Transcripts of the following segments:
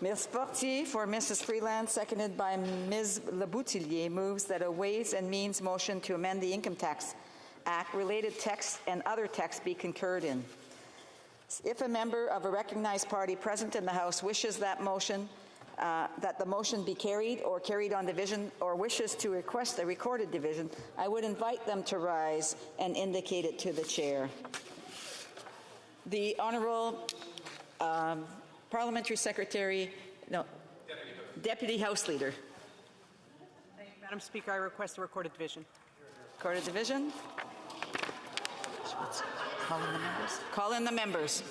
Ms. Fortier for Mrs. Freeland, seconded by Ms. Leboutillier, moves that a Ways and Means motion to amend the Income Tax Act, related text and other text be concurred in. If a member of a recognized party present in the House wishes that motion, that the motion be carried or carried on division, or wishes to request a recorded division, I would invite them to rise and indicate it to the chair. The Honourable Parliamentary Secretary, Deputy House Leader. Thank you, Madam Speaker. I request a recorded division. Recorded division. Call in the members. Call in the members.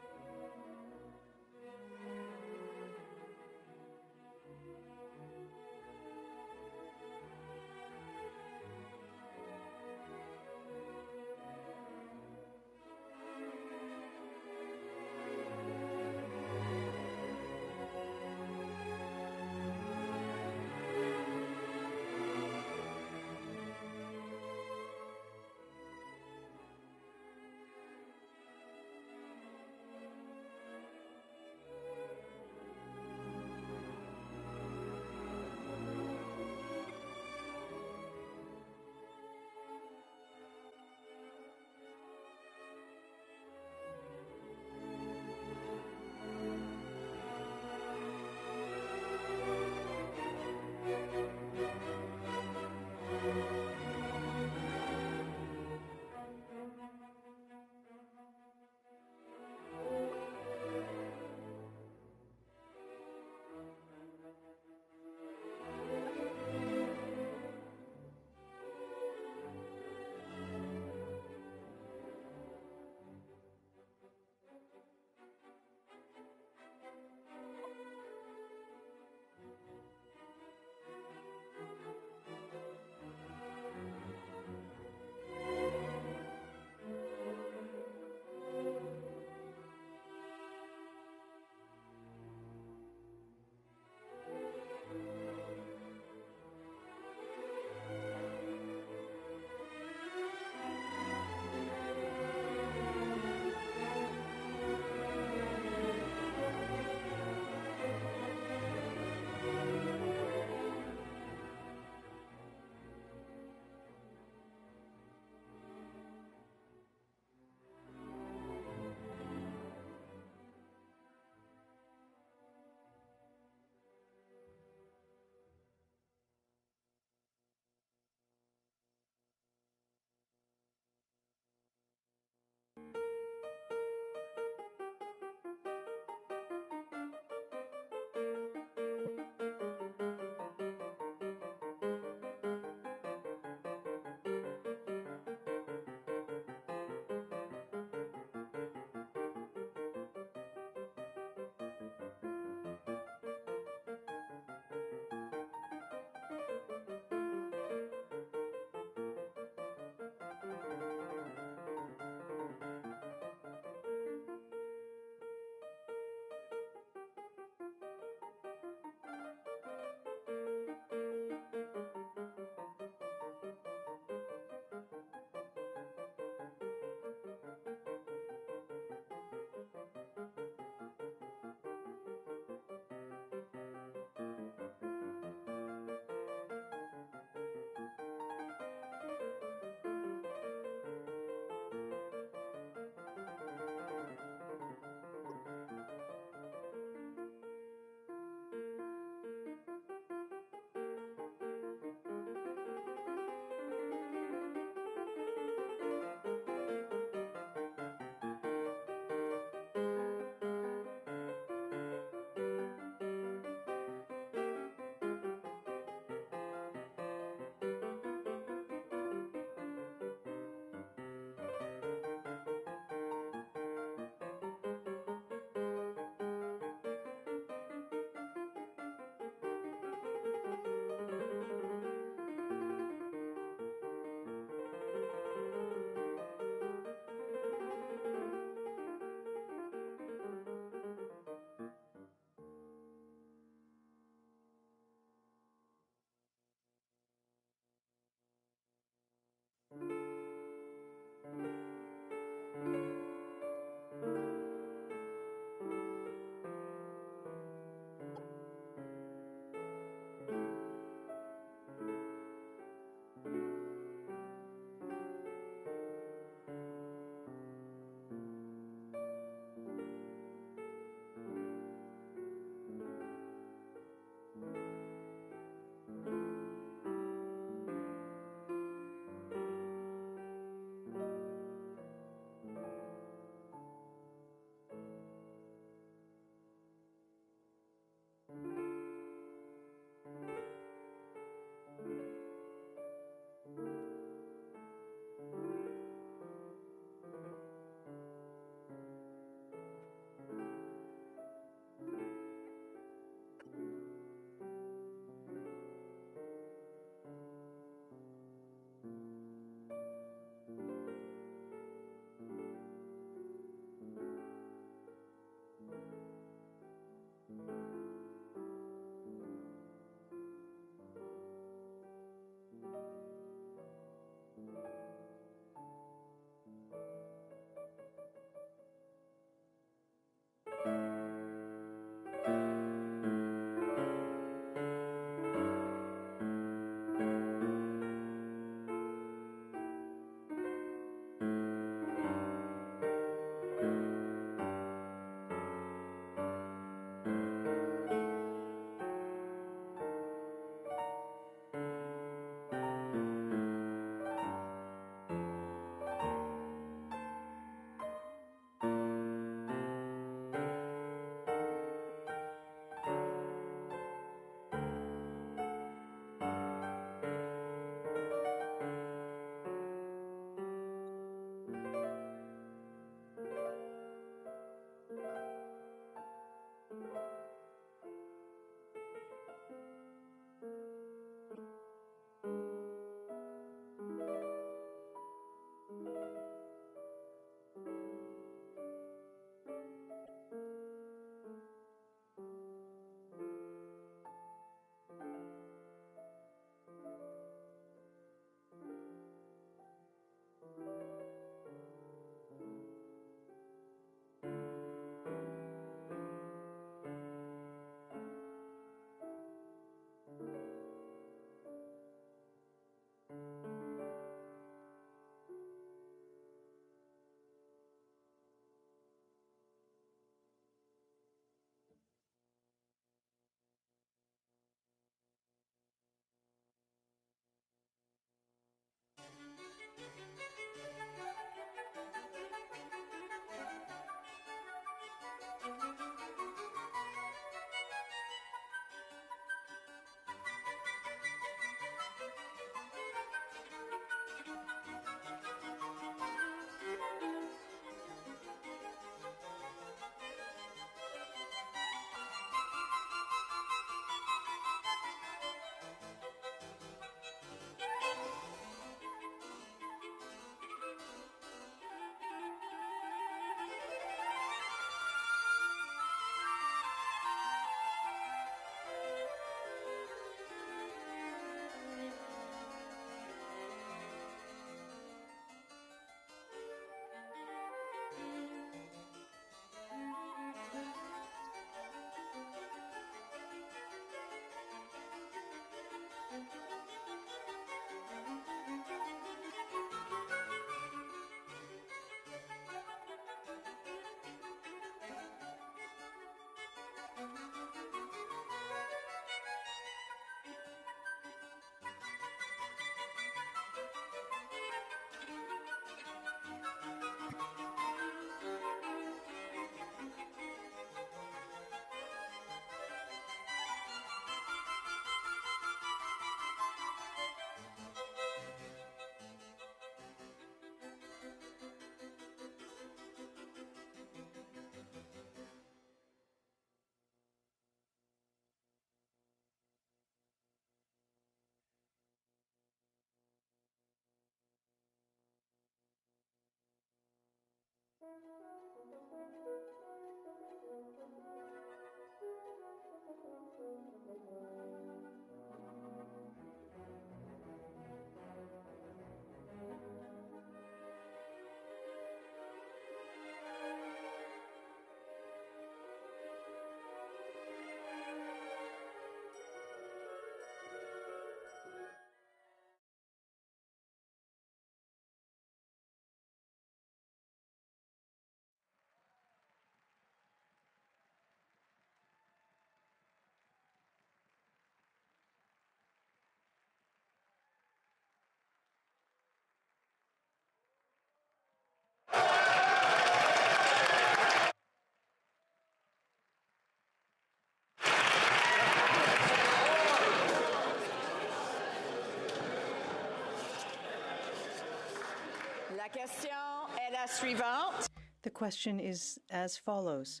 question est la suivante. The question is as follows.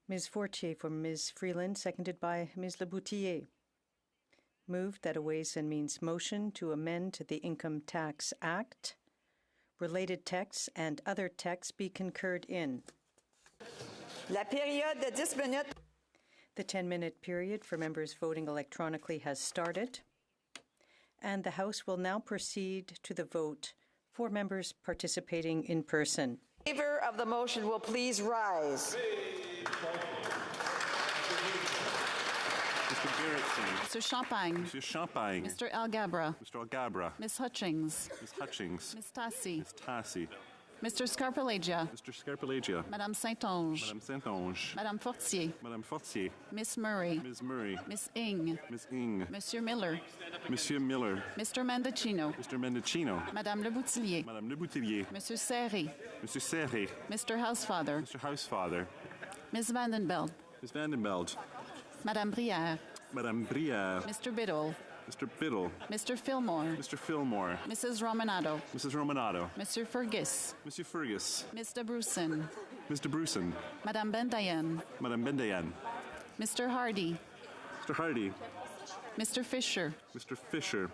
Ms. Fortier for Ms. Freeland, seconded by Ms. Leboutillier. Moved that a Ways and Means motion to amend the Income Tax Act, related texts and other texts be concurred in. La période de 10 minutes. The 10-minute period for members voting electronically has started, and the House will now proceed to the vote for members participating in person. In favor of the motion will please rise. Mr. Gerritsen. Mr. Champagne. Monsieur Champagne. Mr. Algabra. Mr. Algabra. Ms. Hutchings. Ms. Hutchings. Ms. Tassi. Ms. Tassi. Mr. Scarpelagia. Mr. Scarpelagia. Madame Saint-Onge. Madame Saint-Onge. Madame Fortier. Madame Fortier. Miss Murray. Ms. Murray. Miss Ing. Ms. Ing. Monsieur Miller. Monsieur Miller. Mr. Mendocino. Mr. Mendocino. Madame Leboutillier. Madame Leboutillier. Monsieur Serry. Mr. Serre. Mr. Housefather. Mr. Housefather. Ms. Vandenbeld. Ms. Vandenbeld. Madame Brière. Madame Brière. Mr. Biddle. Mr. Biddle. Mr. Fillmore. Mr. Fillmore. Mrs. Romanado. Mrs. Romanado. Monsieur Fergus. Monsieur Fergus. Ms. de Brusen. Mr. Brusen. Madame Bendayen. Madame Bendayan. Mr. Hardy. Mr. Hardy. Mr. Fisher. Mr. Fisher.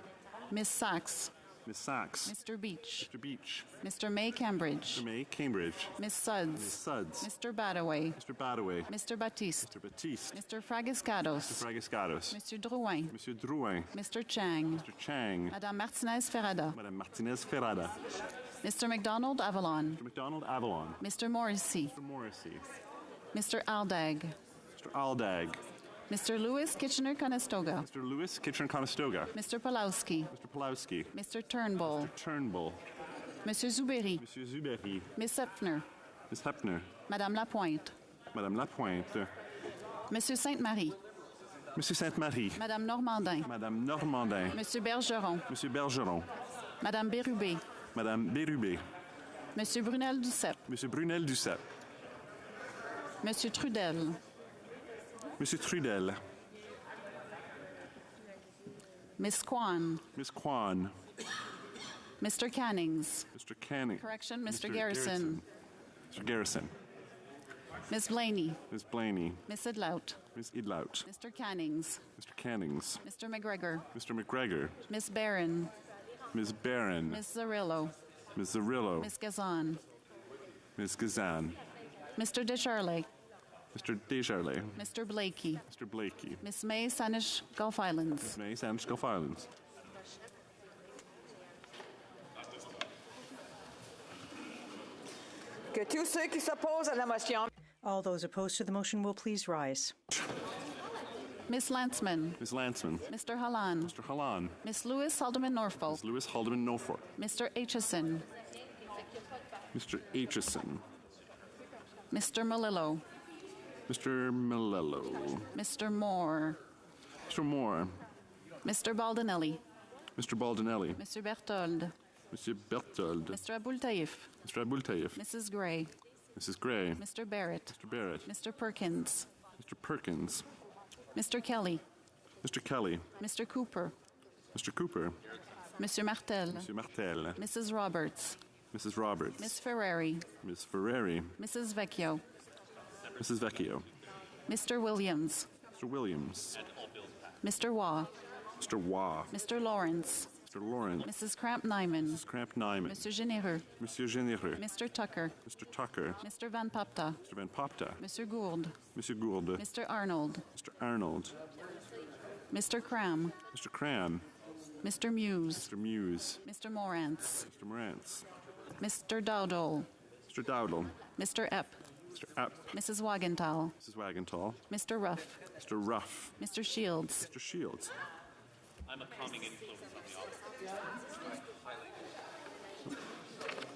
Miss Sachs. Ms. Sachs. Mr. Beach. Mr. Beach. Mr. May Cambridge. Mr. May Cambridge. Miss Suds. Ms. Suds. Mr. Badaway. Mr. Badaway. Mr. Baptiste. Mr. Baptiste. Mr. Fragiscados. Mr. Fragiscados. Monsieur Drouin. Monsieur Drouin. Mr. Chang. Mr. Chang. Madame Martinez Ferrada. Madame Martinez Ferrada. Mr. McDonald Avalon. Mr. McDonald Avalon. Mr. Morrissey. Mr. Morrissey. Mr. Aldag. Mr. Aldag. Mr. Lewis Kitchener-Conestoga. Mr. Lewis Kitchener-Conestoga. Mr. Pulowski. Mr. Pulowski. Mr. Turnbull. Turnbull. Monsieur Zuberi. Monsieur Zuberi. Miss Hepner. Ms. Hepner. Madame Lapointe. Madame Lapointe. Monsieur Sainte-Marie. Monsieur Sainte-Marie. Madame Normandin. Madame Normandin. Monsieur Bergeron. Monsieur Bergeron. Madame Bérubé. Madame Bérubé. Monsieur Brunel Duceppe. Monsieur Brunel Duceppe. Monsieur Trudel. Monsieur Trudel. Miss Kwan. Miss Kwan. Mr. Cannings. Mr. Canning. Correction, Mr. Garrison. Mr. Garrison. Miss Blaney. Ms. Blaney. Miss Idlout. Ms. Idlout. Mr. Cannings. Mr. Cannings. Mr. McGregor. Mr. McGregor. Miss Barron. Ms. Barron. Miss Zarillo. Ms. Zarillo. Miss Gazan. Ms. Gazan. Mr. Descharlet. Mr. Desjardins. Mr. Blakey. Mr. Blakey. Miss May Sanish Gulf Islands. May Sandwich Gulf Islands. Que tous ceux qui s'opposent à la motion. All those opposed to the motion will please rise. Miss Lanceman. Ms. Lanceman. Mr. Hallan. Mr. Hallan. Miss Lewis Haldeman Norfolk. Ms. Lewis Haldeman Norfolk. Mr. Aitchison. Mr. Aitchison. Mr. Malillo. Mr. Malello. Mr. Moore. Mr. Moore. Mr. Baldinelli. Mr. Baldinelli. Mr. Berthold. Mr. Berthold. Mr. Abultaif. Mr. Abultaif. Mrs. Gray. Mrs. Gray. Mr. Barrett. Mr. Barrett. Mr. Perkins. Mr. Perkins. Mr. Kelly. Mr. Kelly. Mr. Cooper. Mr. Cooper. Mr. Martel. Mr. Martel. Mrs. Roberts. Mrs. Roberts. Miss Ferrari. Ms. Ferrari. Mrs. Vecchio. Mrs. Vecchio. Mr. Williams. Mr. Williams. Mr. Waugh. Mr. Waugh. Mr. Lawrence. Mr. Lawrence. Mrs. Cramp-Nyman. Mrs. Cramp-Nyman. Monsieur Généreux. Monsieur Généreux. Mr. Tucker. Mr. Tucker. Mr. Van Papta. Mr. Van Popta. Mr. Gould. Monsieur Gould. Mr. Arnold. Mr. Arnold. Mr. Cram. Mr. Cram. Mr. Muse. Mr. Muse. Mr. Morantz. Mr. Morantz. Mr. Dowdle. Mr. Dowdle. Mr. Epp. Mr. Epp. Mrs. Wagenthal. Mrs. Wagenthal. Mr. Ruff. Mr. Ruff. Mr. Shields. Mr. Shields.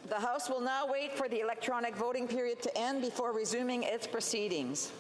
The House will now wait for the electronic voting period to end before resuming its proceedings.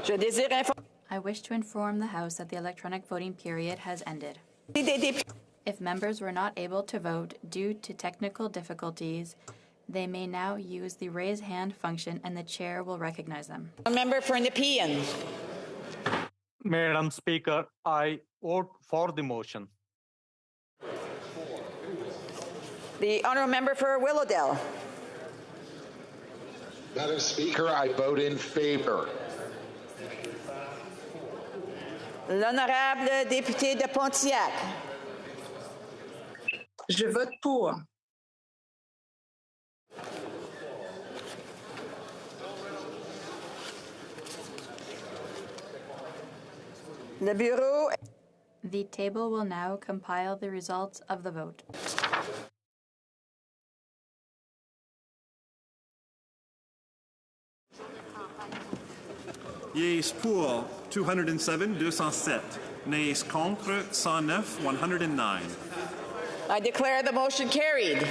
Je désire informer I wish to inform the House that the electronic voting period has ended. des députés If members were not able to vote due to technical difficulties, they may now use the raise hand function and the chair will recognize them. member for Nepean. Madam Speaker, I vote for the motion. The honourable member for Willowdale. Madam Speaker, I vote in favor. L'honorable député de Pontiac. Je vote pour. Le bureau. The table will now compile the results of the vote. Yeas pour 207, 207. Nays contre 109, 109. I declare the motion carried.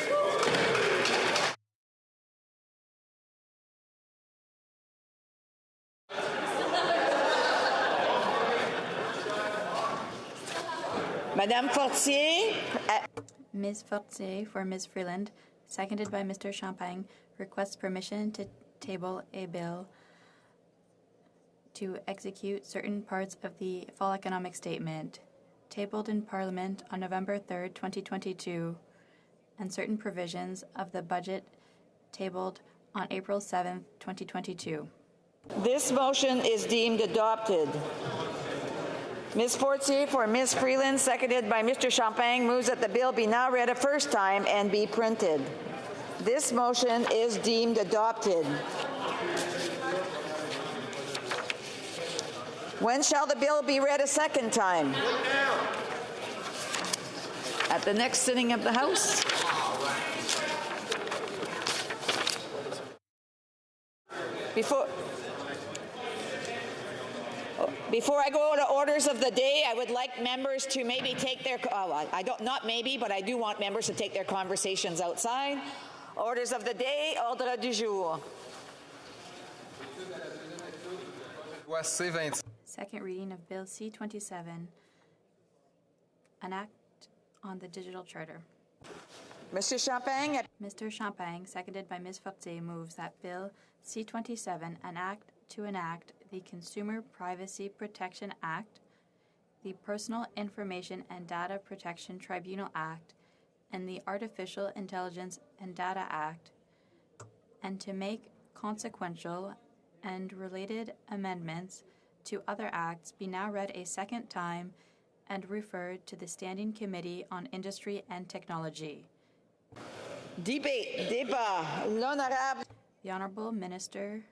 Madame Fortier. Ms. Fortier for Ms. Freeland, seconded by Mr. Champagne, requests permission to table a bill to execute certain parts of the Fall Economic Statement, tabled in Parliament on November 3rd, 2022, and certain provisions of the budget tabled on April 7th, 2022. This motion is deemed adopted. Ms. Fortier for Ms. Freeland, seconded by Mr. Champagne, moves that the bill be now read a first time and be printed. This motion is deemed adopted. When shall the bill be read a second time? At the next sitting of the House? Before I go to orders of the day, I would like members to maybe take their, not maybe, but I do want members to take their conversations outside. Orders of the day, ordre du jour. Second reading of Bill C-27, an act on the digital charter. Mr. Champagne, Mr. Champagne, seconded by Ms. Fortier, moves that Bill C-27, an act to enact the Consumer Privacy Protection Act, the Personal Information and Data Protection Tribunal Act, and the Artificial Intelligence and Data Act, and to make consequential and related amendments to other acts be now read a second time and referred to the Standing Committee on Industry and Technology. débat, l'honorable. The Honorable Minister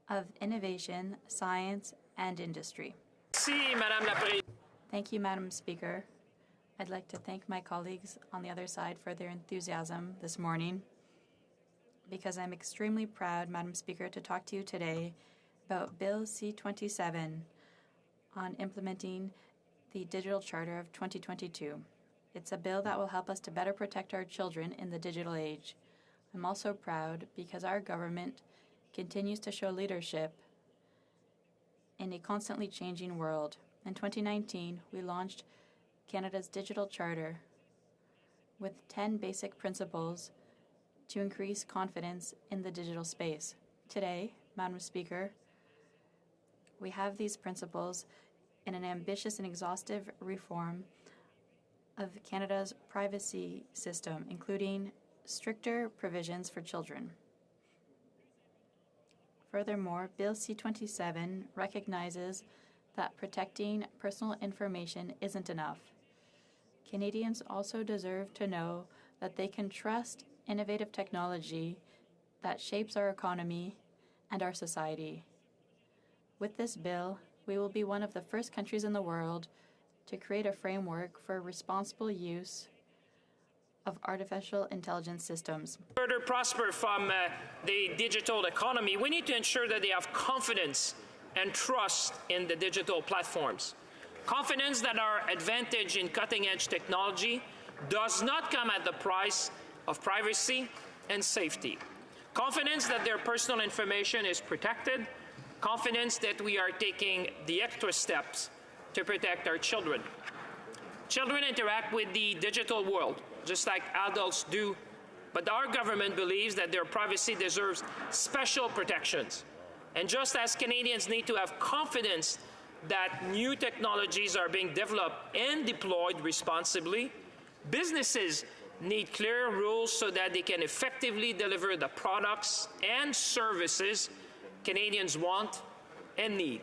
of Innovation, Science, and Industry. Thank you, Madam Speaker. I'd like to thank my colleagues on the other side for their enthusiasm this morning, because I'm extremely proud, Madam Speaker, to talk to you today about Bill C-27 on implementing the Digital Charter of 2022. It's a bill that will help us to better protect our children in the digital age. I'm also proud because our government continues to show leadership in a constantly changing world. In 2019, we launched Canada's Digital Charter with 10 basic principles to increase confidence in the digital space. Today, Madam Speaker, we have these principles in an ambitious and exhaustive reform of Canada's privacy system, including stricter provisions for children. Furthermore, Bill C-27 recognizes that protecting personal information isn't enough. Canadians also deserve to know that they can trust innovative technology that shapes our economy and our society. With this bill, we will be one of the first countries in the world to create a framework for responsible use of artificial intelligence systems. Further prosper from the digital economy, we need to ensure that they have confidence and trust in the digital platforms. Confidence that our advantage in cutting-edge technology does not come at the price of privacy and safety. confidence that their personal information is protected, confidence that we are taking the extra steps to protect our children. Children interact with the digital world just like adults do, but our government believes that their privacy deserves special protections. And just as Canadians need to have confidence that new technologies are being developed and deployed responsibly, businesses need clear rules so that they can effectively deliver the products and services Canadians want and need.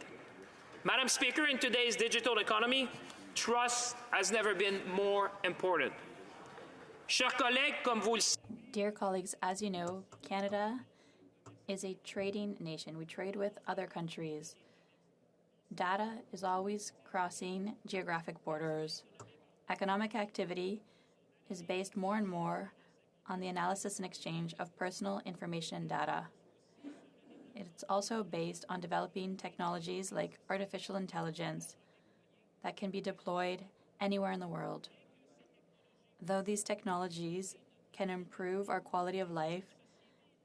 Madam Speaker, in today's digital economy, trust has never been more important. Chers collègues, comme vous le savez, Dear colleagues, as you know, Canada is a trading nation. We trade with other countries. Data is always crossing geographic borders. Economic activity is based more and more on the analysis and exchange of personal information data. It's also based on developing technologies like artificial intelligence that can be deployed anywhere in the world. Though these technologies can improve our quality of life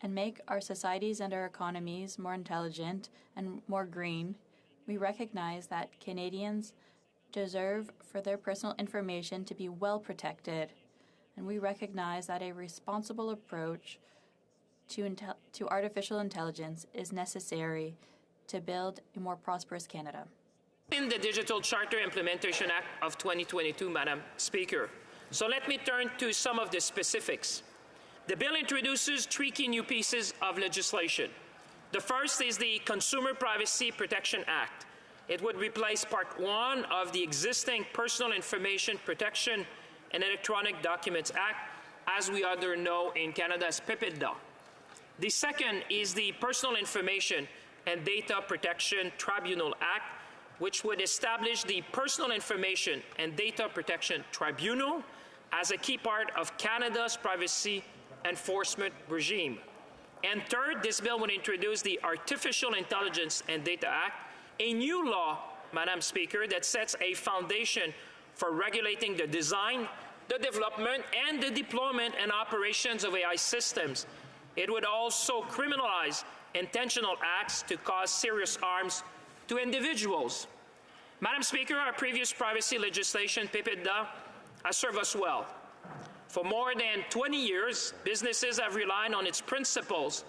and make our societies and our economies more intelligent and more green, we recognize that Canadians deserve for their personal information to be well protected, and we recognize that a responsible approach to artificial intelligence is necessary to build a more prosperous Canada. in the Digital Charter Implementation Act of 2022, Madam Speaker. So let me turn to some of the specifics. The bill introduces 3 key new pieces of legislation. The first is the Consumer Privacy Protection Act. It would replace Part 1 of the existing Personal Information Protection and Electronic Documents Act, as we other know in Canada as PIPEDA. The second is the Personal Information and Data Protection Tribunal Act, which would establish the Personal Information and Data Protection Tribunal as a key part of Canada's privacy enforcement regime. And third, this bill would introduce the Artificial Intelligence and Data Act, a new law, Madam Speaker, that sets a foundation for regulating the design, the development, and the deployment and operations of AI systems. It would also criminalize intentional acts to cause serious harms to individuals. Madam Speaker, our previous privacy legislation, PIPEDA, has served us well. For more than 20 years, businesses have relied on its principles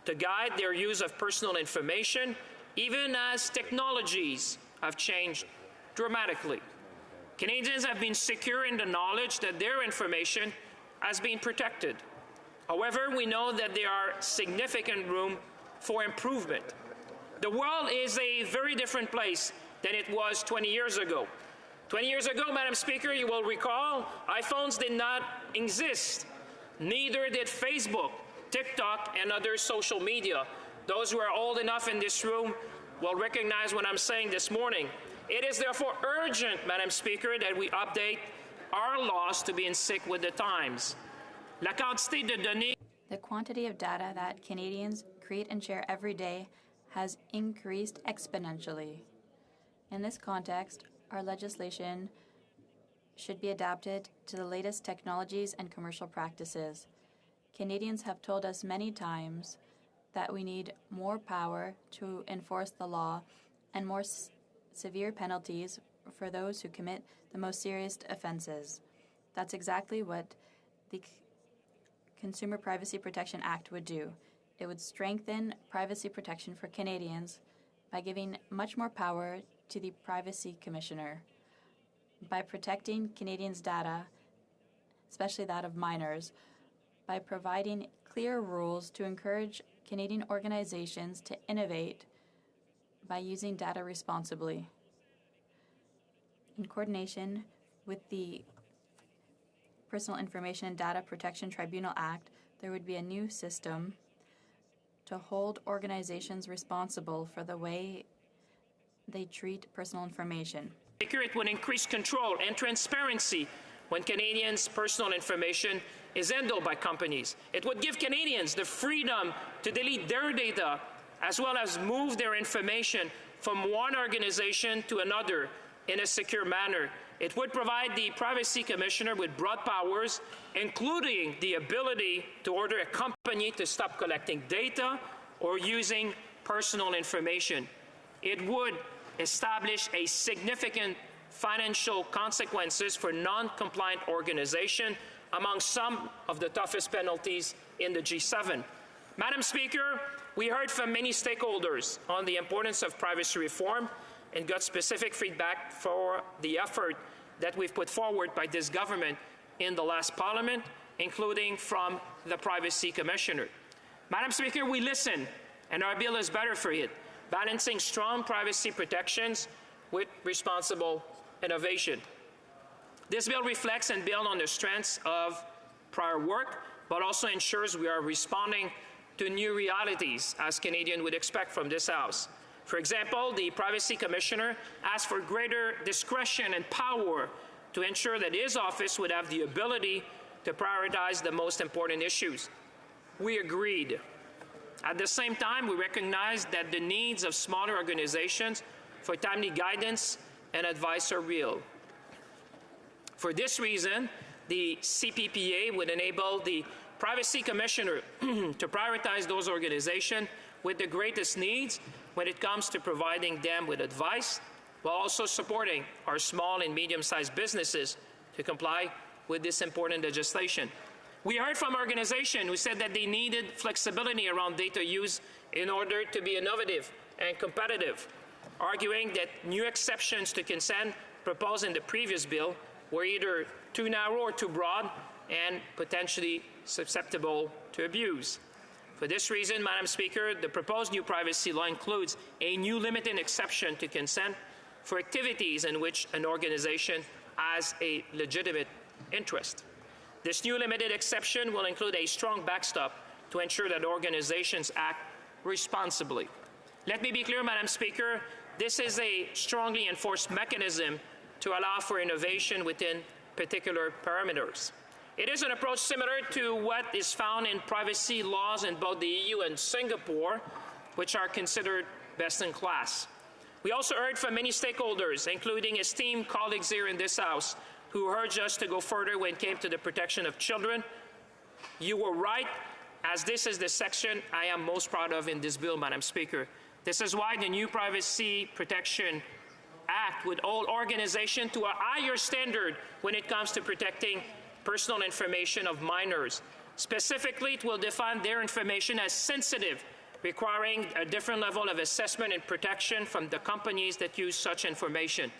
to guide their use of personal information, even as technologies have changed dramatically. Canadians have been secure in the knowledge that their information has been protected. However, we know that there are significant room for improvement. The world is a very different place than it was 20 years ago. 20 years ago, Madam Speaker, you will recall, iPhones did not exist. Neither did Facebook, TikTok, and other social media. Those who are old enough in this room will recognize what I'm saying this morning. It is therefore urgent, Madam Speaker, that we update our laws to be in sync with the times. La quantité de données. The quantity of data that Canadians create and share every day has increased exponentially. In this context, our legislation should be adapted to the latest technologies and commercial practices. Canadians have told us many times that we need more power to enforce the law and more severe penalties for those who commit the most serious offenses. That's exactly what the Consumer Privacy Protection Act would do. It would strengthen privacy protection for Canadians by giving much more power to the Privacy Commissioner. By protecting Canadians' data, especially that of minors, by providing clear rules to encourage Canadian organizations to innovate by using data responsibly. In coordination with the Personal Information and Data Protection Tribunal Act, there would be a new system to hold organizations responsible for the way they treat personal information. It would increase control and transparency when Canadians' personal information is handled by companies. It would give Canadians the freedom to delete their data as well as move their information from one organization to another in a secure manner. It would provide the Privacy Commissioner with broad powers, including the ability to order a company to stop collecting data or using personal information. It would establish a significant financial consequences for non-compliant organizations, among some of the toughest penalties in the G7. Madam Speaker, we heard from many stakeholders on the importance of privacy reform and got specific feedback for the effort that we've put forward by this government in the last Parliament, including from the Privacy Commissioner. Madam Speaker, we listen, and our bill is better for it, balancing strong privacy protections with responsible innovation. This bill reflects and builds on the strengths of prior work, but also ensures we are responding to new realities, as Canadians would expect from this House. For example, the Privacy Commissioner asked for greater discretion and power to ensure that his office would have the ability to prioritize the most important issues. We agreed. At the same time, we recognize that the needs of smaller organizations for timely guidance and advice are real. For this reason, the CPPA would enable the Privacy Commissioner to prioritize those organizations with the greatest needs when it comes to providing them with advice, while also supporting our small and medium-sized businesses to comply with this important legislation. We heard from organizations who said that they needed flexibility around data use in order to be innovative and competitive, arguing that new exceptions to consent proposed in the previous bill were either too narrow or too broad and potentially susceptible to abuse. For this reason, Madam Speaker, the proposed new privacy law includes a new limited exception to consent for activities in which an organization has a legitimate interest. This new limited exception will include a strong backstop to ensure that organizations act responsibly. Let me be clear, Madam Speaker, this is a strongly enforced mechanism to allow for innovation within particular parameters. It is an approach similar to what is found in privacy laws in both the EU and Singapore, which are considered best in class. We also heard from many stakeholders, including esteemed colleagues here in this House, who urged us to go further when it came to the protection of children. You were right, as this is the section I am most proud of in this bill, Madam Speaker. This is why the new Privacy Protection Act would hold organizations to a higher standard when it comes to protecting personal information of minors. Specifically, it will define their information as sensitive, requiring a different level of assessment and protection from the companies that use such information.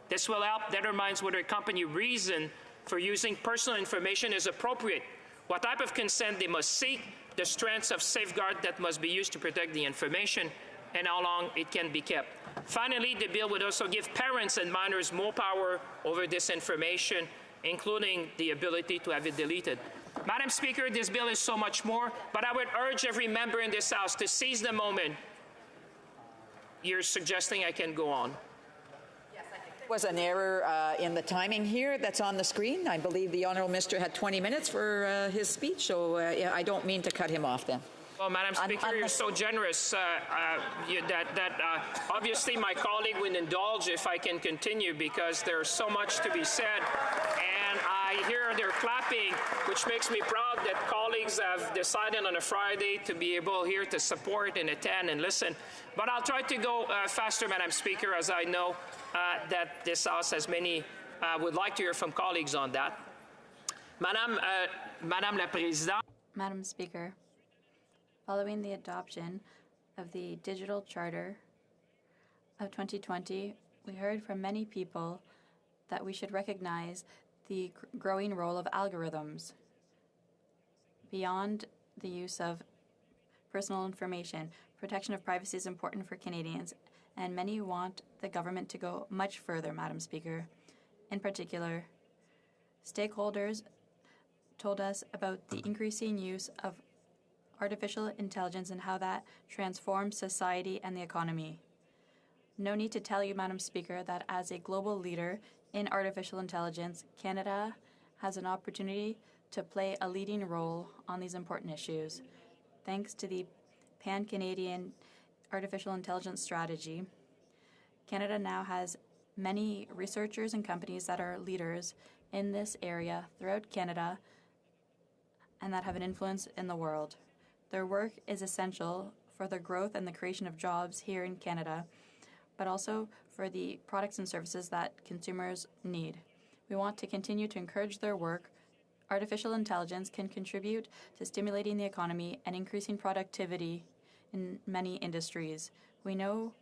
This will help determine whether a company reason for using personal information is appropriate, what type of consent they must seek, the strengths of safeguard that must be used to protect the information, and how long it can be kept. Finally, the bill would also give parents and minors more power over this information, including the ability to have it deleted. Madam Speaker, this bill is so much more, but I would urge every member in this House to seize the moment. You're suggesting I can go on. Was an error in the timing here that's on the screen. I believe the Honourable Minister had 20 minutes for his speech, so I don't mean to cut him off then. Well, Madam Speaker, you're so generous obviously my colleague would indulge if I can continue, because there's so much to be said. And I hear they're clapping, which makes me proud that colleagues have decided on a Friday to be able here to support and attend and listen. But I'll try to go faster, Madam Speaker, as I know that this House has many would like to hear from colleagues on that. Madame la Présidente. Madam Speaker, following the adoption of the Digital Charter of 2020, we heard from many people that we should recognize the growing role of algorithms. Beyond the use of personal information, protection of privacy is important for Canadians, and many want the government to go much further, Madam Speaker. In particular, stakeholders told us about the increasing use of artificial intelligence and how that transforms society and the economy. No need to tell you, Madam Speaker, that as a global leader in artificial intelligence, Canada has an opportunity to play a leading role on these important issues. Thanks to the Pan-Canadian Artificial Intelligence Strategy, Canada now has many researchers and companies that are leaders in this area throughout Canada and that have an influence in the world. Their work is essential for the growth and the creation of jobs here in Canada, but also for the products and services that consumers need. We want to continue to encourage their work. Artificial intelligence can contribute to stimulating the economy and increasing productivity in many industries. We know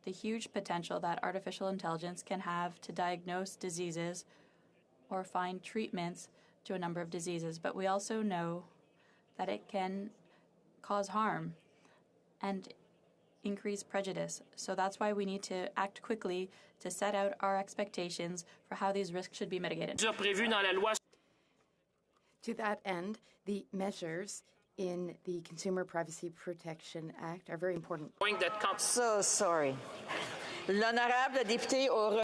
the huge potential that artificial intelligence can have to diagnose diseases or find treatments to a number of diseases, but we also know that it can cause harm and increase prejudice. So that's why we need to act quickly to set out our expectations for how these risks should be mitigated. To that end, the measures in the Consumer Privacy Protection Act are very important. So sorry. L'honorable député au...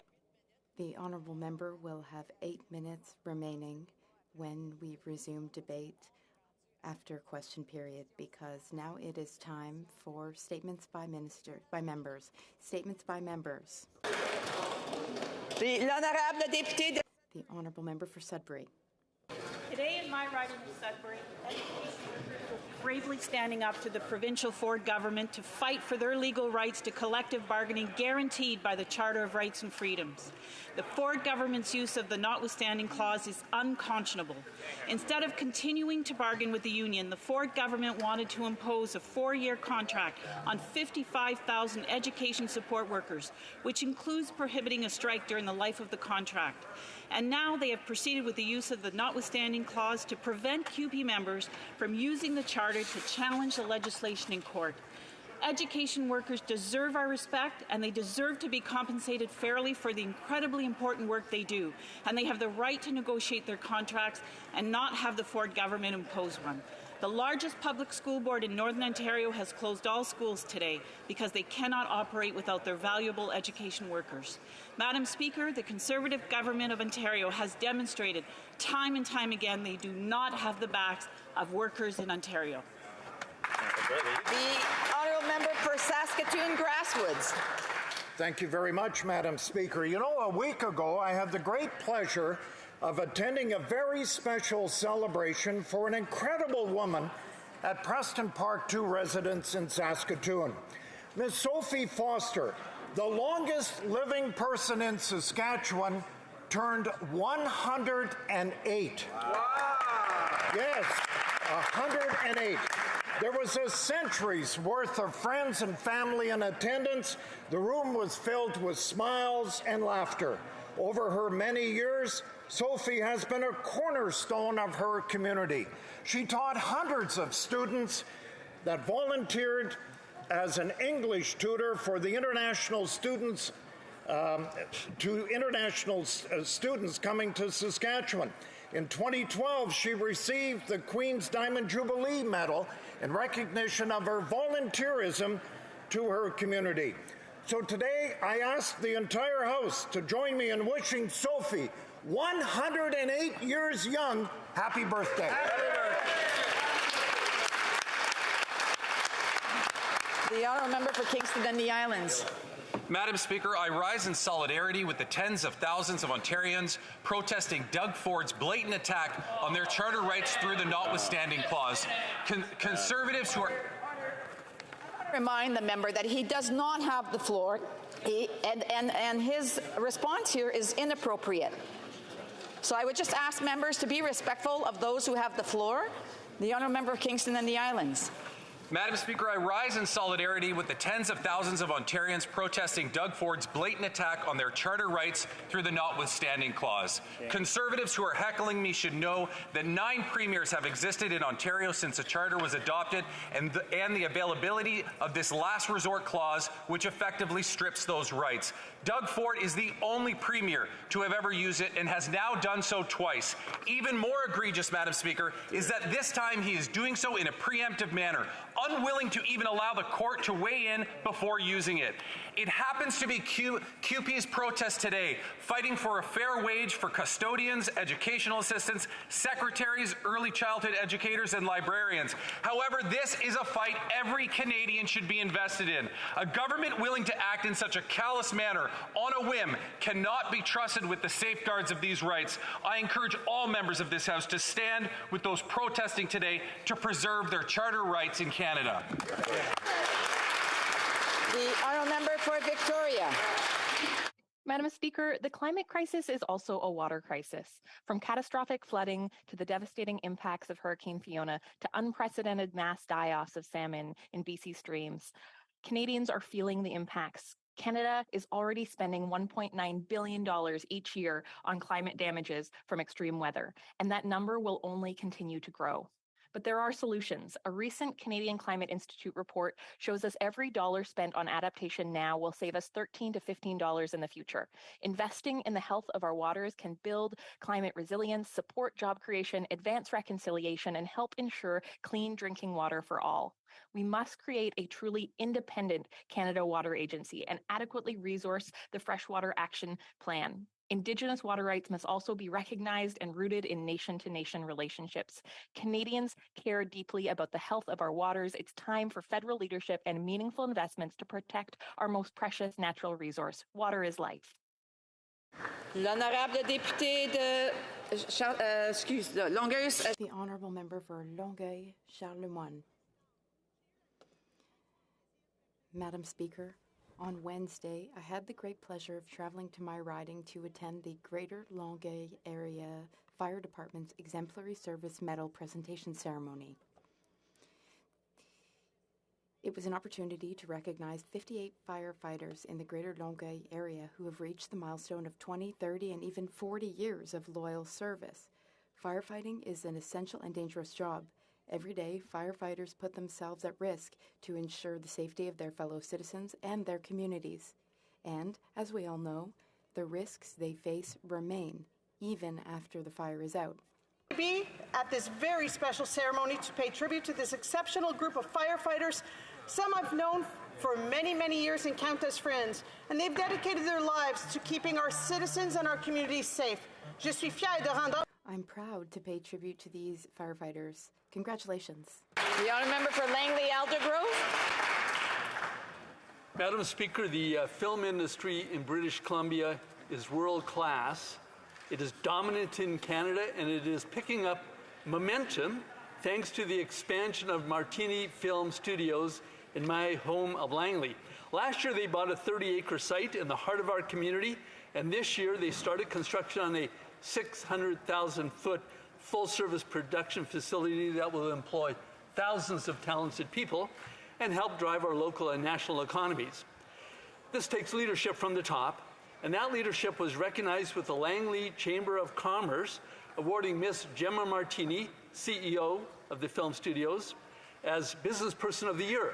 The honourable member will have 8 minutes remaining when we resume debate after question period, because now it is time for statements by members. Statements by members. L'honorable député... The honourable member for Sudbury. Today in my riding of Sudbury, education workers will be bravely standing up to the provincial Ford government to fight for their legal rights to collective bargaining guaranteed by the Charter of Rights and Freedoms. The Ford government's use of the notwithstanding clause is unconscionable. Instead of continuing to bargain with the union, the Ford government wanted to impose a 4-year contract on 55,000 education support workers, which includes prohibiting a strike during the life of the contract. And now they have proceeded with the use of the notwithstanding clause to prevent CUPE members from using the Charter to challenge the legislation in court. Education workers deserve our respect, and they deserve to be compensated fairly for the incredibly important work they do. And they have the right to negotiate their contracts and not have the Ford government impose one. The largest public school board in Northern Ontario has closed all schools today because they cannot operate without their valuable education workers. Madam Speaker, the Conservative Government of Ontario has demonstrated time and time again they do not have the backs of workers in Ontario. The honourable member for Saskatoon Grasswoods. Thank you very much, Madam Speaker. You know, a week ago I had the great pleasure of attending a very special celebration for an incredible woman at Preston Park 2 residence in Saskatoon. Ms. Sophie Foster, the longest living person in Saskatchewan, turned 108. Wow. Yes, 108. There was a century's worth of friends and family in attendance. The room was filled with smiles and laughter. Over her many years, Sophie has been a cornerstone of her community. She taught hundreds of students that volunteered as an English tutor for the international students students coming to Saskatchewan. In 2012, she received the Queen's Diamond Jubilee Medal in recognition of her volunteerism to her community. So today, I ask the entire House to join me in wishing Sophie, 108 years young, happy birthday. Happy birthday. The honourable member for Kingston and the Islands. Madam Speaker, I rise in solidarity with the tens of thousands of Ontarians protesting Doug Ford's blatant attack on their charter rights through the notwithstanding clause. Conservatives who are... Remind the member that he does not have the floor, and his response here is inappropriate. So I would just ask members to be respectful of those who have the floor. The honourable member of Kingston and the Islands. Madam Speaker, I rise in solidarity with the tens of thousands of Ontarians protesting Doug Ford's blatant attack on their charter rights through the notwithstanding clause. Conservatives who are heckling me should know that 9 premiers have existed in Ontario since the charter was adopted, and the availability of this last resort clause, which effectively strips those rights. Doug Ford is the only premier to have ever used it and has now done so twice. Even more egregious, Madam Speaker, is that this time he is doing so in a preemptive manner, unwilling to even allow the court to weigh in before using it. It happens to be CUPE's protest today, fighting for a fair wage for custodians, educational assistants, secretaries, early childhood educators, and librarians. However, this is a fight every Canadian should be invested in. A government willing to act in such a callous manner on a whim cannot be trusted with the safeguards of these rights. I encourage all members of this House to stand with those protesting today to preserve their charter rights in Canada. The honourable member for Victoria. Madam Speaker, the climate crisis is also a water crisis. From catastrophic flooding to the devastating impacts of Hurricane Fiona to unprecedented mass die-offs of salmon in BC streams, Canadians are feeling the impacts. Canada is already spending $1.9 billion each year on climate damages from extreme weather, and that number will only continue to grow. But there are solutions. A recent Canadian Climate Institute report shows us every dollar spent on adaptation now will save us $13 to $15 in the future. Investing in the health of our waters can build climate resilience, support job creation, advance reconciliation, and help ensure clean drinking water for all. We must create a truly independent Canada Water Agency and adequately resource the Freshwater Action Plan. Indigenous water rights must also be recognized and rooted in nation-to-nation relationships. Canadians care deeply about the health of our waters. It's time for federal leadership and meaningful investments to protect our most precious natural resource. Water is life. L'honorable député de Longueuil. The honourable member for Longueuil, Charles Lemoine. Madam Speaker, on Wednesday, I had the great pleasure of traveling to my riding to attend the Greater Longueuil Area Fire Department's Exemplary Service Medal presentation ceremony. It was an opportunity to recognize 58 firefighters in the Greater Longueuil area who have reached the milestone of 20, 30, and even 40 years of loyal service. Firefighting is an essential and dangerous job. Every day, firefighters put themselves at risk to ensure the safety of their fellow citizens and their communities. And, as we all know, the risks they face remain, even after the fire is out. Be at this very special ceremony to pay tribute to this exceptional group of firefighters, some I've known for many, many years and count as friends, and they've dedicated their lives to keeping our citizens and our communities safe. Je suis fière de rendre. I'm proud to pay tribute to these firefighters. Congratulations. The honourable member for Langley-Aldergrove. Madam Speaker, the film industry in British Columbia is world class. It is dominant in Canada, and it is picking up momentum thanks to the expansion of Martini Film Studios in my home of Langley. Last year, they bought a 30-acre site in the heart of our community, and this year they started construction on a 600,000-foot full-service production facility that will employ thousands of talented people and help drive our local and national economies. This takes leadership from the top, and that leadership was recognized with the Langley Chamber of Commerce awarding Miss Gemma Martini, CEO of the film studios, as Business Person of the Year.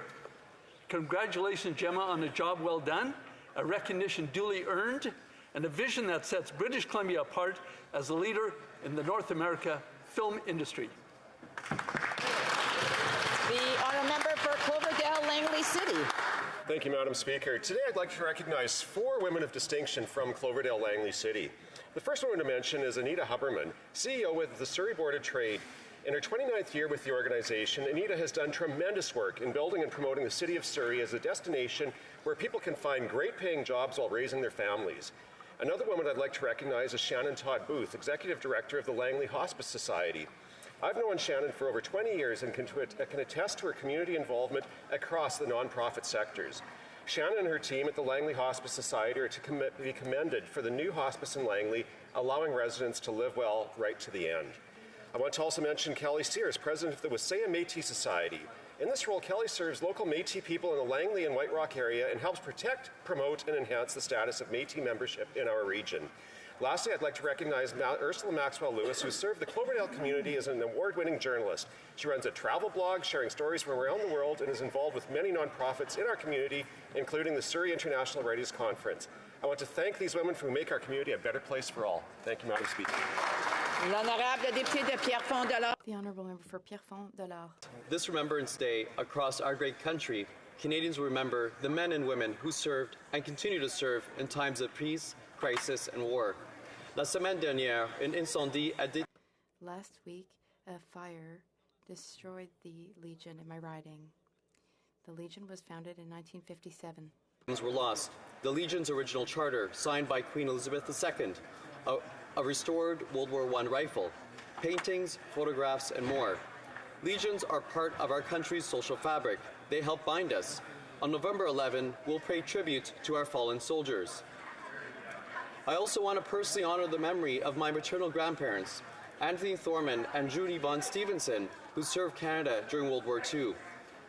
Congratulations, Gemma, on a job well done, a recognition duly earned, and a vision that sets British Columbia apart as a leader in the North America film industry. The honourable member for Cloverdale, Langley City. Thank you, Madam Speaker. Today I'd like to recognize 4 women of distinction from Cloverdale, Langley City. The first woman to mention is Anita Huberman, CEO with the Surrey Board of Trade. In her 29th year with the organization, Anita has done tremendous work in building and promoting the city of Surrey as a destination where people can find great paying jobs while raising their families. Another woman I'd like to recognize is Shannon Todd Booth, Executive Director of the Langley Hospice Society. I've known Shannon for over 20 years and can attest to her community involvement across the nonprofit sectors. Shannon and her team at the Langley Hospice Society are to be commended for the new hospice in Langley, allowing residents to live well right to the end. I want to also mention Kelly Sears, President of the Wasaya Métis Society. In this role, Kelly serves local Métis people in the Langley and White Rock area and helps protect, promote, and enhance the status of Métis membership in our region. Lastly, I'd like to recognize Ursula Maxwell-Lewis, who served the Cloverdale community as an award-winning journalist. She runs a travel blog sharing stories from around the world and is involved with many nonprofits in our community, including the Surrey International Writers Conference. I want to thank these women who make our community a better place for all. Thank you, Madam Speaker. L'honorable député de Pierrefonds-Dollard. The honourable member for Pierrefonds-Dollard. This Remembrance Day across our great country Canadians will remember the men and women who served and continue to serve in times of peace, crisis, and war. La semaine dernière, un incendie a détruit. Last week, a fire destroyed the Legion in my riding. The Legion was founded in 1957. Were lost. The Legion's original charter, signed by Queen Elizabeth II, a restored World War I rifle, paintings, photographs, and more. Legions are part of our country's social fabric. They help bind us. On November 11, we'll pay tribute to our fallen soldiers. I also want to personally honor the memory of my maternal grandparents, Anthony Thorman and Judy Von Stevenson, who served Canada during World War II.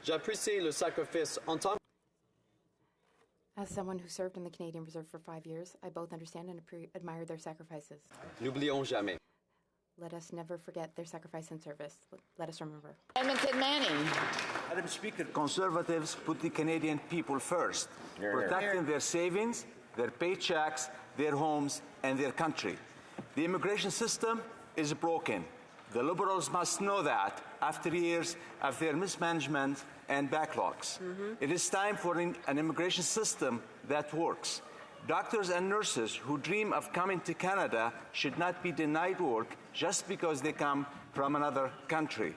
J'apprécie le sacrifice en tant. As someone who served in the Canadian Reserve for 5 years, I both understand and admire their sacrifices. N'oublions jamais. Let us never forget their sacrifice and service. Let us remember. Edmonton Manning. Madam Speaker, Conservatives put the Canadian people first, protecting their savings, their paychecks, their homes, and their country. The immigration system is broken. The Liberals must know that after years of their mismanagement and backlogs. It is time for an immigration system that works. Doctors and nurses who dream of coming to Canada should not be denied work just because they come from another country.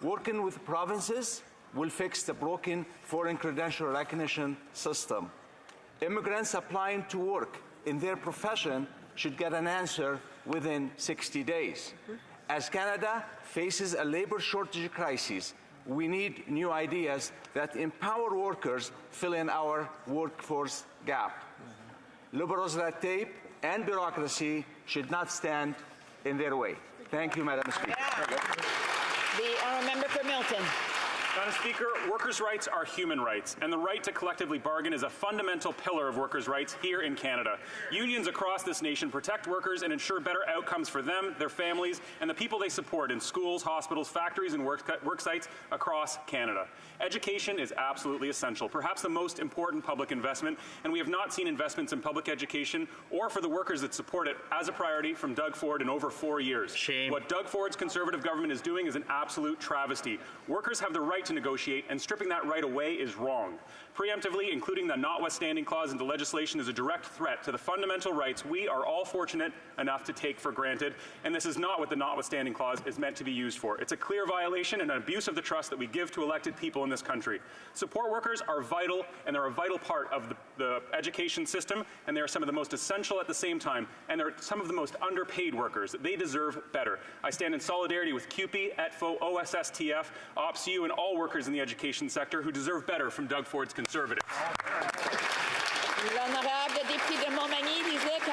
Working with provinces will fix the broken foreign credential recognition system. Immigrants applying to work in their profession should get an answer within 60 days. As Canada faces a labor shortage crisis, we need new ideas that empower workers, fill in our workforce gap. Liberals' red tape and bureaucracy should not stand in their way. Thank you, Madam Speaker. The honourable member for Milton. Madam Speaker, workers' rights are human rights, and the right to collectively bargain is a fundamental pillar of workers' rights here in Canada. Unions across this nation protect workers and ensure better outcomes for them, their families, and the people they support in schools, hospitals, factories, and work sites across Canada. Education is absolutely essential, perhaps the most important public investment, and we have not seen investments in public education or for the workers that support it as a priority from Doug Ford in over 4 years. Shame. What Doug Ford's Conservative government is doing is an absolute travesty. Workers have the right to negotiate, and stripping that right away is wrong. Preemptively including the notwithstanding clause into legislation is a direct threat to the fundamental rights we are all fortunate enough to take for granted, and this is not what the notwithstanding clause is meant to be used for. It's a clear violation and an abuse of the trust that we give to elected people in this country. Support workers are vital, and they're a vital part of the education system, and they're some of the most essential at the same time, and they're some of the most underpaid workers. They deserve better. I stand in solidarity with CUPE, ETFO, OSSTF, OPSU, and all workers in the education sector who deserve better from Doug Ford's Conservatives.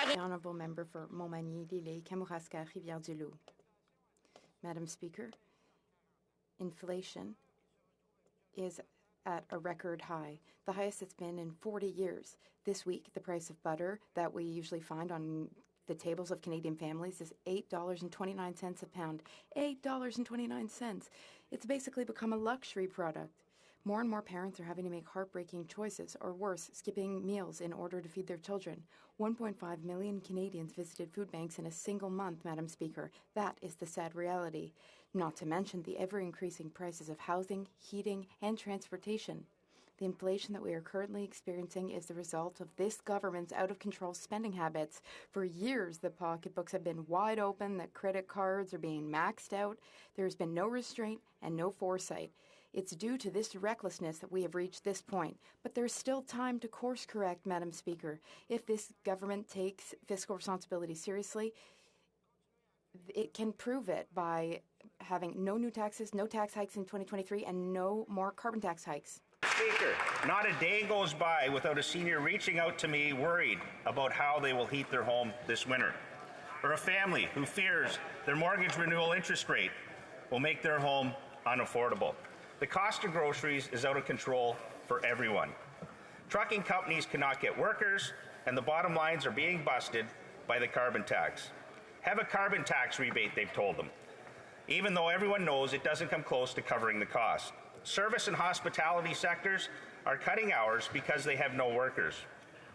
The honourable member for Montmagny-Lilley, Kamouraska, Rivière-du-Loup. Madam Speaker, inflation is at a record high, the highest it's been in 40 years. This week, the price of butter that we usually find on the tables of Canadian families is $8.29 a pound. $8.29. It's basically become a luxury product. More and more parents are having to make heartbreaking choices, or worse, skipping meals in order to feed their children. 1.5 million Canadians visited food banks in a single month, Madam Speaker. That is the sad reality. Not to mention the ever-increasing prices of housing, heating, and transportation. The inflation that we are currently experiencing is the result of this government's out-of-control spending habits. For years, the pocketbooks have been wide open, the credit cards are being maxed out. There has been no restraint and no foresight. It's due to this recklessness that we have reached this point. But there's still time to course correct, Madam Speaker. If this government takes fiscal responsibility seriously, it can prove it by having no new taxes, no tax hikes in 2023, and no more carbon tax hikes. Speaker, not a day goes by without a senior reaching out to me worried about how they will heat their home this winter, or a family who fears their mortgage renewal interest rate will make their home unaffordable. The cost of groceries is out of control for everyone. Trucking companies cannot get workers, and the bottom lines are being busted by the carbon tax. Have a carbon tax rebate, they've told them, even though everyone knows it doesn't come close to covering the cost. Service and hospitality sectors are cutting hours because they have no workers.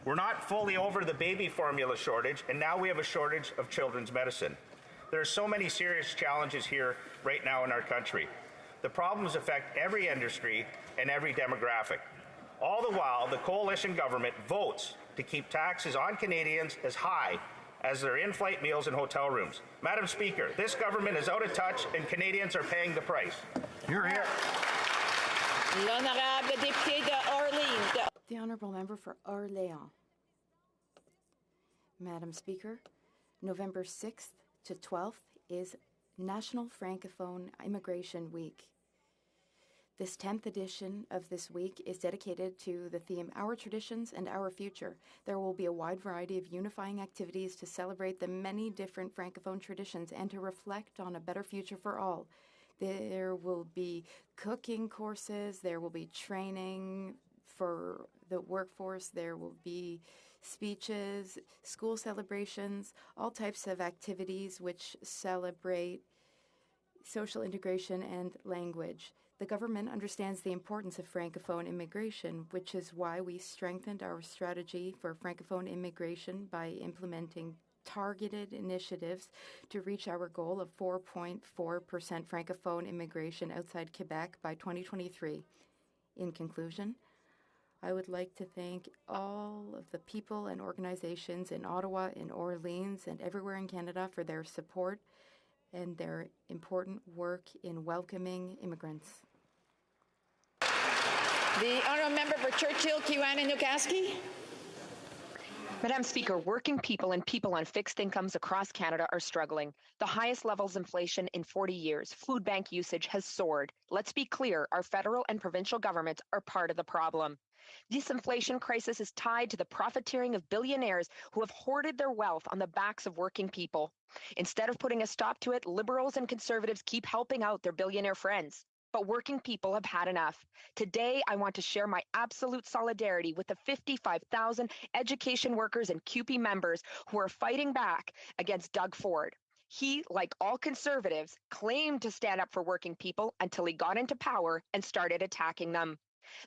We're not fully over the baby formula shortage, and now we have a shortage of children's medicine. There are so many serious challenges here right now in our country. The problems affect every industry and every demographic. All the while, the coalition government votes to keep taxes on Canadians as high as their in-flight meals and hotel rooms. Madam Speaker, this government is out of touch and Canadians are paying the price. Hear, hear. L'honorable député d'Orléans. The Honourable Member for Orléans. Madam Speaker, November 6th to 12th is National Francophone Immigration Week. This 10th edition of this week is dedicated to the theme Our Traditions and Our Future. There will be a wide variety of unifying activities to celebrate the many different Francophone traditions and to reflect on a better future for all. There will be cooking courses, there will be training for the workforce, there will be speeches, school celebrations, all types of activities which celebrate social integration and language. The government understands the importance of Francophone immigration, which is why we strengthened our strategy for Francophone immigration by implementing targeted initiatives to reach our goal of 4.4% Francophone immigration outside Quebec by 2023. In conclusion, I would like to thank all of the people and organizations in Ottawa, in Orleans, and everywhere in Canada for their support and their important work in welcoming immigrants. The Honourable Member for Churchill, Kewanee, Newcastle. Madam Speaker, working people and people on fixed incomes across Canada are struggling. The highest levels of inflation in 40 years. Food bank usage has soared. Let's be clear, our federal and provincial governments are part of the problem. This inflation crisis is tied to the profiteering of billionaires who have hoarded their wealth on the backs of working people. Instead of putting a stop to it, Liberals and Conservatives keep helping out their billionaire friends. But working people have had enough. Today, I want to share my absolute solidarity with the 55,000 education workers and CUPE members who are fighting back against Doug Ford. He, like all Conservatives, claimed to stand up for working people until he got into power and started attacking them.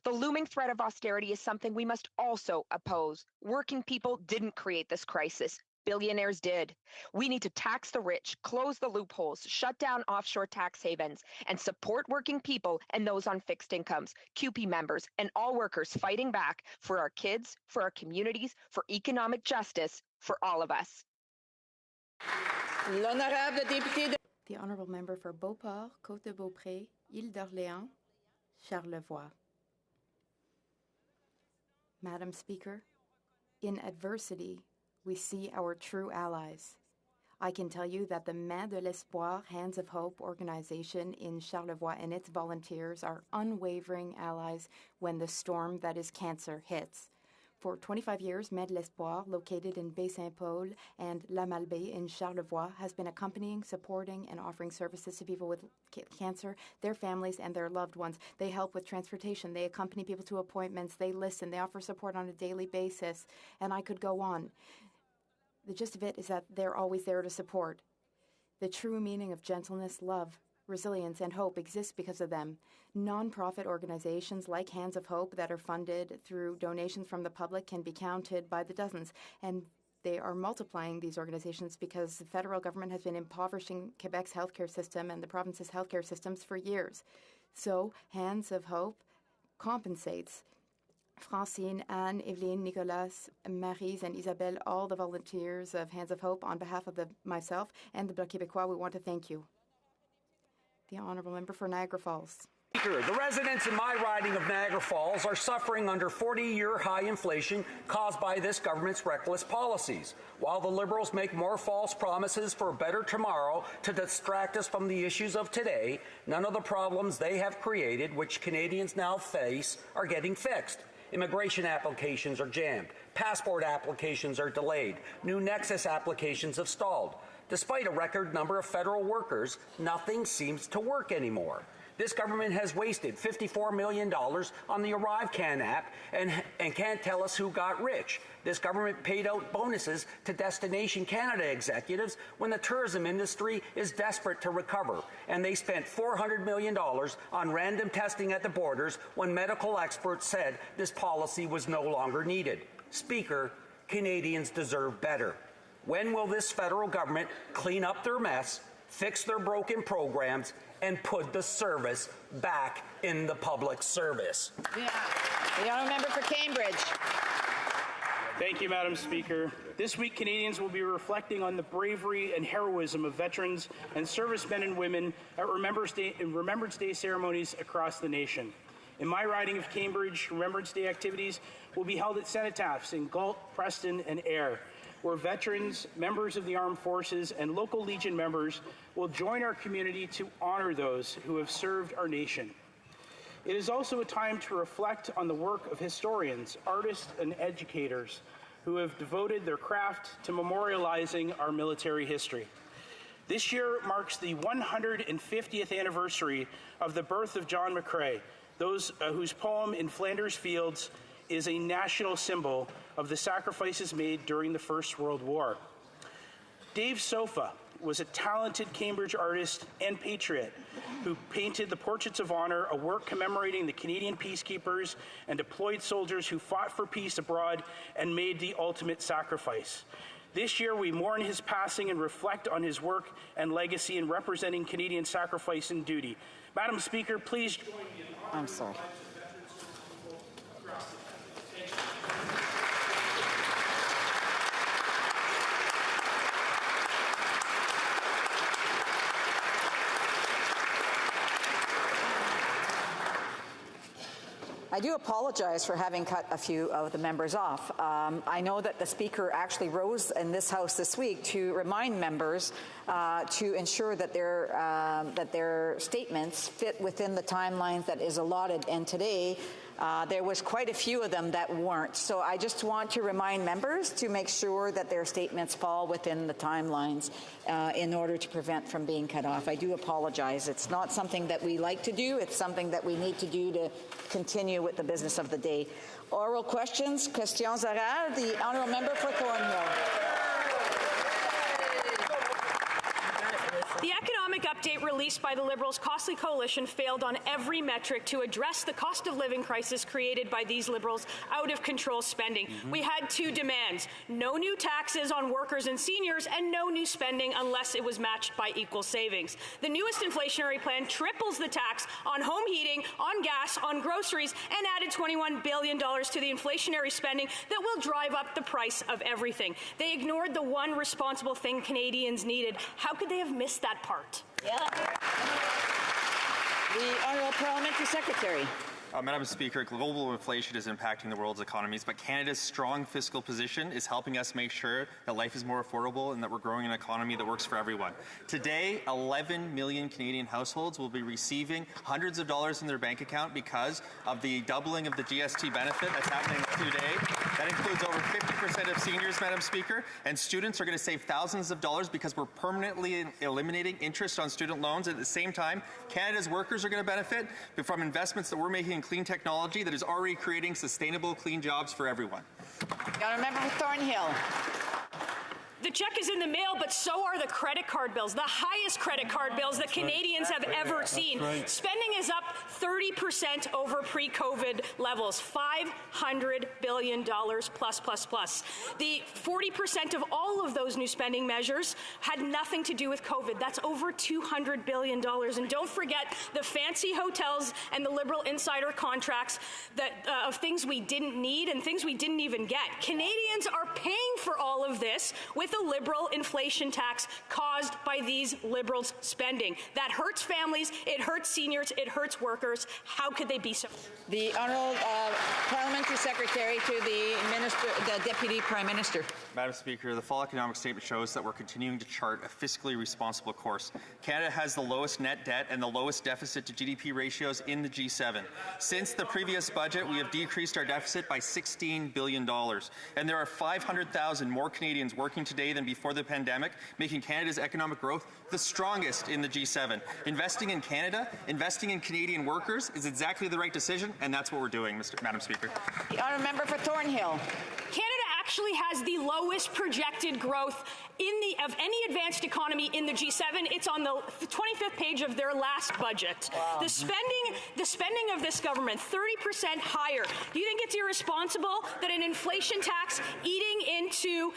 The looming threat of austerity is something we must also oppose. Working people didn't create this crisis. Billionaires did. We need to tax the rich, close the loopholes, shut down offshore tax havens, and support working people and those on fixed incomes, CUPE members, and all workers fighting back for our kids, for our communities, for economic justice, for all of us. L'honorable député de... The Honourable Member for Beauport, Côte-de-Beaupré, Île d'Orléans, Charlevoix. Madam Speaker, in adversity, we see our true allies. I can tell you that the Mains de l'Espoir, Hands of Hope organization in Charlevoix and its volunteers are unwavering allies when the storm that is cancer hits. For 25 years, Mains de l'Espoir, located in Baie-Saint-Paul and La Malbaie in Charlevoix, has been accompanying, supporting, and offering services to people with cancer, their families, and their loved ones. They help with transportation. They accompany people to appointments. They listen. They offer support on a daily basis. And I could go on. The gist of it is that they're always there to support. The true meaning of gentleness, love, resilience, and hope exists because of them. Non-profit organizations like Hands of Hope that are funded through donations from the public can be counted by the dozens. And they are multiplying these organizations because the federal government has been impoverishing Quebec's healthcare system and the province's healthcare systems for years. So Hands of Hope compensates. Francine, Anne, Eveline, Nicolas, Maryse, and Isabelle, all the volunteers of Hands of Hope, on behalf of myself and the Bloc Québécois, we want to thank you. The Honourable Member for Niagara Falls. Speaker, the residents in my riding of Niagara Falls are suffering under 40-year high inflation caused by this government's reckless policies. While the Liberals make more false promises for a better tomorrow to distract us from the issues of today, none of the problems they have created, which Canadians now face, are getting fixed. Immigration applications are jammed. Passport applications are delayed. New Nexus applications have stalled. Despite a record number of federal workers, nothing seems to work anymore. This government has wasted $54 million on the ArriveCan app and can't tell us who got rich. This government paid out bonuses to Destination Canada executives when the tourism industry is desperate to recover. And they spent $400 million on random testing at the borders when medical experts said this policy was no longer needed. Speaker, Canadians deserve better. When will this federal government clean up their mess, fix their broken programs, and put the service back in the public service? Yeah. The honourable member for Cambridge. Thank you, Madam Speaker. This week, Canadians will be reflecting on the bravery and heroism of veterans and servicemen and women at Remembrance Day ceremonies across the nation. In my riding of Cambridge, Remembrance Day activities will be held at cenotaphs in Galt, Preston, and Ayr, where veterans, members of the armed forces, and local Legion members will join our community to honour those who have served our nation. It is also a time to reflect on the work of historians, artists, and educators who have devoted their craft to memorializing our military history. This year marks the 150th anniversary of the birth of John McCrae, whose poem In Flanders Fields is a national symbol of the sacrifices made during the First World War. Dave Sofa was a talented Cambridge artist and patriot who painted the Portraits of Honour, a work commemorating the Canadian peacekeepers and deployed soldiers who fought for peace abroad and made the ultimate sacrifice. This year, we mourn his passing and reflect on his work and legacy in representing Canadian sacrifice and duty. Madam Speaker, please join me in I'm sorry. I do apologize for having cut a few of the members off. I know that the Speaker actually rose in this House this week to remind members to ensure that their statements fit within the timelines that is allotted. And today, there was quite a few of them that weren't. So I just want to remind members to make sure that their statements fall within the timelines in order to prevent from being cut off. I do apologize. It's not something that we like to do. It's something that we need to do to continue with the business of the day. Oral questions. Questions orales. The honourable member for Thornhill. The economic update released by the Liberals' costly coalition failed on every metric to address the cost of living crisis created by these Liberals' out-of-control spending. We had two demands: no new taxes on workers and seniors, and no new spending unless it was matched by equal savings. The newest inflationary plan triples the tax on home heating, on gas, on groceries, and added $21 billion to the inflationary spending that will drive up the price of everything. They ignored the one responsible thing Canadians needed. How could they have missed that part? Yeah. The Honourable Parliamentary Secretary. Madam Speaker, global inflation is impacting the world's economies, but Canada's strong fiscal position is helping us make sure that life is more affordable and that we're growing an economy that works for everyone. Today, 11 million Canadian households will be receiving hundreds of dollars in their bank account because of the doubling of the GST benefit that's happening today. That includes over 50% of seniors, Madam Speaker, and students are going to save thousands of dollars because we're permanently eliminating interest on student loans. At the same time, Canada's workers are going to benefit from investments that we're making in clean technology that is already creating sustainable, clean jobs for everyone. The honourable member for Thornhill. The check is in the mail, but so are the credit card bills, the highest credit card bills that Canadians have ever seen. Spending is up 30% over pre-COVID levels, $500 billion plus. The 40% of all of those new spending measures had nothing to do with COVID. That's over $200 billion. And don't forget the fancy hotels and the Liberal insider contracts that of things we didn't need and things we didn't even get. Canadians are paying for all of this with a Liberal inflation tax caused by these Liberals' spending. That hurts families, it hurts seniors, it hurts workers. How could they be so? The Honourable Parliamentary Secretary to the Deputy Prime Minister. Madam Speaker, the fall economic statement shows that we're continuing to chart a fiscally responsible course. Canada has the lowest net debt and the lowest deficit to GDP ratios in the G7. Since the previous budget, we have decreased our deficit by $16 billion. And there are 500,000 more Canadians working today than before the pandemic, making Canada's economic growth the strongest in the G7. Investing in Canada, investing in Canadian workers is exactly the right decision, and that's what we're doing, Madam Speaker. The honourable member for Thornhill. Canada actually has the lowest projected growth of any advanced economy in the G7. It's on the 25th page of their last budget. Wow. The spending of this government, 30% higher. Do you think it's irresponsible that an inflation tax eating into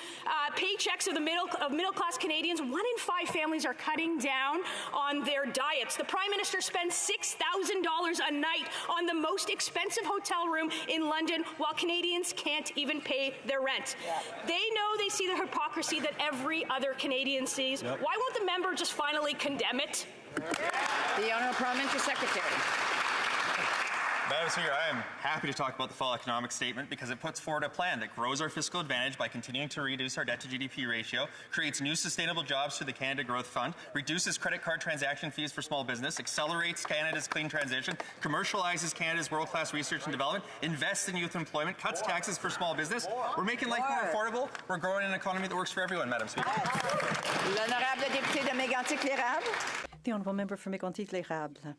paychecks of middle-class Canadians? 1 in 5 families are cutting down on their diets. The Prime Minister spends $6,000 a night on the most expensive hotel room in London, while Canadians can't even pay their rent. Yeah. They see the hypocrisy that every other Canadian sees. Yep. Why won't the member just finally condemn it? The Honourable Parliamentary Secretary. Madam Speaker, I am happy to talk about the fall economic statement because it puts forward a plan that grows our fiscal advantage by continuing to reduce our debt-to-GDP ratio, creates new sustainable jobs through the Canada Growth Fund, reduces credit card transaction fees for small business, accelerates Canada's clean transition, commercializes Canada's world-class research and development, invests in youth employment, cuts taxes for small business. We're making life more affordable. We're growing an economy that works for everyone, Madam Speaker. L'honorable député de Mégantic-L'Érable. The honourable member for Mégantic-L'Érable.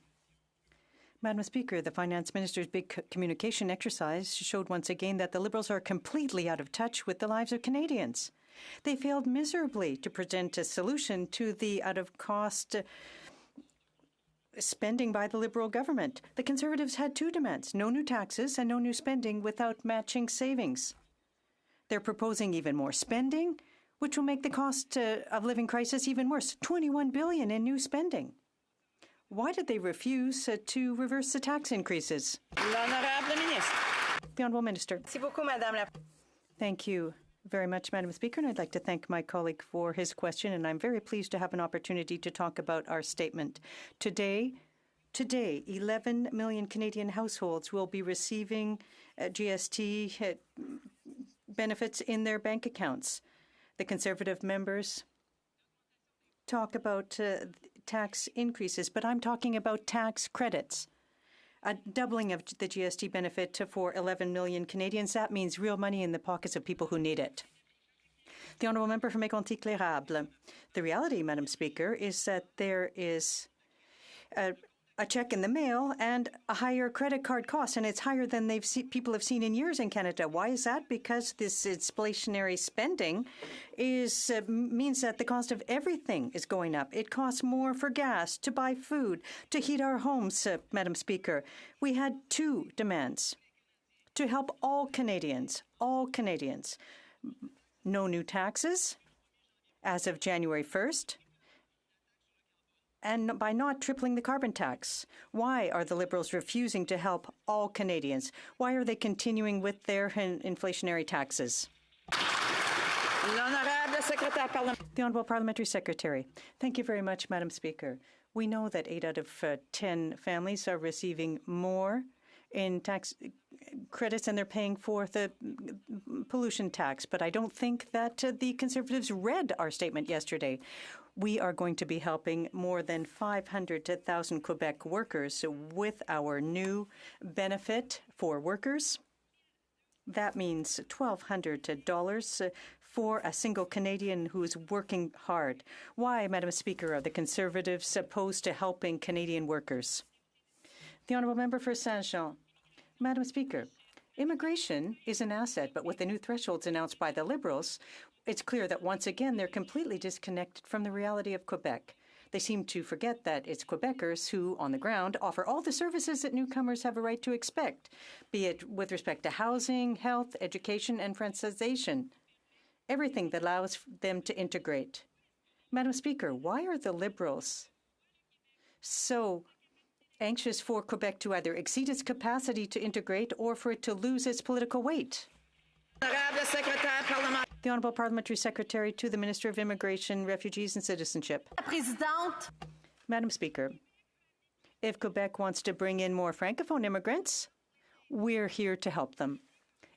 Madam Speaker, the Finance Minister's big communication exercise showed once again that the Liberals are completely out of touch with the lives of Canadians. They failed miserably to present a solution to the out-of-cost spending by the Liberal government. The Conservatives had 2 demands: no new taxes and no new spending without matching savings. They're proposing even more spending, which will make the cost of living crisis even worse. $21 billion in new spending. Why did they refuse to reverse the tax increases? L'honorable ministre. The Honourable Minister. Merci beaucoup, Madame la. Thank you very much, Madam Speaker, and I'd like to thank my colleague for his question, and I'm very pleased to have an opportunity to talk about our statement. Today, 11 million Canadian households will be receiving GST benefits in their bank accounts. The Conservative members talk about tax increases, but I'm talking about tax credits. A doubling of the GST benefit for 11 million Canadians. That means real money in the pockets of people who need it. The Honourable Member for Mégantic-L'Érable. The reality, Madam Speaker, is that there is a check in the mail and a higher credit card cost, and it's higher than people have seen in years in Canada. Why is that? Because this inflationary spending means that the cost of everything is going up. It costs more for gas, to buy food, to heat our homes, Madam Speaker. We had 2 demands to help all Canadians. No new taxes as of January 1st. And by not tripling the carbon tax. Why are the Liberals refusing to help all Canadians? Why are they continuing with their inflationary taxes? The Honourable Parliamentary Secretary. Thank you very much, Madam Speaker. We know that 8 out of 10 families are receiving more in tax credits and they're paying for the pollution tax. But I don't think that the Conservatives read our statement yesterday. We are going to be helping more than 500,000 Quebec workers with our new benefit for workers. That means $1,200 for a single Canadian who is working hard. Why, Madam Speaker, are the Conservatives opposed to helping Canadian workers? The Honourable Member for Saint-Jean. Madam Speaker, immigration is an asset, but with the new thresholds announced by the Liberals, it's clear that once again they're completely disconnected from the reality of Quebec. They seem to forget that it's Quebecers who, on the ground, offer all the services that newcomers have a right to expect, be it with respect to housing, health, education, and Francization. Everything that allows them to integrate. Madam Speaker, why are the Liberals so anxious for Quebec to either exceed its capacity to integrate or for it to lose its political weight? The Honourable Parliamentary Secretary to the Minister of Immigration, Refugees and Citizenship. Madam Speaker, if Quebec wants to bring in more Francophone immigrants, we're here to help them.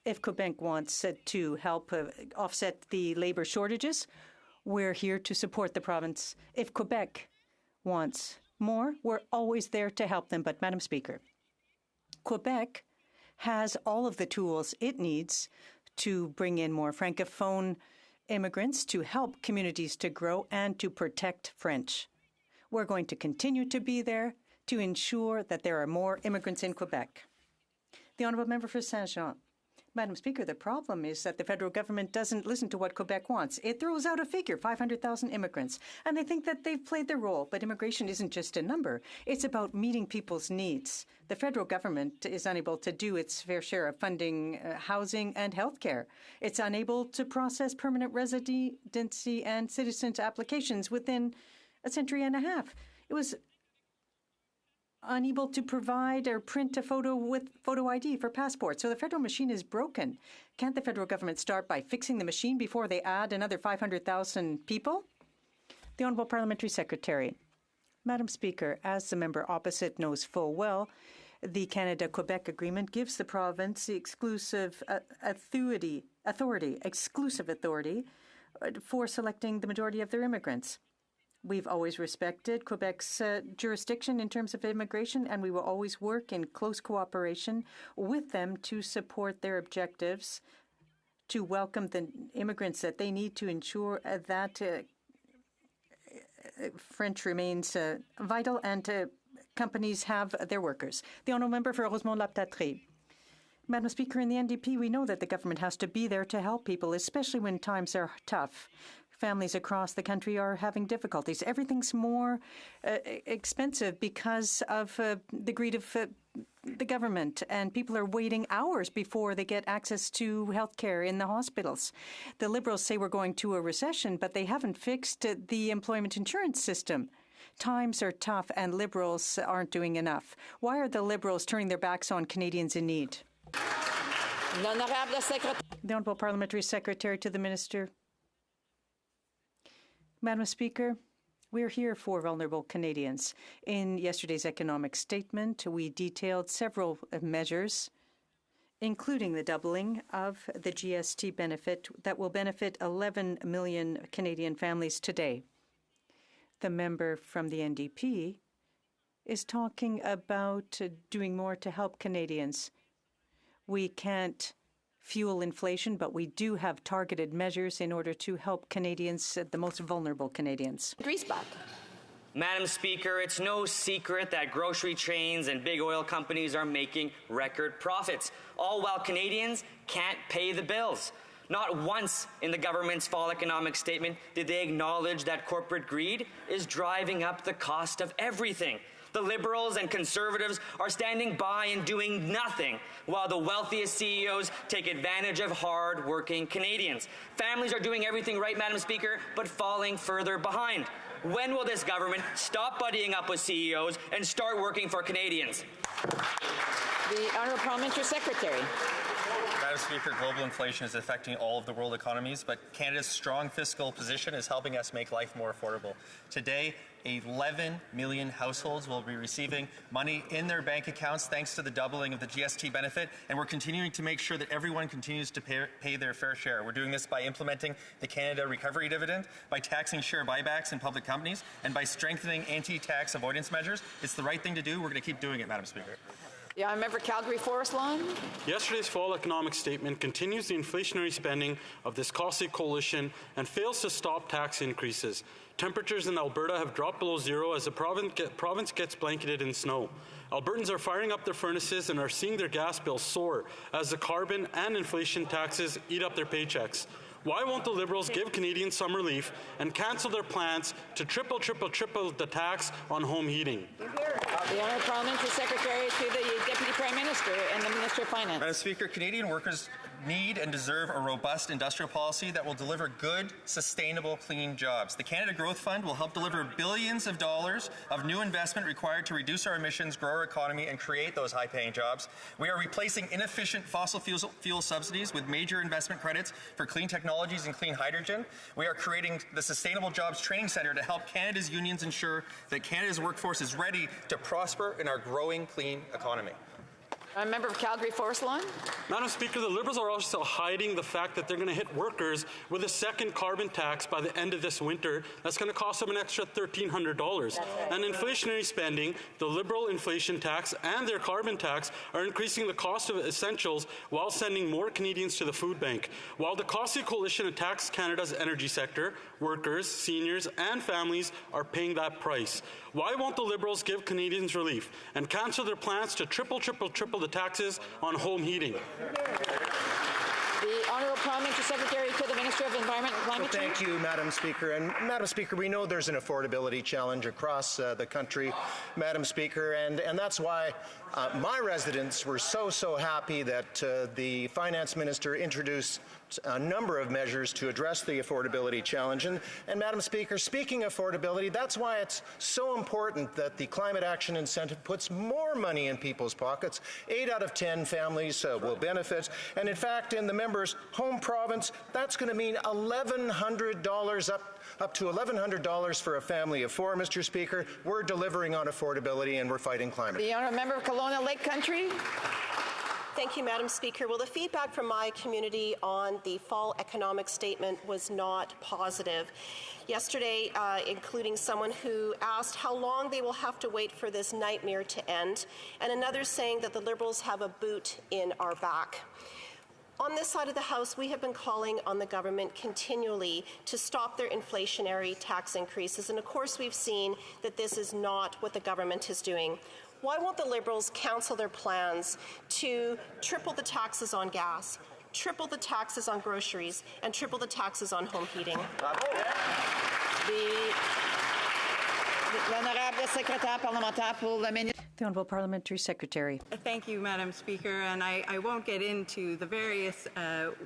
If Quebec wants to help offset the labour shortages, we're here to support the province. If Quebec wants more, we're always there to help them. But, Madam Speaker, Quebec has all of the tools it needs to bring in more Francophone immigrants, to help communities to grow and to protect French. We're going to continue to be there to ensure that there are more immigrants in Quebec. The Honourable Member for Saint-Jean. Madam Speaker, the problem is that the federal government doesn't listen to what Quebec wants. It throws out a figure, 500,000 immigrants, and they think that they've played their role. But immigration isn't just a number. It's about meeting people's needs. The federal government is unable to do its fair share of funding housing and health care. It's unable to process permanent residency and citizens' applications within a century and a half. It was unable to provide or print a photo with photo ID for passports. So the federal machine is broken. Can't the federal government start by fixing the machine before they add another 500,000 people? The Honourable Parliamentary Secretary. Madam Speaker, as the member opposite knows full well, the Canada-Quebec Agreement gives the province the exclusive authority for selecting the majority of their immigrants. We've always respected Quebec's jurisdiction in terms of immigration, and we will always work in close cooperation with them to support their objectives, to welcome the immigrants that they need to ensure that French remains vital and companies have their workers. The Honourable Member for Rosemont-la-Patrie. Madam Speaker, in the NDP, we know that the government has to be there to help people, especially when times are tough. Families across the country are having difficulties. Everything's more expensive because of the greed of the government, and people are waiting hours before they get access to health care in the hospitals. The Liberals say we're going to a recession, but they haven't fixed the employment insurance system. Times are tough, and Liberals aren't doing enough. Why are the Liberals turning their backs on Canadians in need? The Honourable Parliamentary Secretary to the Minister. Madam Speaker, we're here for vulnerable Canadians. In yesterday's economic statement, we detailed several measures, including the doubling of the GST benefit that will benefit 11 million Canadian families today. The member from the NDP is talking about doing more to help Canadians. We can't fuel inflation, but we do have targeted measures in order to help Canadians, the most vulnerable Canadians. Griesbach. Madam Speaker, it's no secret that grocery chains and big oil companies are making record profits, all while Canadians can't pay the bills. Not once in the government's fall economic statement did they acknowledge that corporate greed is driving up the cost of everything. The Liberals and Conservatives are standing by and doing nothing, while the wealthiest CEOs take advantage of hard-working Canadians. Families are doing everything right, Madam Speaker, but falling further behind. When will this government stop buddying up with CEOs and start working for Canadians? The Honourable Parliamentary Secretary. Madam Speaker, global inflation is affecting all of the world economies, but Canada's strong fiscal position is helping us make life more affordable. Today, 11 million households will be receiving money in their bank accounts thanks to the doubling of the GST benefit, and we're continuing to make sure that everyone continues to pay their fair share. We're doing this by implementing the Canada Recovery Dividend, by taxing share buybacks in public companies, and by strengthening anti-tax avoidance measures. It's the right thing to do. We're going to keep doing it, Madam Speaker. Yeah, I remember Calgary Forest Lawn. Yesterday's fall economic statement continues the inflationary spending of this costly coalition and fails to stop tax increases. Temperatures in Alberta have dropped below zero as the province gets blanketed in snow. Albertans are firing up their furnaces and are seeing their gas bills soar as the carbon and inflation taxes eat up their paychecks. Why won't the Liberals give Canadians some relief and cancel their plans to triple the tax on home heating? The Honourable Parliamentary Secretary to the Deputy Prime Minister and the Minister of Finance. Madam Speaker, Canadian workers need and deserve a robust industrial policy that will deliver good, sustainable, clean jobs. The Canada Growth Fund will help deliver billions of dollars of new investment required to reduce our emissions, grow our economy, and create those high-paying jobs. We are replacing inefficient fossil fuel subsidies with major investment credits for clean technologies and clean hydrogen. We are creating the Sustainable Jobs Training Centre to help Canada's unions ensure that Canada's workforce is ready to prosper in our growing clean economy. A member of Calgary Forest Lawn. Madam Speaker, the Liberals are also hiding the fact that they're going to hit workers with a second carbon tax by the end of this winter. That's going to cost them an extra $1,300. And inflationary spending, the Liberal inflation tax and their carbon tax are increasing the cost of essentials while sending more Canadians to the food bank. While the costly coalition attacks Canada's energy sector, workers, seniors, and families are paying that price. Why won't the Liberals give Canadians relief and cancel their plans to triple the taxes on home heating? Honourable Parliamentary Secretary to the Minister of Environment and Climate Change. Thank you, Madam Speaker. And Madam Speaker, we know there's an affordability challenge across the country, Madam Speaker, and that's why my residents were so happy that the Finance Minister introduced a number of measures to address the affordability challenge. And Madam Speaker, speaking of affordability, that's why it's so important that the Climate Action Incentive puts more money in people's pockets. 8 out of 10 families will benefit. And in fact, in the member's home province, that's going to mean $1,100 up to $1,100 for a family of 4, Mr. Speaker. We're delivering on affordability and we're fighting climate. The Honourable Member of Kelowna Lake Country. Thank you, Madam Speaker. Well, the feedback from my community on the fall economic statement was not positive. Yesterday, including someone who asked how long they will have to wait for this nightmare to end, and another saying that the Liberals have a boot in our back. On this side of the House, we have been calling on the government continually to stop their inflationary tax increases, and of course we've seen that this is not what the government is doing. Why won't the Liberals cancel their plans to triple the taxes on gas, triple the taxes on groceries, and triple the taxes on home heating? The Honourable Parliamentary Secretary. Thank you, Madam Speaker, and I won't get into the various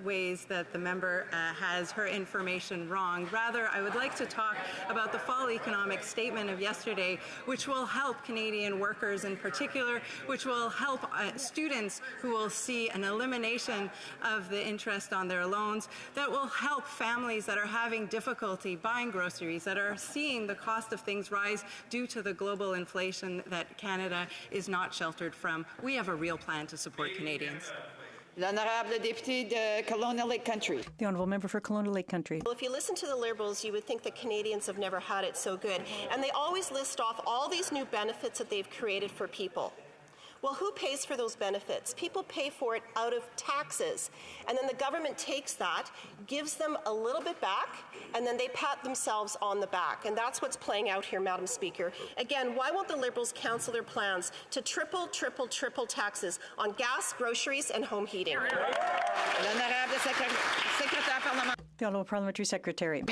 ways that the member has her information wrong. Rather, I would like to talk about the fall economic statement of yesterday, which will help Canadian workers in particular, which will help students who will see an elimination of the interest on their loans, that will help families that are having difficulty buying groceries, that are seeing the cost of things rise due to the global inflation that Canada is not sheltered from. We have a real plan to support Canadians. L'Honorable Député de Kelowna Lake Country. The Honourable Member for Kelowna Lake Country. Well, if you listen to the Liberals, you would think that Canadians have never had it so good. And they always list off all these new benefits that they've created for people. Well, who pays for those benefits? People pay for it out of taxes. And then the government takes that, gives them a little bit back, and then they pat themselves on the back. And that's what's playing out here, Madam Speaker. Again, why won't the Liberals cancel their plans to triple taxes on gas, groceries, and home heating? The Honourable Parliamentary Secretary.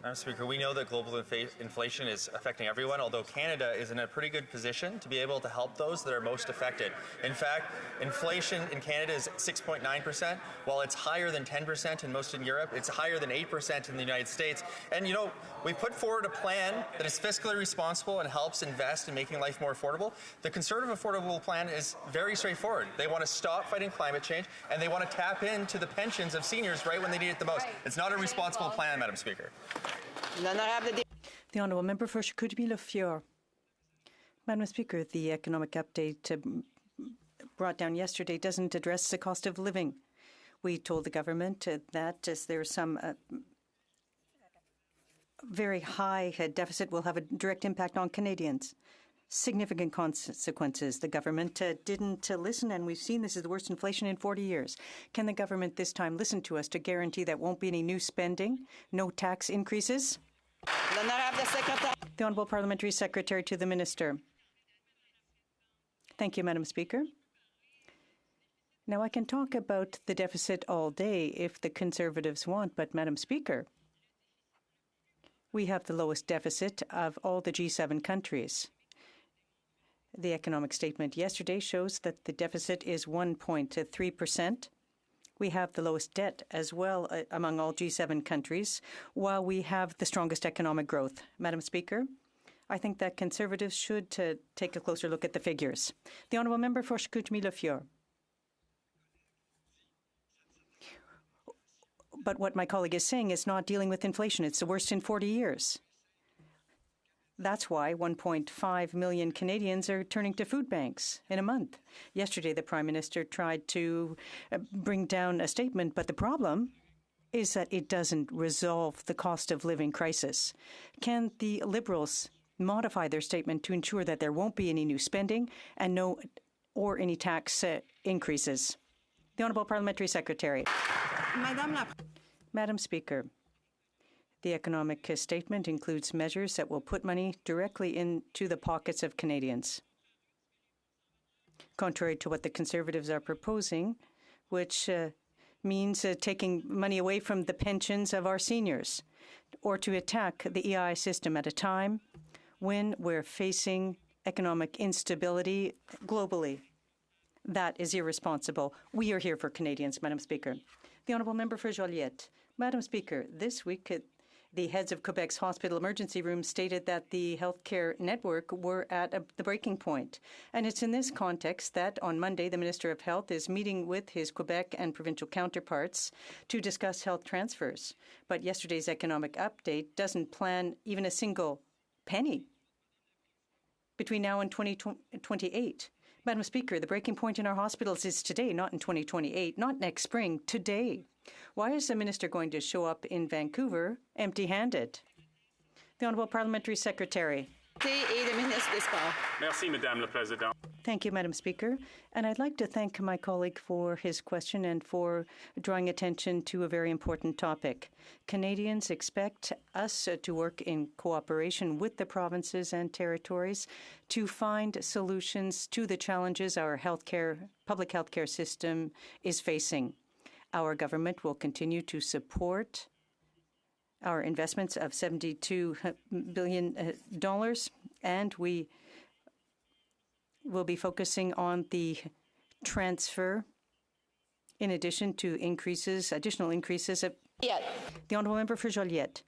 Madam Speaker, we know that global inflation is affecting everyone, although Canada is in a pretty good position to be able to help those that are most affected. In fact, inflation in Canada is 6.9%, while it's higher than 10% in most in Europe. It's higher than 8% in the United States. And, you know, we put forward a plan that is fiscally responsible and helps invest in making life more affordable. The Conservative Affordable Plan is very straightforward. They want to stop fighting climate change, and they want to tap into the pensions of seniors right when they need it the most. It's not a responsible plan, Madam Speaker. The Honourable Member for Chicoutimi-Le-Fjord. Madam Speaker, the economic update brought down yesterday doesn't address the cost of living. We told the government that as there's some very high deficit will have a direct impact on Canadians. Significant consequences. The government didn't listen, and we've seen this is the worst inflation in 40 years. Can the government this time listen to us to guarantee that won't be any new spending, no tax increases? The Honourable Parliamentary Secretary to the Minister. Thank you, Madam Speaker. Now, I can talk about the deficit all day if the Conservatives want, but Madam Speaker, we have the lowest deficit of all the G7 countries. The economic statement yesterday shows that the deficit is 1.3%. We have the lowest debt as well among all G7 countries, while we have the strongest economic growth. Madam Speaker, I think that Conservatives should take a closer look at the figures. The Honourable Member for Chicoutimi-Le-Fjord. But what my colleague is saying is not dealing with inflation. It's the worst in 40 years. That's why 1.5 million Canadians are turning to food banks in a month. Yesterday, the Prime Minister tried to bring down a statement, but the problem is that it doesn't resolve the cost of living crisis. Can the Liberals modify their statement to ensure that there won't be any new spending and or any tax increases? The Honourable Parliamentary Secretary. Madam Speaker, the economic statement includes measures that will put money directly into the pockets of Canadians. Contrary to what the Conservatives are proposing, which means taking money away from the pensions of our seniors, or to attack the EI system at a time when we're facing economic instability globally. That is irresponsible. We are here for Canadians, Madam Speaker. The Honourable Member for Joliette. Madam Speaker, this week the heads of Quebec's hospital emergency rooms stated that the healthcare network were at the breaking point. And it's in this context that on Monday, the Minister of Health is meeting with his Quebec and provincial counterparts to discuss health transfers. But yesterday's economic update doesn't plan even a single penny between now and 2028. Madam Speaker, the breaking point in our hospitals is today, not in 2028, not next spring, today. Why is the minister going to show up in Vancouver empty-handed? The Honourable Parliamentary Secretary. Merci, Madame la Présidente. Thank you, Madam Speaker. And I'd like to thank my colleague for his question and for drawing attention to a very important topic. Canadians expect us to work in cooperation with the provinces and territories to find solutions to the challenges our public healthcare system is facing. Our government will continue to support our investments of $72 billion, and we will be focusing on the transfer in addition to additional increases. The Honourable Member for Joliette.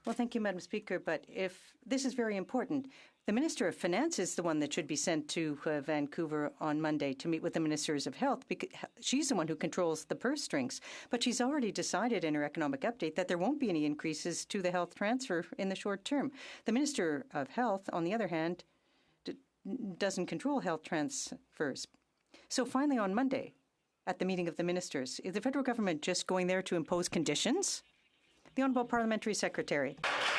Well, thank you, Madam Speaker, but if this is very important, the Minister of Finance is the one that should be sent to Vancouver on Monday to meet with the Ministers of Health, because she's the one who controls the purse strings. But she's already decided in her economic update that there won't be any increases to the health transfer in the short term. The Minister of Health, on the other hand, doesn't control health transfers. So finally on Monday, at the meeting of the ministers, is the federal government just going there to impose conditions? The Honourable Parliamentary Secretary.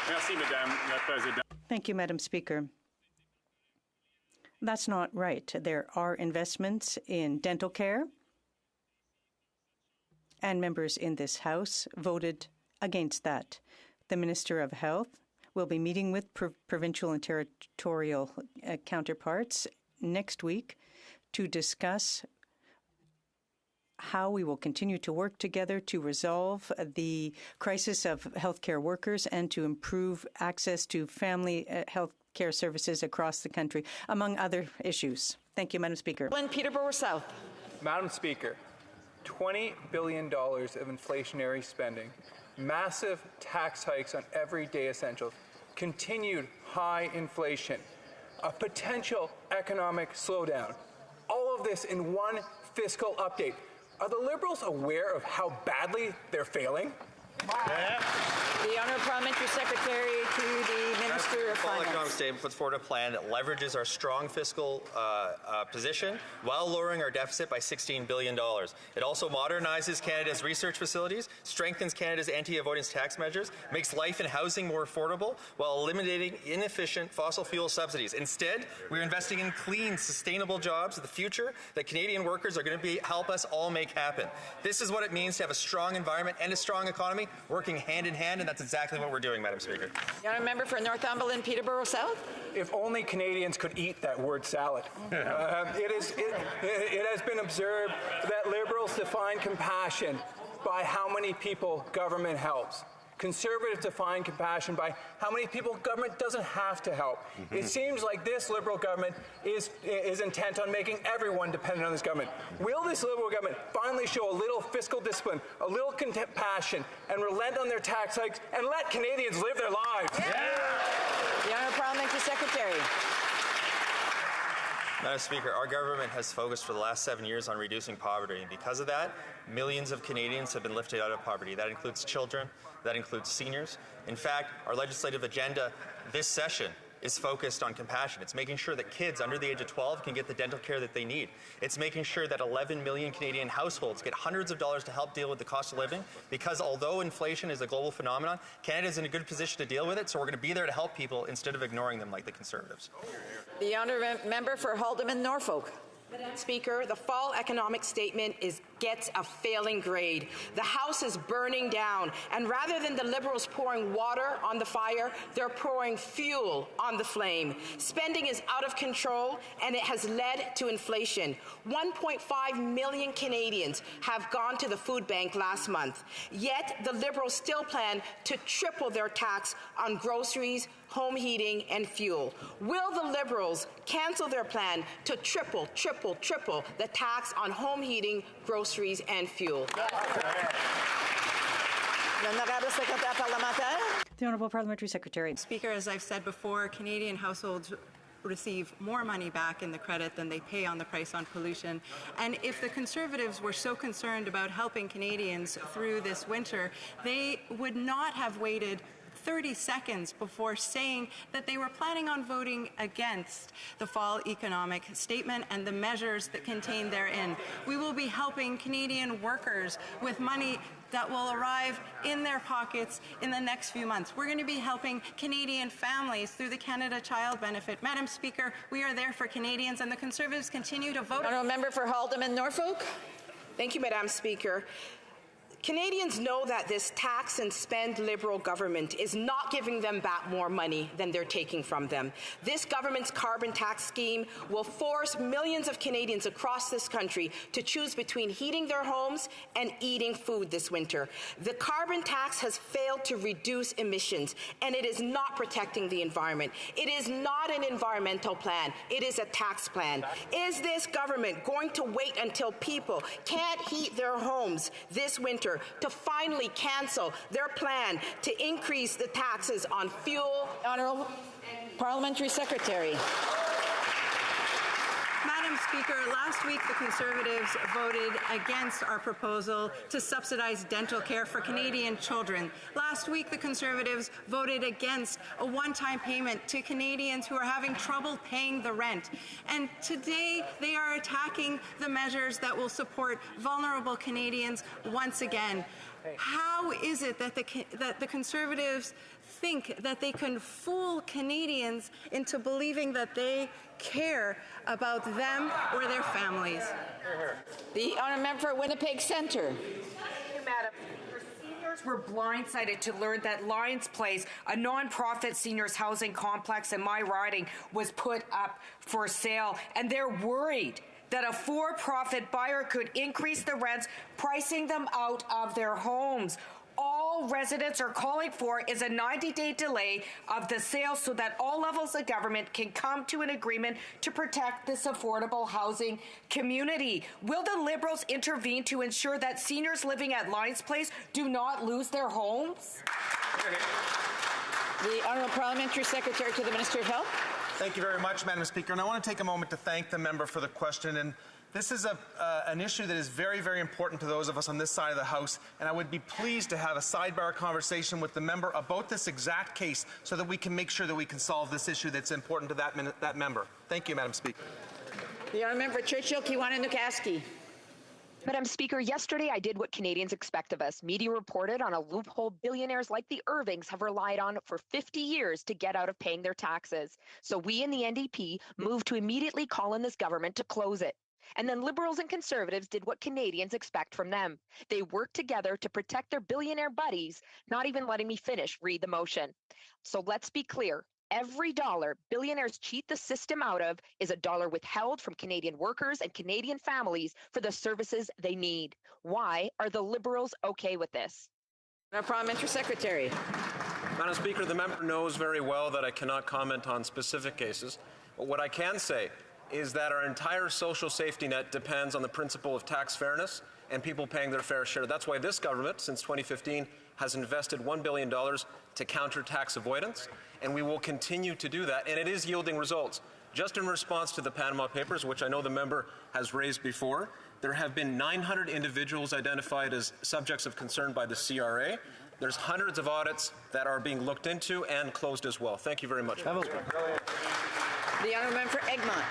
Merci, Madame la Présidente. Thank you, Madam Speaker. That's not right. There are investments in dental care, and members in this House voted against that. The Minister of Health will be meeting with provincial and territorial counterparts next week to discuss how we will continue to work together to resolve the crisis of healthcare workers and to improve access to family health care services across the country, among other issues. Thank you, Madam Speaker. Peterborough South. Madam Speaker, $20 billion of inflationary spending, massive tax hikes on everyday essentials, continued high inflation, a potential economic slowdown, all of this in one fiscal update. Are the Liberals aware of how badly they're failing? The Honourable Parliamentary Secretary to the Minister of Finance. The economic statement puts forward a plan that leverages our strong fiscal position while lowering our deficit by $16 billion. It also modernizes Canada's research facilities, strengthens Canada's anti-avoidance tax measures, makes life and housing more affordable while eliminating inefficient fossil fuel subsidies. Instead, we're investing in clean, sustainable jobs of the future that Canadian workers are going to help us all make happen. This is what it means to have a strong environment and a strong economy working hand in hand, and that's exactly what we're doing, Madam Speaker. The Honourable Member for Northumberland, Peterborough South. If only Canadians could eat that word salad. It has been observed that Liberals define compassion by how many people government helps. Conservatives define compassion by how many people government doesn't have to help. It seems like this Liberal government is intent on making everyone dependent on this government. Will this Liberal government finally show a little fiscal discipline, a little compassion, and relent on their tax hikes and let Canadians live their lives? The Honourable Parliamentary Secretary. Madam Speaker, our government has focused for the last 7 years on reducing poverty, and because of that, millions of Canadians have been lifted out of poverty. That includes children, that includes seniors. In fact, our legislative agenda this session is focused on compassion. It's making sure that kids under the age of 12 can get the dental care that they need. It's making sure that 11 million Canadian households get hundreds of dollars to help deal with the cost of living, because although inflation is a global phenomenon, Canada's in a good position to deal with it, so we're going to be there to help people instead of ignoring them like the Conservatives. The Honourable Member for Haldimand, Norfolk. Madam Speaker, the fall economic statement is gets a failing grade. The House is burning down, and rather than the Liberals pouring water on the fire, they're pouring fuel on the flame. Spending is out of control, and it has led to inflation. 1.5 million Canadians have gone to the food bank last month, yet the Liberals still plan to triple their tax on groceries, home heating, and fuel. Will the Liberals cancel their plan to triple the tax on home heating, groceries, and fuel? The Honourable Parliamentary Secretary. Speaker, as I've said before, Canadian households receive more money back in the credit than they pay on the price on pollution. And if the Conservatives were so concerned about helping Canadians through this winter, they would not have waited 30 seconds before saying that they were planning on voting against the fall economic statement and the measures that contained therein. We will be helping Canadian workers with money that will arrive in their pockets in the next few months. We're going to be helping Canadian families through the Canada Child Benefit. Madam Speaker, we are there for Canadians, and the Conservatives continue to vote. Honourable Member for Haldimand Norfolk. Thank you, Madam Speaker. Canadians know that this tax and spend Liberal government is not giving them back more money than they're taking from them. This government's carbon tax scheme will force millions of Canadians across this country to choose between heating their homes and eating food this winter. The carbon tax has failed to reduce emissions, and it is not protecting the environment. It is not an environmental plan. It is a tax plan. Is this government going to wait until people can't heat their homes this winter to finally cancel their plan to increase the taxes on fuel? Honourable Parliamentary Secretary. Madam Speaker, last week the Conservatives voted against our proposal to subsidize dental care for Canadian children. Last week the Conservatives voted against a one-time payment to Canadians who are having trouble paying the rent. And today they are attacking the measures that will support vulnerable Canadians once again. How is it that the Conservatives think that they can fool Canadians into believing that they care about them or their families? The honourable member for Winnipeg Centre. Thank you, Madam. Seniors were blindsided to learn that Lions Place, a non-profit seniors housing complex in my riding, was put up for sale, and they're worried that a for-profit buyer could increase the rents, pricing them out of their homes. All residents are calling for is a 90-day delay of the sale so that all levels of government can come to an agreement to protect this affordable housing community. Will the Liberals intervene to ensure that seniors living at Lions Place do not lose their homes? The Honourable Parliamentary Secretary to the Minister of Health. Thank you very much, Madam Speaker. And I want to take a moment to thank the member for the question. And this is an issue that is very, very important to those of us on this side of the House, and I would be pleased to have a sidebar conversation with the member about this exact case so that we can make sure that we can solve this issue that's important to that member. Thank you, Madam Speaker. The honourable member for Churchill, Kiwanis-Nukaski. Madam Speaker, yesterday I did what Canadians expect of us. Media reported on a loophole billionaires like the Irvings have relied on for 50 years to get out of paying their taxes. So we in the NDP moved to immediately call on this government to close it. And then Liberals and Conservatives did what Canadians expect from them. They worked together to protect their billionaire buddies, not even letting me read the motion. So let's be clear. Every dollar billionaires cheat the system out of is a dollar withheld from Canadian workers and Canadian families for the services they need. Why are the Liberals okay with this? Our Parliamentary Secretary. Madam Speaker, the member knows very well that I cannot comment on specific cases. But what I can say is that our entire social safety net depends on the principle of tax fairness and people paying their fair share. That's why this government, since 2015, has invested $1 billion to counter tax avoidance, and we will continue to do that, and it is yielding results. Just in response to the Panama Papers, which I know the member has raised before, there have been 900 individuals identified as subjects of concern by the CRA. There's hundreds of audits that are being looked into and closed as well. Thank you very much. The honourable member for Egmont.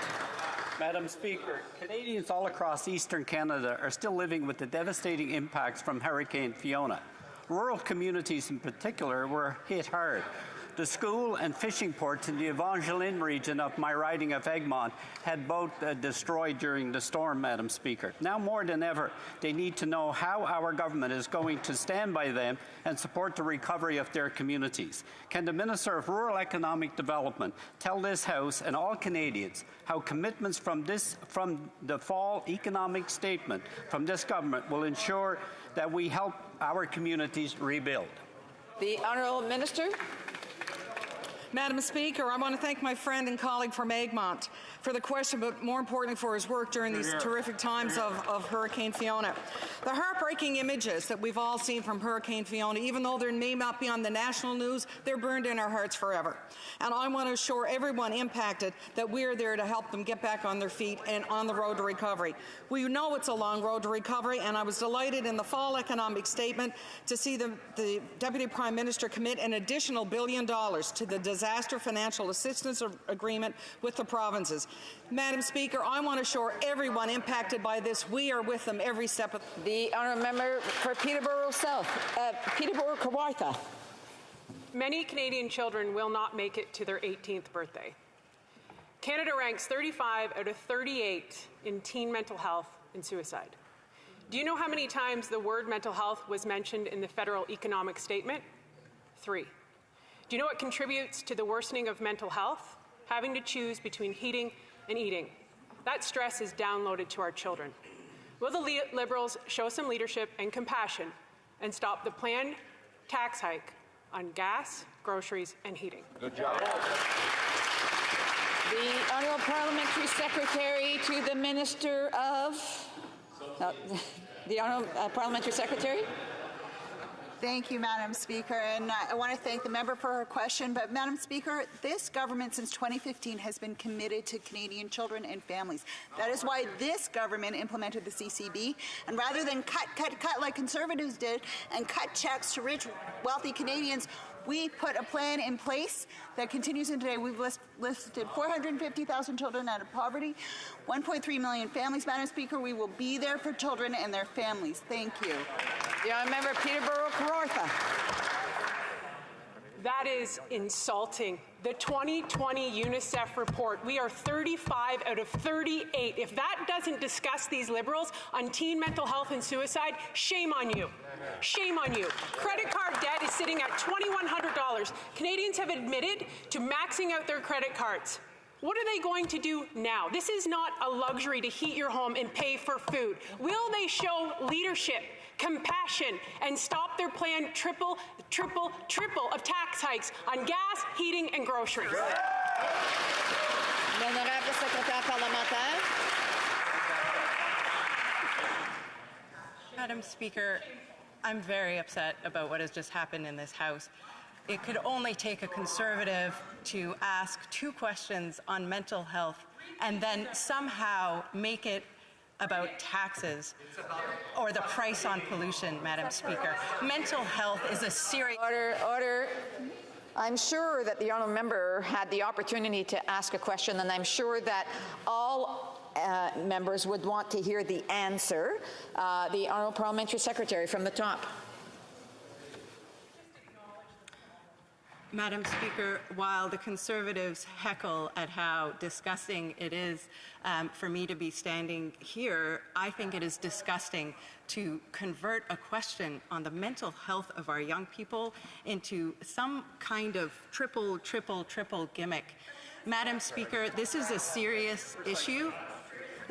Madam Speaker, Canadians all across eastern Canada are still living with the devastating impacts from Hurricane Fiona. Rural communities in particular were hit hard. The school and fishing ports in the Evangeline region of my riding of Egmont had both destroyed during the storm, Madam Speaker. Now more than ever, they need to know how our government is going to stand by them and support the recovery of their communities. Can the Minister of Rural Economic Development tell this House and all Canadians how commitments from the fall economic statement from this government will ensure that we help our communities rebuild? The Honourable Minister. Madam Speaker, I want to thank my friend and colleague from Egmont for the question, but more importantly for his work during these terrific times of Hurricane Fiona. The heartbreaking images that we've all seen from Hurricane Fiona, even though they may not be on the national news, they're burned in our hearts forever. And I want to assure everyone impacted that we are there to help them get back on their feet and on the road to recovery. We know it's a long road to recovery, and I was delighted in the fall economic statement to see the Deputy Prime Minister commit an additional $1 billion to the Disaster Financial Assistance Agreement with the provinces. Madam Speaker, I want to assure everyone impacted by this, we are with them every step of the Honourable Member for Peterborough South, Peterborough Kawartha. Many Canadian children will not make it to their 18th birthday. Canada ranks 35 out of 38 in teen mental health and suicide. Do you know how many times the word mental health was mentioned in the federal economic statement? 3. Do you know what contributes to the worsening of mental health? Having to choose between heating and eating. That stress is downloaded to our children. Will the Liberals show some leadership and compassion and stop the planned tax hike on gas, groceries, and heating? Good job. The Honourable Parliamentary Secretary to the Minister of... the Honourable Parliamentary Secretary. Thank you, Madam Speaker, and I want to thank the member for her question. But, Madam Speaker, this government since 2015 has been committed to Canadian children and families. That is why this government implemented the CCB, and rather than cut like Conservatives did and cut checks to rich, wealthy Canadians, we put a plan in place that continues in today. We've listed 450,000 children out of poverty, 1.3 million families. Madam Speaker, we will be there for children and their families. Thank you. The Honourable Member Peterborough Kawartha. That is insulting. The 2020 UNICEF report, we are 35 out of 38. If that doesn't discuss these Liberals on teen mental health and suicide, shame on you. Shame on you. Credit card debt is sitting at $2,100. Canadians have admitted to maxing out their credit cards. What are they going to do now? This is not a luxury to heat your home and pay for food. Will they show leadership, compassion, and stop their planned triple of tax hikes on gas, heating, and groceries? L'honorable secrétaire parlementaire. Madam Speaker, I'm very upset about what has just happened in this House. It could only take a Conservative to ask 2 questions on mental health and then somehow make it about taxes or the price on pollution, Madam Speaker. Mental health is a serious... Order. I'm sure that the Honourable Member had the opportunity to ask a question, and I'm sure that all members would want to hear the answer. The Honourable Parliamentary Secretary from the top. Madam Speaker, while the Conservatives heckle at how disgusting it is for me to be standing here, I think it is disgusting to convert a question on the mental health of our young people into some kind of triple gimmick. Madam Speaker, this is a serious issue.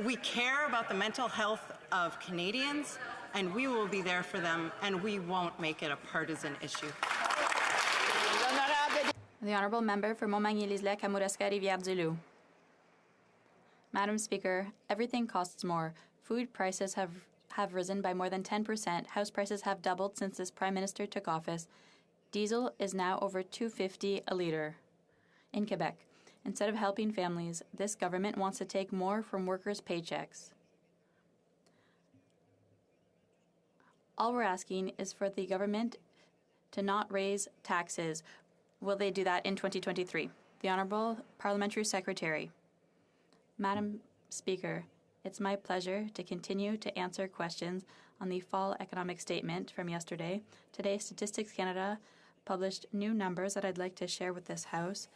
We care about the mental health of Canadians, and we will be there for them, and we won't make it a partisan issue. The Honourable Member for Montmagny-Lisle, Kamouraska, Rivière-du-Loup. Madam Speaker, everything costs more. Food prices have risen by more than 10%. House prices have doubled since this Prime Minister took office. Diesel is now over $2.50 a litre. In Quebec, instead of helping families, this government wants to take more from workers' paychecks. All we're asking is for the government to not raise taxes. Will they do that in 2023? The Honourable Parliamentary Secretary. Madam Speaker, it's my pleasure to continue to answer questions on the fall economic statement from yesterday. Today, Statistics Canada published new numbers that I'd like to share with this House.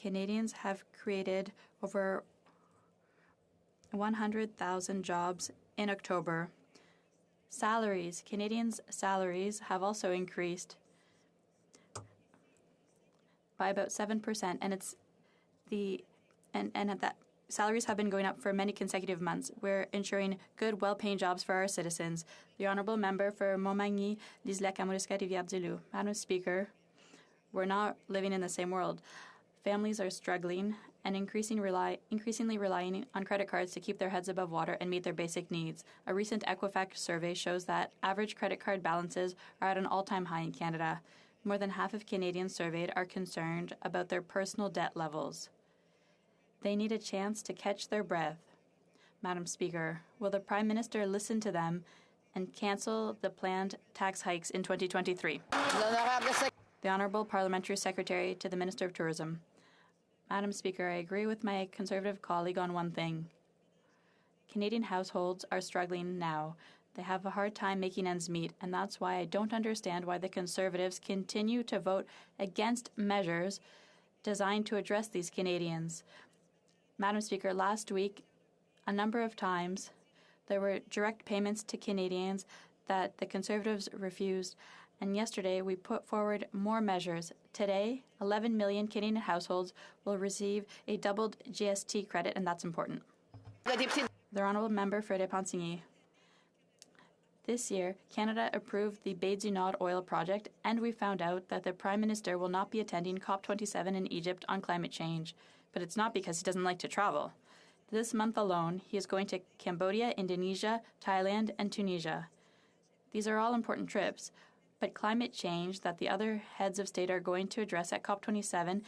Canadians have created over 100,000 jobs in October. Salaries, Canadians' salaries have also increased by about 7%, and that salaries have been going up for many consecutive months. We're ensuring good, well-paying jobs for our citizens. The Honourable Member for Montmagny, Liselec, Kamouraska, Rivière-du-Loup. Madam Speaker, we're not living in the same world. Families are struggling and increasingly relying on credit cards to keep their heads above water and meet their basic needs. A recent Equifax survey shows that average credit card balances are at an all-time high in Canada. More than half of Canadians surveyed are concerned about their personal debt levels. They need a chance to catch their breath. Madam Speaker, will the Prime Minister listen to them and cancel the planned tax hikes in 2023? The Honourable Parliamentary Secretary to the Minister of Tourism. Madam Speaker, I agree with my Conservative colleague on one thing. Canadian households are struggling now. They have a hard time making ends meet, and that's why I don't understand why the Conservatives continue to vote against measures designed to address these Canadians. Madam Speaker, last week, a number of times, there were direct payments to Canadians that the Conservatives refused, and yesterday we put forward more measures. Today, 11 million Canadian households will receive a doubled GST credit, and that's important. The Honourable Member for Repentigny. This year, Canada approved the Baie du Nord oil project, and we found out that the Prime Minister will not be attending COP27 in Egypt on climate change. But it's not because he doesn't like to travel. This month alone, he is going to Cambodia, Indonesia, Thailand, and Tunisia. These are all important trips, but climate change that the other heads of state are going to address at COP27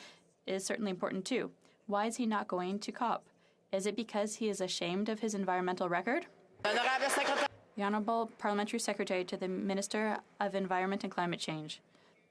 is certainly important too. Why is he not going to COP? Is it because he is ashamed of his environmental record? The Honourable Parliamentary Secretary to the Minister of Environment and Climate Change.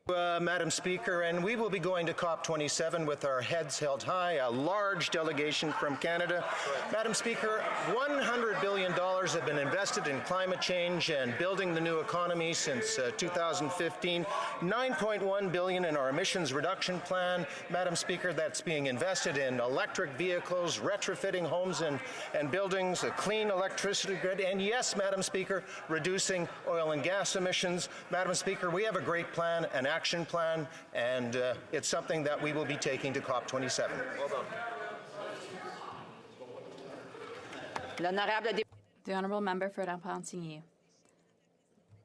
Madam Speaker, and we will be going to COP27 with our heads held high, a large delegation from Canada. Madam Speaker, $100 billion have been invested in climate change and building the new economy since 2015. $9.1 billion in our emissions reduction plan. Madam Speaker, that's being invested in electric vehicles, retrofitting homes and buildings, a clean electricity grid, and yes, Madam Speaker, reducing oil and gas emissions. Madam Speaker, we have a great plan, an action plan, and it's something that we will be taking to COP27. Well done. The Honourable Member for Repentigny.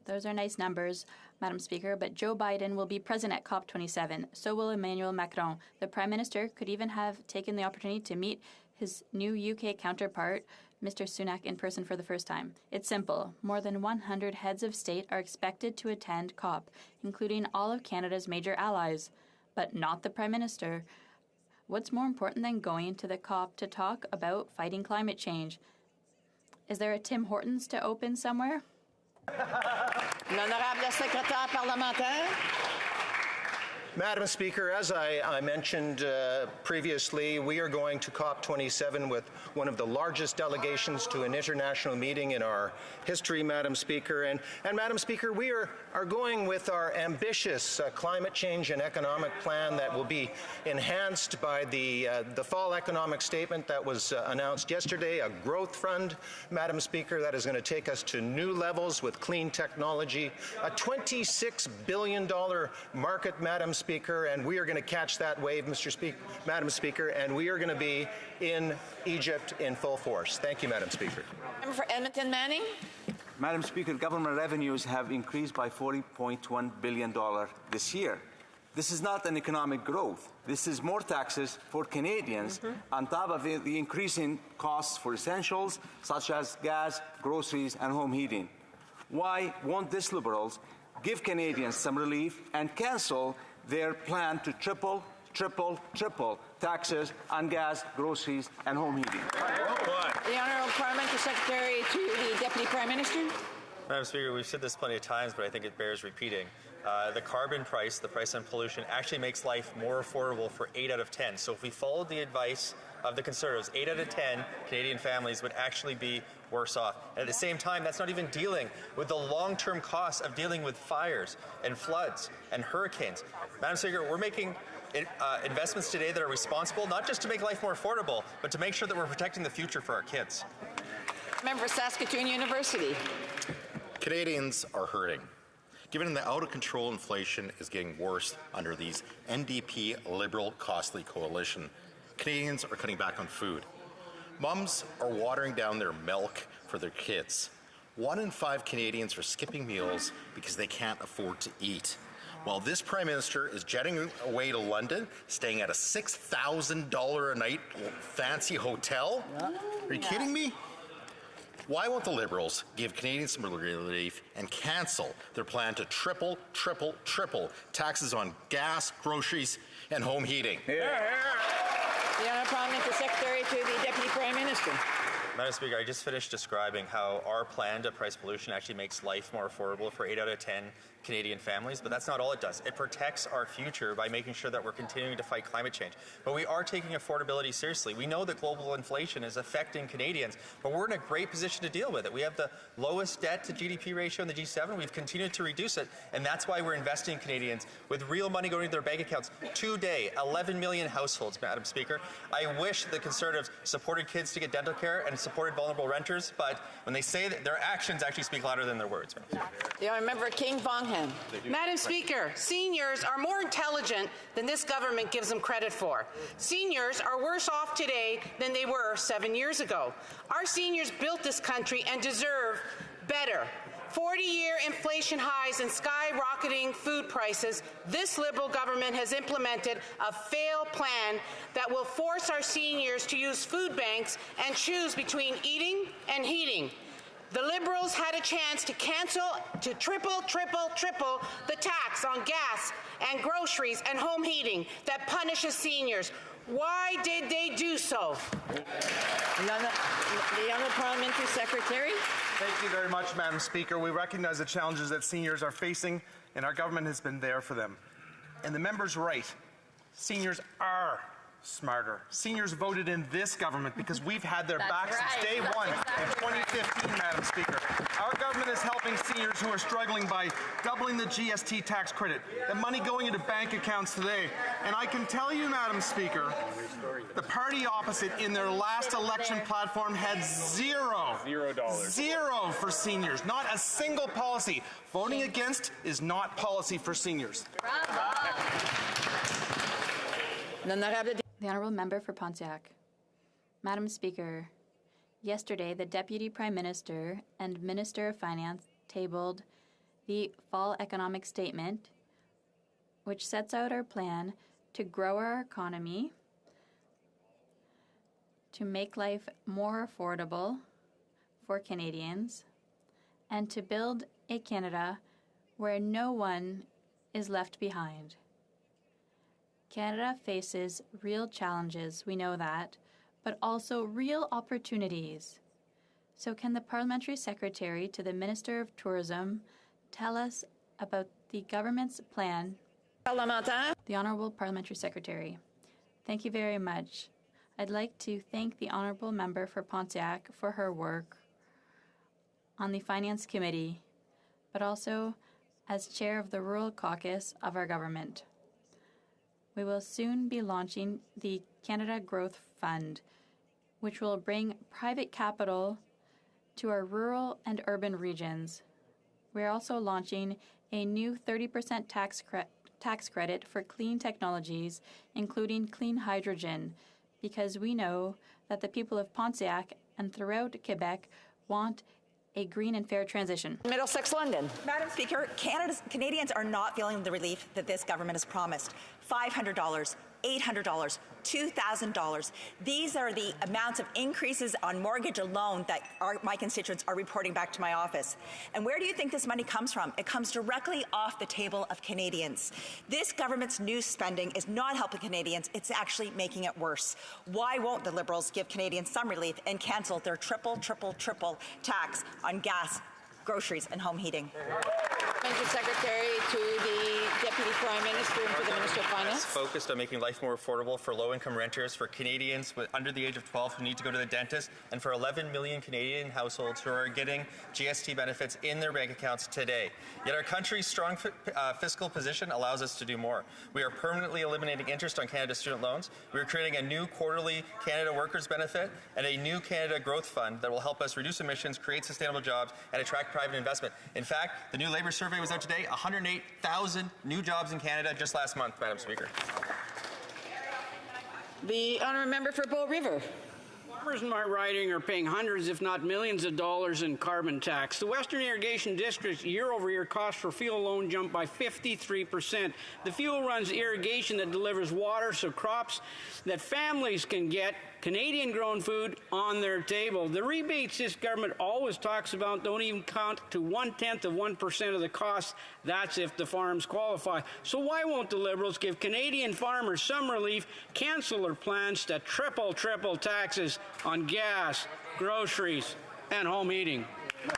Those are nice numbers, Madam Speaker, but Joe Biden will be present at COP27. So will Emmanuel Macron. The Prime Minister could even have taken the opportunity to meet his new UK counterpart, Mr. Sunak, in person for the first time. It's simple. More than 100 heads of state are expected to attend COP, including all of Canada's major allies, but not the Prime Minister. What's more important than going to the COP to talk about fighting climate change? Is there a Tim Hortons to open somewhere? L'honorable secrétaire parlementaire. Madam Speaker, as I mentioned previously, we are going to COP27 with one of the largest delegations to an international meeting in our history, Madam Speaker. And Madam Speaker, we are going with our ambitious climate change and economic plan that will be enhanced by the fall economic statement that was announced yesterday, a growth fund, Madam Speaker, that is going to take us to new levels with clean technology, a $26 billion market, Madam Speaker, and we are going to catch that wave, Madam Speaker, and we are going to be in Egypt in full force. Thank you, Madam Speaker. For Edmonton Manning. Madam Speaker, government revenues have increased by $40.1 billion this year. This is not an economic growth. This is more taxes for Canadians on top of the increasing costs for essentials such as gas, groceries, and home heating. Why won't these Liberals give Canadians some relief and cancel their plan to triple taxes on gas, groceries, and home heating? The Honourable Parliamentary Secretary to the Deputy Prime Minister. Madam Speaker, we've said this plenty of times, but I think it bears repeating. the carbon price, the price on pollution, actually makes life more affordable for 8 out of 10. So if we followed the advice of the Conservatives, 8 out of 10 Canadian families would actually be worse off. And at the same time, that's not even dealing with the long-term costs of dealing with fires and floods and hurricanes. Madam Speaker, we're making investments today that are responsible, not just to make life more affordable, but to make sure that we're protecting the future for our kids. Member for Saskatoon University. Canadians are hurting. Given the out-of-control inflation is getting worse under these NDP Liberal costly coalition, Canadians are cutting back on food. Mums are watering down their milk for their kids. 1 in 5 Canadians are skipping meals because they can't afford to eat. While this Prime Minister is jetting away to London, staying at a $6,000 a night fancy hotel. Are you kidding me? Why won't the Liberals give Canadians some relief and cancel their plan to triple taxes on gas, groceries, and home heating? The Honourable Parliamentary Secretary to the Deputy Prime Minister. Madam Speaker, I just finished describing how our plan to price pollution actually makes life more affordable for 8 out of 10 Canadian families, but that's not all it does. It protects our future by making sure that we're continuing to fight climate change. But we are taking affordability seriously. We know that global inflation is affecting Canadians, but we're in a great position to deal with it. We have the lowest debt to GDP ratio in the G7. We've continued to reduce it, and that's why we're investing in Canadians with real money going to their bank accounts. Today, 11 million households, Madam Speaker. I wish the Conservatives supported kids to get dental care and supported vulnerable renters, but when they say that, their actions actually speak louder than their words. The Honourable Member King Vongham. Madam Speaker, seniors are more intelligent than this government gives them credit for. Seniors are worse off today than they were 7 years ago. Our seniors built this country and deserve better. 40-year inflation highs and skyrocketing food prices, this Liberal government has implemented a failed plan that will force our seniors to use food banks and choose between eating and heating. The Liberals had a chance to triple the tax on gas and groceries and home heating that punishes seniors. Why did they do so? The Honourable Parliamentary Secretary. Thank you very much, Madam Speaker. We recognize the challenges that seniors are facing, and our government has been there for them. And the member's right. Seniors are smarter. Seniors voted in this government because we've had their back since day one in 2015, Madam Speaker. Our government is helping seniors who are struggling by doubling the GST tax credit, the money going into bank accounts today. And I can tell you, Madam Speaker, the party opposite in their last election platform had zero for seniors. Not a single policy. Voting against is not policy for seniors. The Honourable Member for Pontiac. Madam Speaker, yesterday the Deputy Prime Minister and Minister of Finance tabled the Fall Economic Statement, which sets out our plan to grow our economy, to make life more affordable for Canadians, and to build a Canada where no one is left behind. Canada faces real challenges, we know that, but also real opportunities. So can the Parliamentary Secretary to the Minister of Tourism tell us about the government's plan? The Honourable Parliamentary Secretary. Thank you very much. I'd like to thank the Honourable Member for Pontiac for her work on the Finance Committee, but also as Chair of the Rural Caucus of our government. We will soon be launching the Canada Growth Fund, which will bring private capital to our rural and urban regions. We are also launching a new 30% tax credit for clean technologies, including clean hydrogen, because we know that the people of Pontiac and throughout Quebec want a green and fair transition. Middlesex, London. Madam Speaker, Canadians are not feeling the relief that this government has promised. $500, $800, $2,000. These are the amounts of increases on mortgage alone that my constituents are reporting back to my office. And where do you think this money comes from? It comes directly off the table of Canadians. This government's new spending is not helping Canadians. It's actually making it worse. Why won't the Liberals give Canadians some relief and cancel their triple tax on gas, groceries, and home heating? Secretary to the Deputy Prime Minister and to the Minister of Finance. Focused on making life more affordable for low-income renters, for Canadians under the age of 12 who need to go to the dentist, and for 11 million Canadian households who are getting GST benefits in their bank accounts today. Yet our country's strong fiscal position allows us to do more. We are permanently eliminating interest on Canada student loans. We are creating a new quarterly Canada Workers Benefit and a new Canada Growth Fund that will help us reduce emissions, create sustainable jobs, and attract private investment. In fact, the new Labour survey was out today, 108,000 new jobs in Canada just last month, Madam Speaker. The honourable member for Bow River. Farmers in my riding are paying hundreds, if not millions of dollars in carbon tax. The Western Irrigation District's year-over-year cost for fuel alone jumped by 53%. The fuel runs irrigation that delivers water so crops that families can get Canadian-grown food on their table. The rebates this government always talks about don't even count to 0.1% of the cost. That's if the farms qualify. So why won't the Liberals give Canadian farmers some relief, cancel their plans to triple taxes on gas, groceries, and home heating?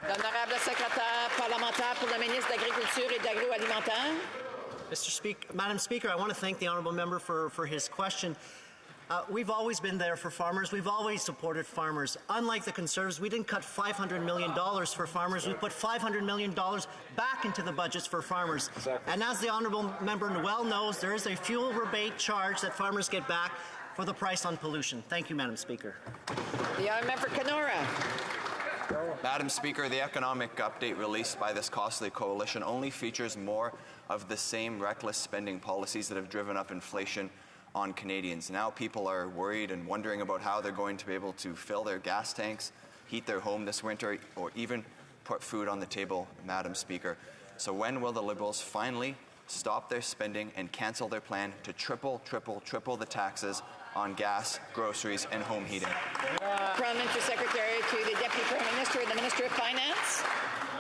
L'honorable secrétaire parlementaire pour le ministre de l'Agriculture et de l'Agroalimentaire. Madam Speaker, I want to thank the honourable member for his question. We've always been there for farmers. We've always supported farmers. Unlike the Conservatives, we didn't cut $500 million for farmers. We put $500 million back into the budgets for farmers. Exactly. And as the honourable member well knows, there is a fuel rebate charge that farmers get back for the price on pollution. Thank you, Madam Speaker. The honourable member for Kenora. Madam Speaker, the economic update released by this costly coalition only features more of the same reckless spending policies that have driven up inflation on Canadians. Now people are worried and wondering about how they're going to be able to fill their gas tanks, heat their home this winter, or even put food on the table, Madam Speaker. So when will the Liberals finally stop their spending and cancel their plan to triple the taxes on gas, groceries, and home heating? Parliamentary Secretary to the Deputy Prime Minister and the Minister of Finance.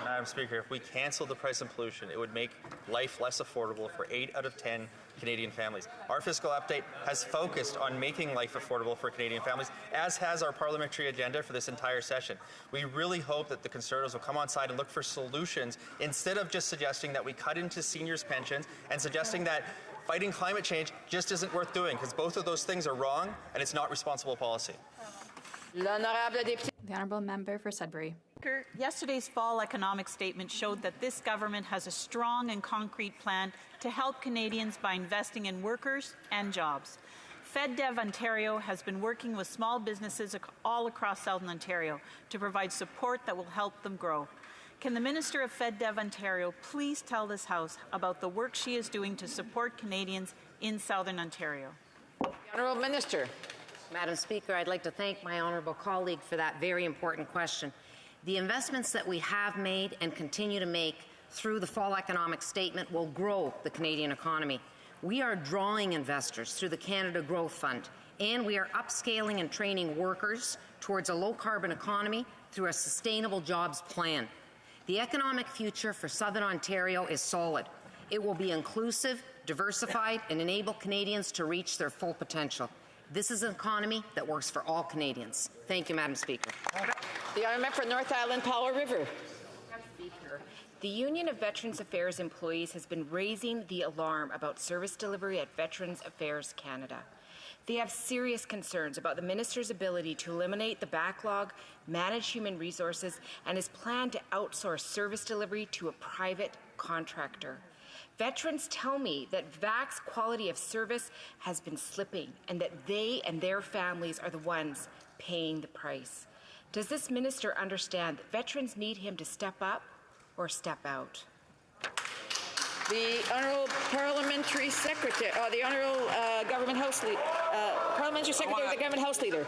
Madam Speaker, if we cancel the price of pollution, it would make life less affordable for 8 out of 10 Canadian families. Our fiscal update has focused on making life affordable for Canadian families, as has our parliamentary agenda for this entire session. We really hope that the Conservatives will come on side and look for solutions instead of just suggesting that we cut into seniors' pensions and suggesting that fighting climate change just isn't worth doing, because both of those things are wrong and it's not responsible policy. The honourable member for Sudbury. Yesterday's fall economic statement showed that this government has a strong and concrete plan to help Canadians by investing in workers and jobs. FedDev Ontario has been working with small businesses all across Southern Ontario to provide support that will help them grow. Can the Minister of FedDev Ontario please tell this House about the work she is doing to support Canadians in Southern Ontario? The Honourable Minister. Madam Speaker, I'd like to thank my honourable colleague for that very important question. The investments that we have made and continue to make through the fall economic statement will grow the Canadian economy. We are drawing investors through the Canada Growth Fund, and we are upscaling and training workers towards a low-carbon economy through a sustainable jobs plan. The economic future for Southern Ontario is solid. It will be inclusive, diversified, and enable Canadians to reach their full potential. This is an economy that works for all Canadians. Thank you, Madam Speaker. The honourable for North Island Powell River. Madam Speaker, the Union of Veterans Affairs Employees has been raising the alarm about service delivery at Veterans Affairs Canada. They have serious concerns about the minister's ability to eliminate the backlog, manage human resources, and his plan to outsource service delivery to a private contractor. Veterans tell me that VAC's quality of service has been slipping and that they and their families are the ones paying the price. Does this minister understand that veterans need him to step up or step out? The Honourable Parliamentary Secretary, the Honourable Government House Leader, Parliamentary Secretary of the Government House Leader.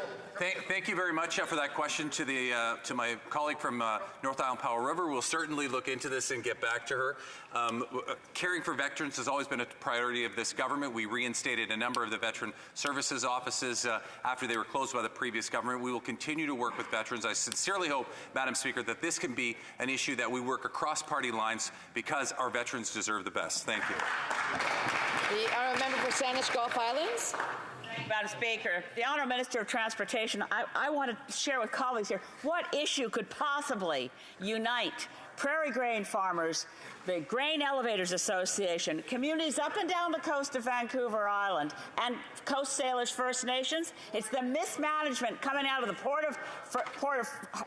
Thank you very much for that question to my colleague from North Island Powell River. We'll certainly look into this and get back to her. Caring for veterans has always been a priority of this government. We reinstated a number of the veteran services offices after they were closed by the previous government. We will continue to work with veterans. I sincerely hope, Madam Speaker, that this can be an issue that we work across party lines because our veterans deserve the best. Thank you. The honourable member for Saanich Gulf Islands. Madam Speaker, the Honourable Minister of Transportation, I want to share with colleagues here what issue could possibly unite prairie grain farmers, the Grain Elevators Association, communities up and down the coast of Vancouver Island, and Coast Salish First Nations. It's the mismanagement coming out of the Port of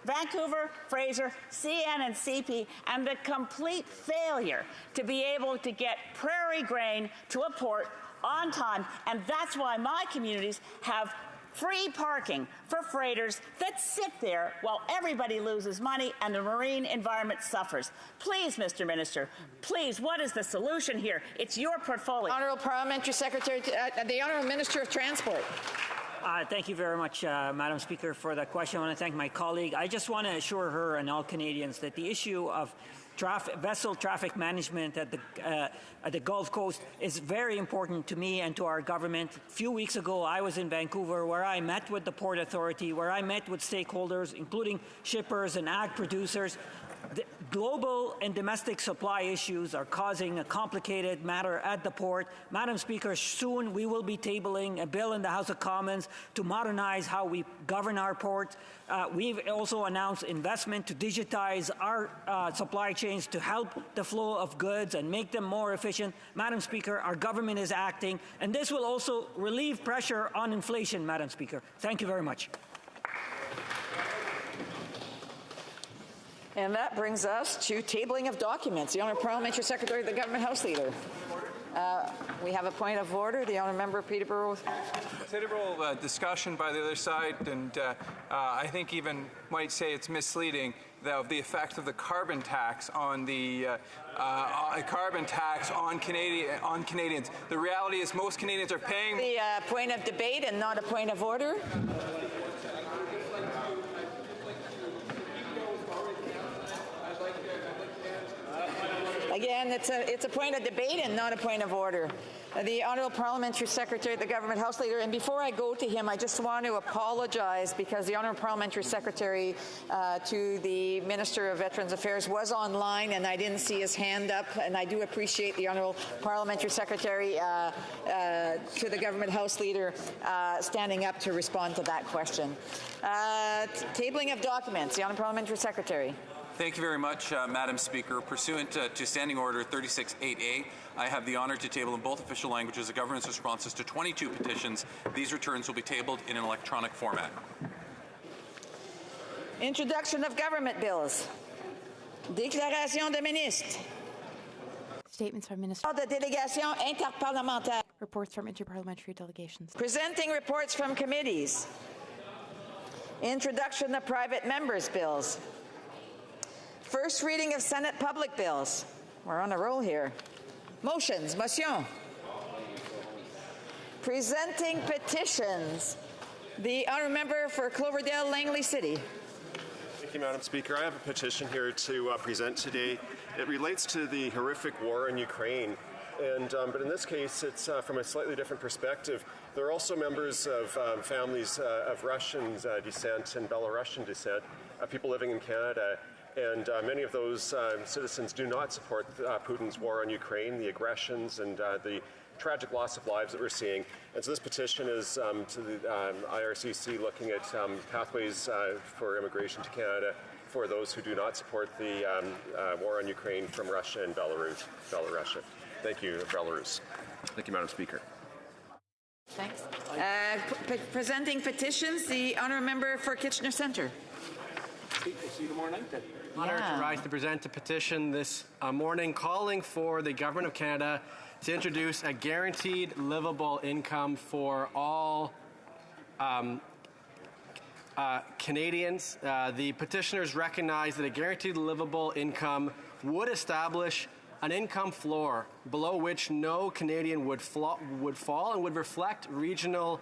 Vancouver, Fraser, CN and CP, and the complete failure to be able to get prairie grain to a port on time, and that's why my communities have free parking for freighters that sit there while everybody loses money and the marine environment suffers. Please, Mr. Minister, please, what is the solution here? It's your portfolio. Honourable Parliamentary Secretary, the Honourable Minister of Transport. Thank you very much, Madam Speaker, for that question. I want to thank my colleague. I just want to assure her and all Canadians that the issue of vessel traffic management at the Gulf Coast is very important to me and to our government. A few weeks ago, I was in Vancouver, where I met with the Port Authority, where I met with stakeholders, including shippers and ag producers. The global and domestic supply issues are causing a complicated matter at the port. Madam Speaker, soon we will be tabling a bill in the House of Commons to modernize how we govern our ports. We've also announced investment to digitize our supply chains to help the flow of goods and make them more efficient. Madam Speaker, our government is acting, and this will also relieve pressure on inflation, Madam Speaker. Thank you very much. And that brings us to tabling of documents. The Honourable Parliamentary Secretary, the Government House Leader. We have a point of order. The Honourable Member Peterborough. Considerable discussion by the other side, and I think even might say it's misleading of the effect of the carbon tax on the Canadians. The reality is most Canadians are paying. The point of debate and not a point of order. Again, it's a point of debate and not a point of order. The Honourable Parliamentary Secretary, the Government House Leader, and before I go to him, I just want to apologize because the Honourable Parliamentary Secretary to the Minister of Veterans Affairs was online and I didn't see his hand up, and I do appreciate the Honourable Parliamentary Secretary to the Government House Leader standing up to respond to that question. Tabling of documents, the Honourable Parliamentary Secretary. Thank you very much, Madam Speaker. Pursuant to Standing Order 36.8a, I have the honour to table in both official languages the government's responses to 22 petitions. These returns will be tabled in an electronic format. Introduction of government bills. Déclaration de ministre. Statements from ministers. De délégation interparlementaire. Reports from interparliamentary delegations. Presenting reports from committees. Introduction of private members' bills. First reading of Senate public bills. We're on a roll here. Motions. Motion. Presenting petitions. The Honourable Member for Cloverdale, Langley City. Thank you, Madam Speaker. I have a petition here to present today. It relates to the horrific war in Ukraine. But in this case, it's from a slightly different perspective. There are also members of families of Russian descent and Belarusian descent, people living in Canada. And many of those citizens do not support Putin's war on Ukraine, the aggressions and the tragic loss of lives that we're seeing. And so this petition is to the IRCC looking at pathways for immigration to Canada for those who do not support the war on Ukraine from Russia and Belarus. Thank you, Belarus. Thank you, Madam Speaker. Thanks. Presenting petitions, the Honourable Member for Kitchener Centre. See you tomorrow night then. Honored to rise to present a petition this morning calling for the Government of Canada to introduce a guaranteed livable income for all Canadians. The petitioners recognize that a guaranteed livable income would establish an income floor below which no Canadian would fall and would reflect regional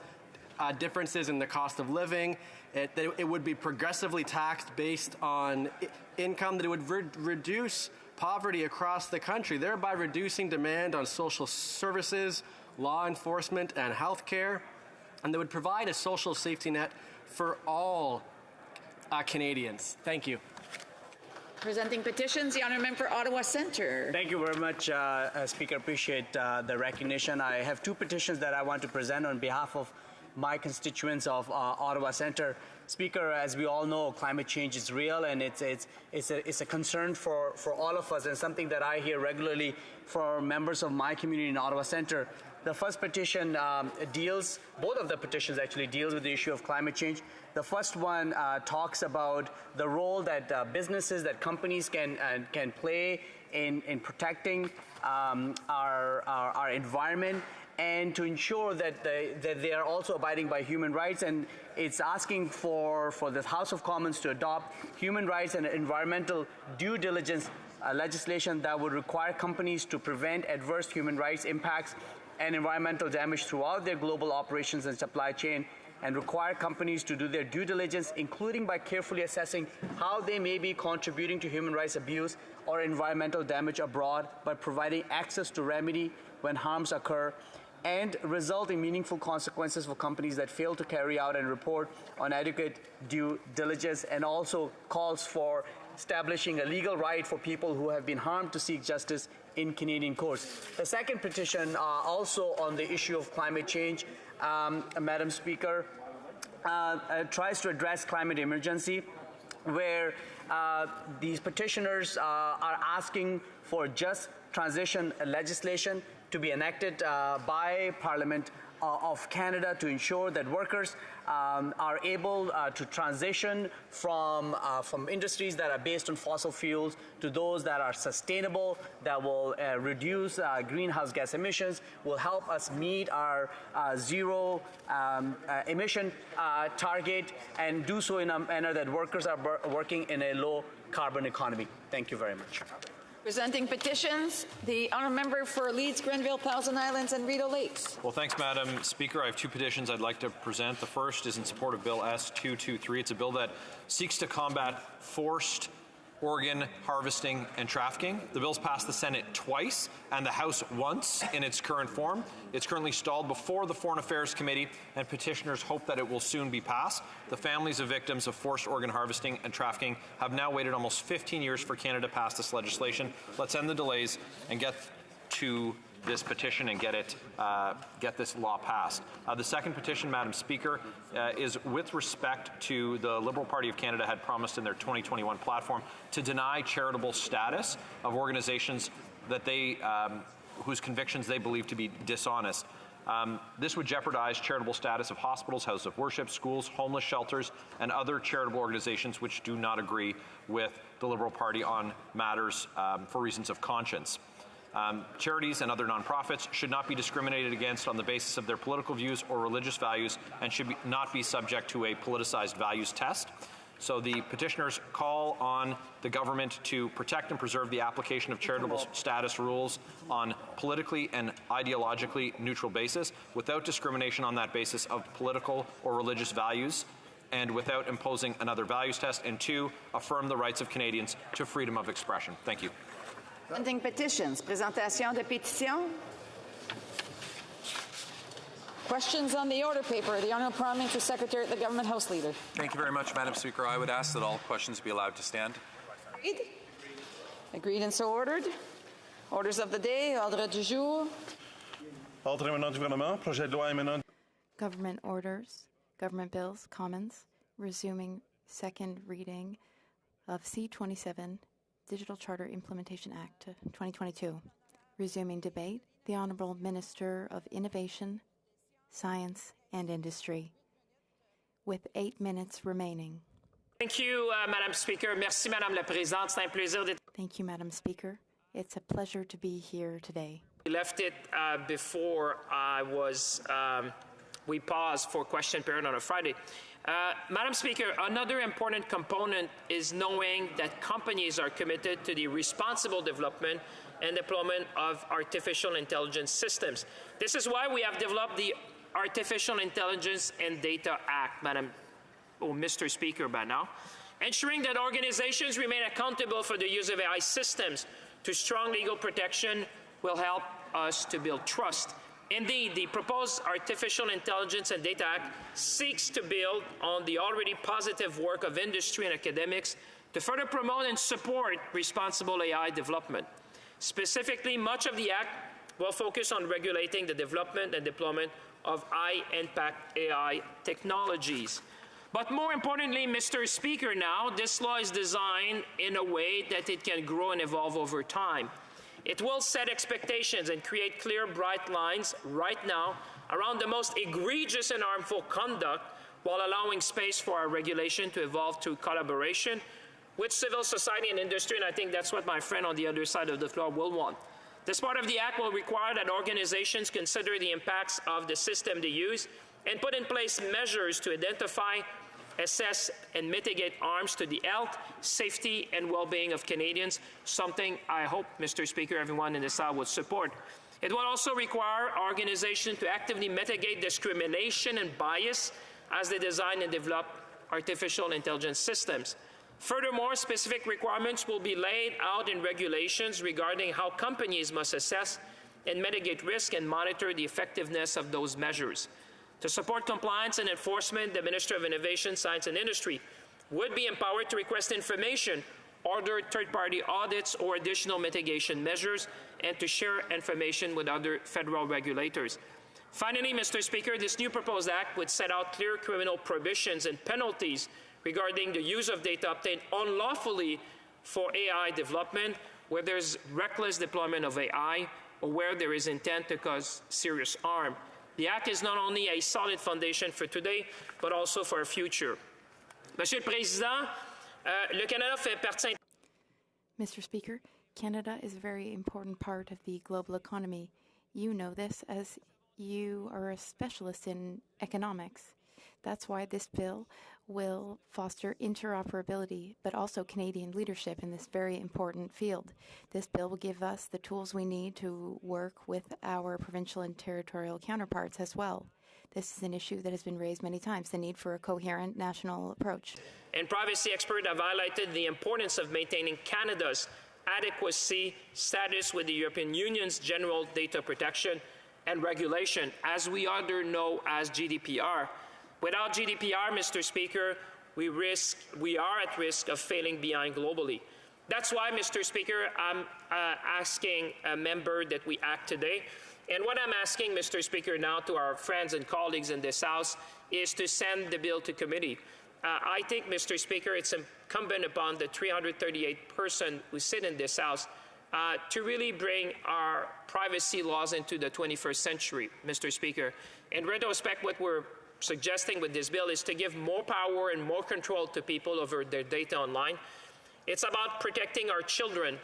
differences in the cost of living. It would be progressively taxed based on income, that it would reduce poverty across the country, thereby reducing demand on social services, law enforcement, and health care, and that would provide a social safety net for all Canadians. Thank you. Presenting petitions, the Honourable Member for Ottawa Centre. Thank you very much, Speaker. Appreciate the recognition. I have two petitions that I want to present on behalf of my constituents of Ottawa Centre. Speaker, as we all know, climate change is real, and it's a concern for all of us, and something that I hear regularly from members of my community in Ottawa Centre. The first petition both of the petitions actually deals with the issue of climate change. The first one talks about the role that businesses, that companies can play in protecting our environment, and to ensure that they are also abiding by human rights. And it's asking for the House of Commons to adopt human rights and environmental due diligence legislation that would require companies to prevent adverse human rights impacts and environmental damage throughout their global operations and supply chain, and require companies to do their due diligence, including by carefully assessing how they may be contributing to human rights abuse or environmental damage abroad, by providing access to remedy when harms occur, and result in meaningful consequences for companies that fail to carry out and report on adequate due diligence, and also calls for establishing a legal right for people who have been harmed to seek justice in Canadian courts. The second petition, also on the issue of climate change, Madam Speaker, tries to address climate emergency, where these petitioners are asking for just transition legislation to be enacted by Parliament of Canada to ensure that workers are able to transition from industries that are based on fossil fuels to those that are sustainable, that will reduce greenhouse gas emissions, will help us meet our zero emission target, and do so in a manner that workers are working in a low carbon economy. Thank you very much. Presenting petitions, the honourable member for Leeds, Grenville, Thousand Islands, and Rideau Lakes. Well, thanks, Madam Speaker. I have two petitions I'd like to present. The first is in support of Bill S223. It's a bill that seeks to combat forced organ harvesting and trafficking. The bill's passed the Senate twice and the House once in its current form. It's currently stalled before the Foreign Affairs Committee, and petitioners hope that it will soon be passed. The families of victims of forced organ harvesting and trafficking have now waited almost 15 years for Canada to pass this legislation. Let's end the delays and get to this petition and get this law passed. The second petition, Madam Speaker, is with respect to the Liberal Party of Canada had promised in their 2021 platform to deny charitable status of organizations that whose convictions they believe to be dishonest. This would jeopardize charitable status of hospitals, houses of worship, schools, homeless shelters, and other charitable organizations which do not agree with the Liberal Party on matters for reasons of conscience. Charities and other nonprofits should not be discriminated against on the basis of their political views or religious values, and should not be subject to a politicized values test. So the petitioners call on the government to protect and preserve the application of charitable status rules on politically and ideologically neutral basis, without discrimination on that basis of political or religious values, and without imposing another values test. And two, affirm the rights of Canadians to freedom of expression. Thank you. Presenting petitions. Présentation de pétitions. Questions on the order paper. The Honourable Parliamentary Secretary, the Government House Leader. Thank you very much, Madam Speaker. I would ask that all questions be allowed to stand. Agreed. Agreed and so ordered. Orders of the day. Ordre du jour. Ordre émanant du gouvernement. Projet de loi émanant. Government orders, government bills, Commons, resuming second reading of C-27, Digital Charter Implementation Act 2022. Resuming debate, the Honourable Minister of Innovation, Science and Industry, with 8 minutes remaining. Thank you, Madam Speaker. Merci, Madame la Présidente. C'est un plaisir d'être. Thank you, Madam Speaker. It's a pleasure to be here today. We left it before we paused for question period on a Friday. Madam Speaker, another important component is knowing that companies are committed to the responsible development and deployment of artificial intelligence systems. This is why we have developed the Artificial Intelligence and Data Act, Mr. Speaker, by now, ensuring that organizations remain accountable for the use of AI systems to strong legal protection will help us to build trust. Indeed, the proposed Artificial Intelligence and Data Act seeks to build on the already positive work of industry and academics to further promote and support responsible AI development. Specifically, much of the Act will focus on regulating the development and deployment of high-impact AI technologies. But more importantly, Mr. Speaker, now, this law is designed in a way that it can grow and evolve over time. It will set expectations and create clear, bright lines right now around the most egregious and harmful conduct, while allowing space for our regulation to evolve through collaboration with civil society and industry, and I think that's what my friend on the other side of the floor will want. This part of the Act will require that organizations consider the impacts of the system they use and put in place measures to identify, assess, and mitigate harms to the health, safety, and well-being of Canadians, something I hope, Mr. Speaker, everyone in this House would support. It will also require organizations to actively mitigate discrimination and bias as they design and develop artificial intelligence systems. Furthermore, specific requirements will be laid out in regulations regarding how companies must assess and mitigate risk and monitor the effectiveness of those measures. To support compliance and enforcement, the Minister of Innovation, Science and Industry would be empowered to request information, order third-party audits or additional mitigation measures, and to share information with other federal regulators. Finally, Mr. Speaker, this new proposed act would set out clear criminal prohibitions and penalties regarding the use of data obtained unlawfully for AI development, where there's reckless deployment of AI or where there is intent to cause serious harm. The Act is not only a solid foundation for today, but also for our future. Monsieur le Président, le Canada fait partie. Mr. Speaker, Canada is a very important part of the global economy. You know this as you are a specialist in economics. That's why this bill will foster interoperability, but also Canadian leadership in this very important field. This bill will give us the tools we need to work with our provincial and territorial counterparts as well. This is an issue that has been raised many times, the need for a coherent national approach. And privacy experts have highlighted the importance of maintaining Canada's adequacy status with the European Union's general data protection and regulation, as we other know as GDPR. Without GDPR, Mr. Speaker, we are at risk of failing behind globally. That's why, Mr. Speaker, I'm asking a member that we act today. And what I'm asking, Mr. Speaker, now to our friends and colleagues in this House is to send the bill to committee. I think, Mr. Speaker, it's incumbent upon the 338 person who sit in this House to really bring our privacy laws into the 21st century, Mr. Speaker. In retrospect, what we're suggesting with this bill is to give more power and more control to people over their data online. It's about protecting our children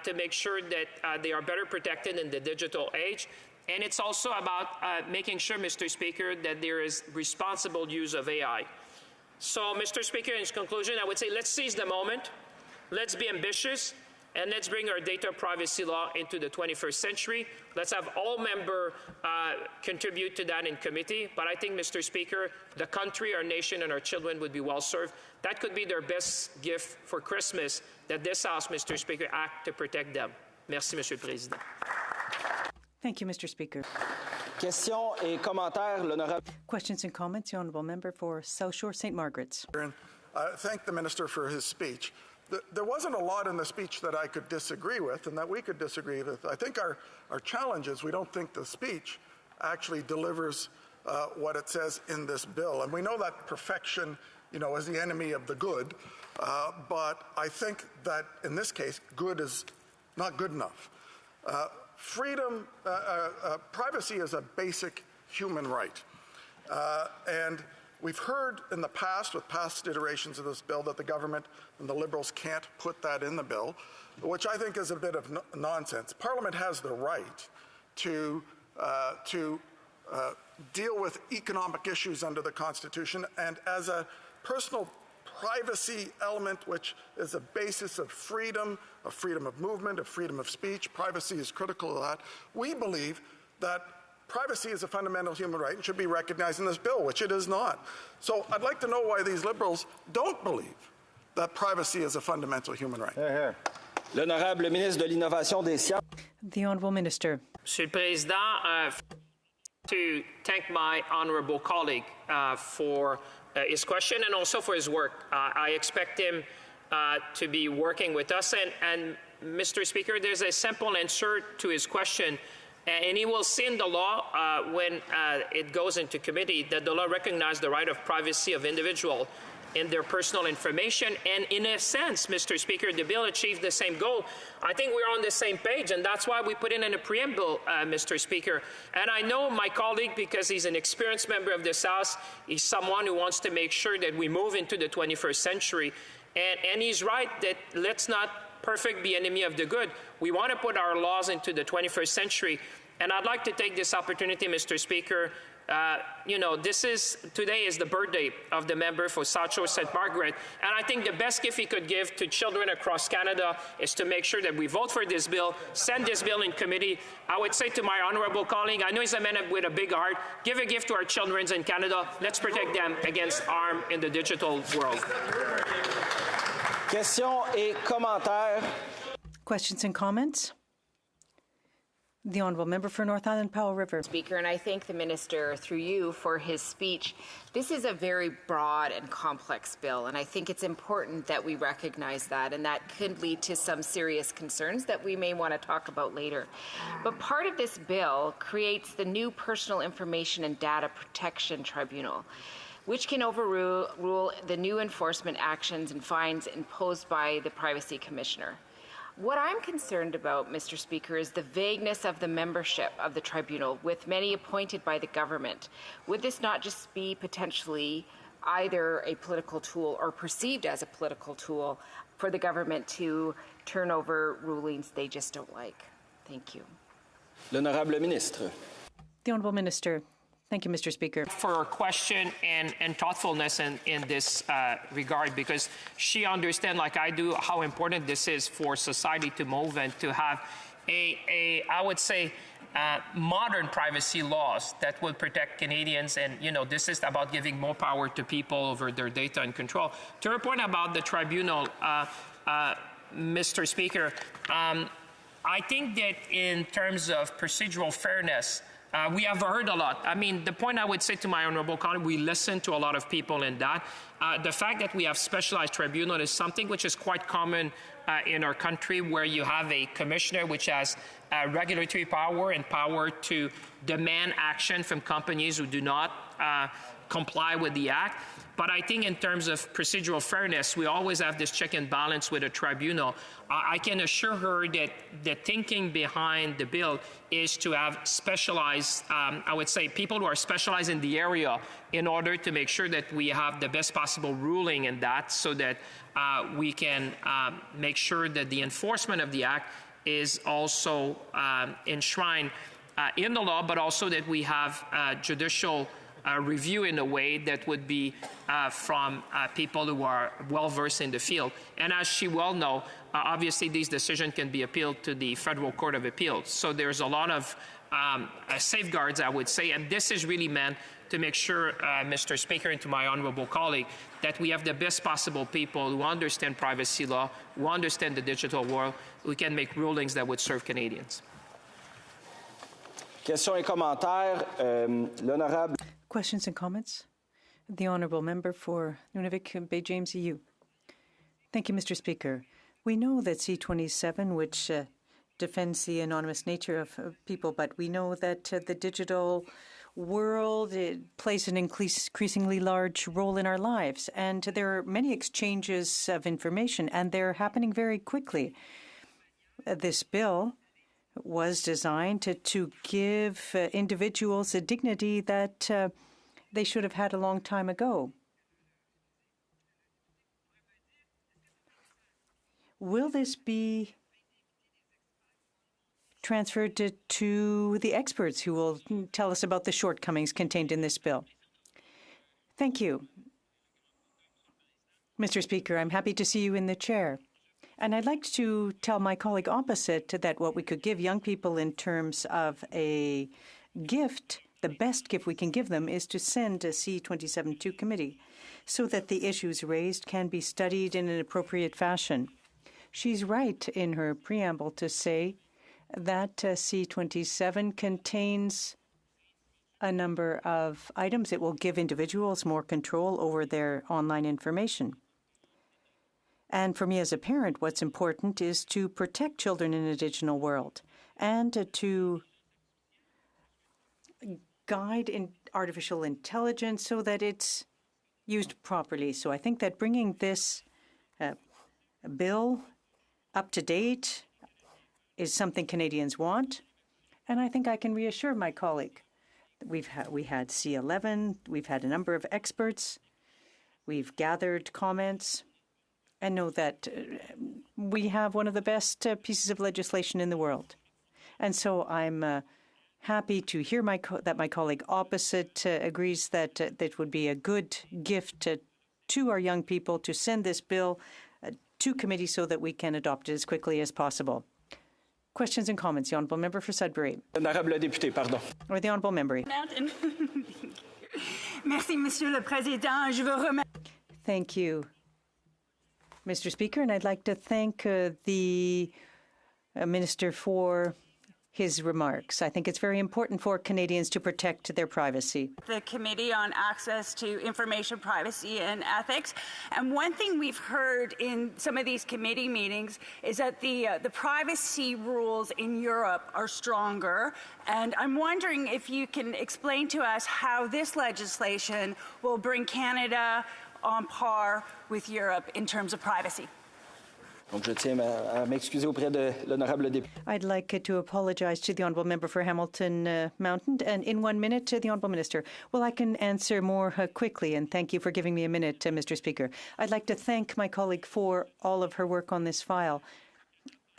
to make sure that they are better protected in the digital age. And it's also about making sure, Mr. Speaker, that there is responsible use of AI. So, Mr. Speaker, in conclusion, I would say let's seize the moment, let's be ambitious, and let's bring our data privacy law into the 21st century. Let's have all members contribute to that in committee. But I think, Mr. Speaker, the country, our nation, and our children would be well served. That could be their best gift for Christmas, that this House, Mr. Speaker, act to protect them. Merci, Monsieur le Président. Thank you, Mr. Speaker. Questions et commentaires, l'honorable. Questions and comments, the Honourable Member for South Shore St. Margaret's. Thank the Minister for his speech. There wasn't a lot in the speech that I could disagree with and that we could disagree with. I think our challenge is we don't think the speech actually delivers what it says in this bill. And we know that perfection, is the enemy of the good. But I think that in this case, good is not good enough. Privacy is a basic human right. And we've heard in the past, with past iterations of this bill, that the government and the Liberals can't put that in the bill, which I think is a bit of nonsense. Parliament has the right to deal with economic issues under the Constitution, and as a personal privacy element, which is a basis of freedom of movement, of freedom of speech, privacy is critical to that. We believe that privacy is a fundamental human right and should be recognized in this bill, which it is not. So I'd like to know why these Liberals don't believe that privacy is a fundamental human right. L'honorable ministre de l'Innovation des Sciences. The Honourable Minister. Monsieur le Président, to thank my honourable colleague for his question and also for his work. I expect him to be working with us. And Mr. Speaker, there's a simple answer to his question. And he will see in the law when it goes into committee that the law recognizes the right of privacy of individual in their personal information. And in a sense, Mr. Speaker, the bill achieved the same goal. I think we're on the same page, and that's why we put in a preamble, Mr. Speaker. And I know my colleague, because he's an experienced member of this House, he's someone who wants to make sure that we move into the 21st century. And he's right that let's not perfect be enemy of the good. We want to put our laws into the 21st century. And I'd like to take this opportunity, Mr. Speaker. Today is the birthday of the member for South Shore St. Margaret. And I think the best gift he could give to children across Canada is to make sure that we vote for this bill, send this bill in committee. I would say to my honorable colleague, I know he's a man with a big heart, give a gift to our children in Canada. Let's protect them against harm in the digital world. Questions et commentaires. Questions and comments? The Honourable Member for North Island Powell River. Speaker, and I thank the Minister through you for his speech. This is a very broad and complex bill, and I think it's important that we recognize that, and that could lead to some serious concerns that we may want to talk about later. But part of this bill creates the new Personal Information and Data Protection Tribunal, which can overrule the new enforcement actions and fines imposed by the Privacy Commissioner. What I'm concerned about, Mr. Speaker, is the vagueness of the membership of the tribunal, with many appointed by the government. Would this not just be potentially either a political tool or perceived as a political tool for the government to turn over rulings they just don't like? Thank you. L'Honorable Ministre. The Honourable Minister. Thank you, Mr. Speaker. For her question and thoughtfulness in this regard, because she understands, like I do, how important this is for society to move and to have I would say, modern privacy laws that will protect Canadians. And, this is about giving more power to people over their data and control. To her point about the tribunal, Mr. Speaker, I think that in terms of procedural fairness, we have heard a lot. I mean, the point I would say to my honourable colleague, we listen to a lot of people in that. The fact that we have specialized tribunal is something which is quite common in our country, where you have a commissioner which has regulatory power and power to demand action from companies who do not comply with the Act. But I think in terms of procedural fairness, we always have this check and balance with a tribunal. I can assure her that the thinking behind the bill is to have specialized, I would say, people who are specialized in the area in order to make sure that we have the best possible ruling in that, so that we can make sure that the enforcement of the Act is also enshrined in the law, but also that we have judicial review in a way that would be from people who are well-versed in the field. And as she well knows, obviously these decisions can be appealed to the Federal Court of Appeals. So there's a lot of safeguards, I would say, and this is really meant to make sure, Mr. Speaker, and to my honourable colleague, that we have the best possible people who understand privacy law, who understand the digital world, who can make rulings that would serve Canadians. Questions et commentaires. L'honorable. Questions and comments? The Honourable Member for Nunavik Bay James EU. Thank you, Mr. Speaker. We know that C27, which defends the anonymous nature of people, but we know that the digital world plays an increasingly large role in our lives, and there are many exchanges of information, and they're happening very quickly. This bill was designed to give individuals a dignity that they should have had a long time ago. Will this be transferred to the experts who will tell us about the shortcomings contained in this bill? Thank you. Mr. Speaker, I'm happy to see you in the chair. And I'd like to tell my colleague opposite that what we could give young people in terms of a gift, the best gift we can give them, is to send a C27 to committee so that the issues raised can be studied in an appropriate fashion. She's right in her preamble to say that C27 contains a number of items. It will give individuals more control over their online information. And for me as a parent, what's important is to protect children in a digital world and to guide in artificial intelligence so that it's used properly. So I think that bringing this bill up to date is something Canadians want, and I think I can reassure my colleague. We had C11, we've had a number of experts, we've gathered comments, and know that we have one of the best pieces of legislation in the world. And so I'm happy to hear that my colleague opposite agrees that it would be a good gift to our young people to send this bill to committee so that we can adopt it as quickly as possible. Questions and comments. The Honourable Member for Sudbury. L'honorable député, pardon. Or the Honourable Member. Merci, Monsieur le Président. Je veux remercier. Thank you, Mr. Speaker, and I'd like to thank the Minister for his remarks. I think it's very important for Canadians to protect their privacy. The Committee on Access to Information Privacy and Ethics. And one thing we've heard in some of these committee meetings is that the privacy rules in Europe are stronger. And I'm wondering if you can explain to us how this legislation will bring Canada on par with Europe in terms of privacy. Donc, je tiens à m'excuser auprès de l'honorable député. I'd like to apologize to the Honourable Member for Hamilton Mountain. And in 1 minute, the Honourable Minister. Well, I can answer more quickly, and thank you for giving me a minute, Mr. Speaker. I'd like to thank my colleague for all of her work on this file,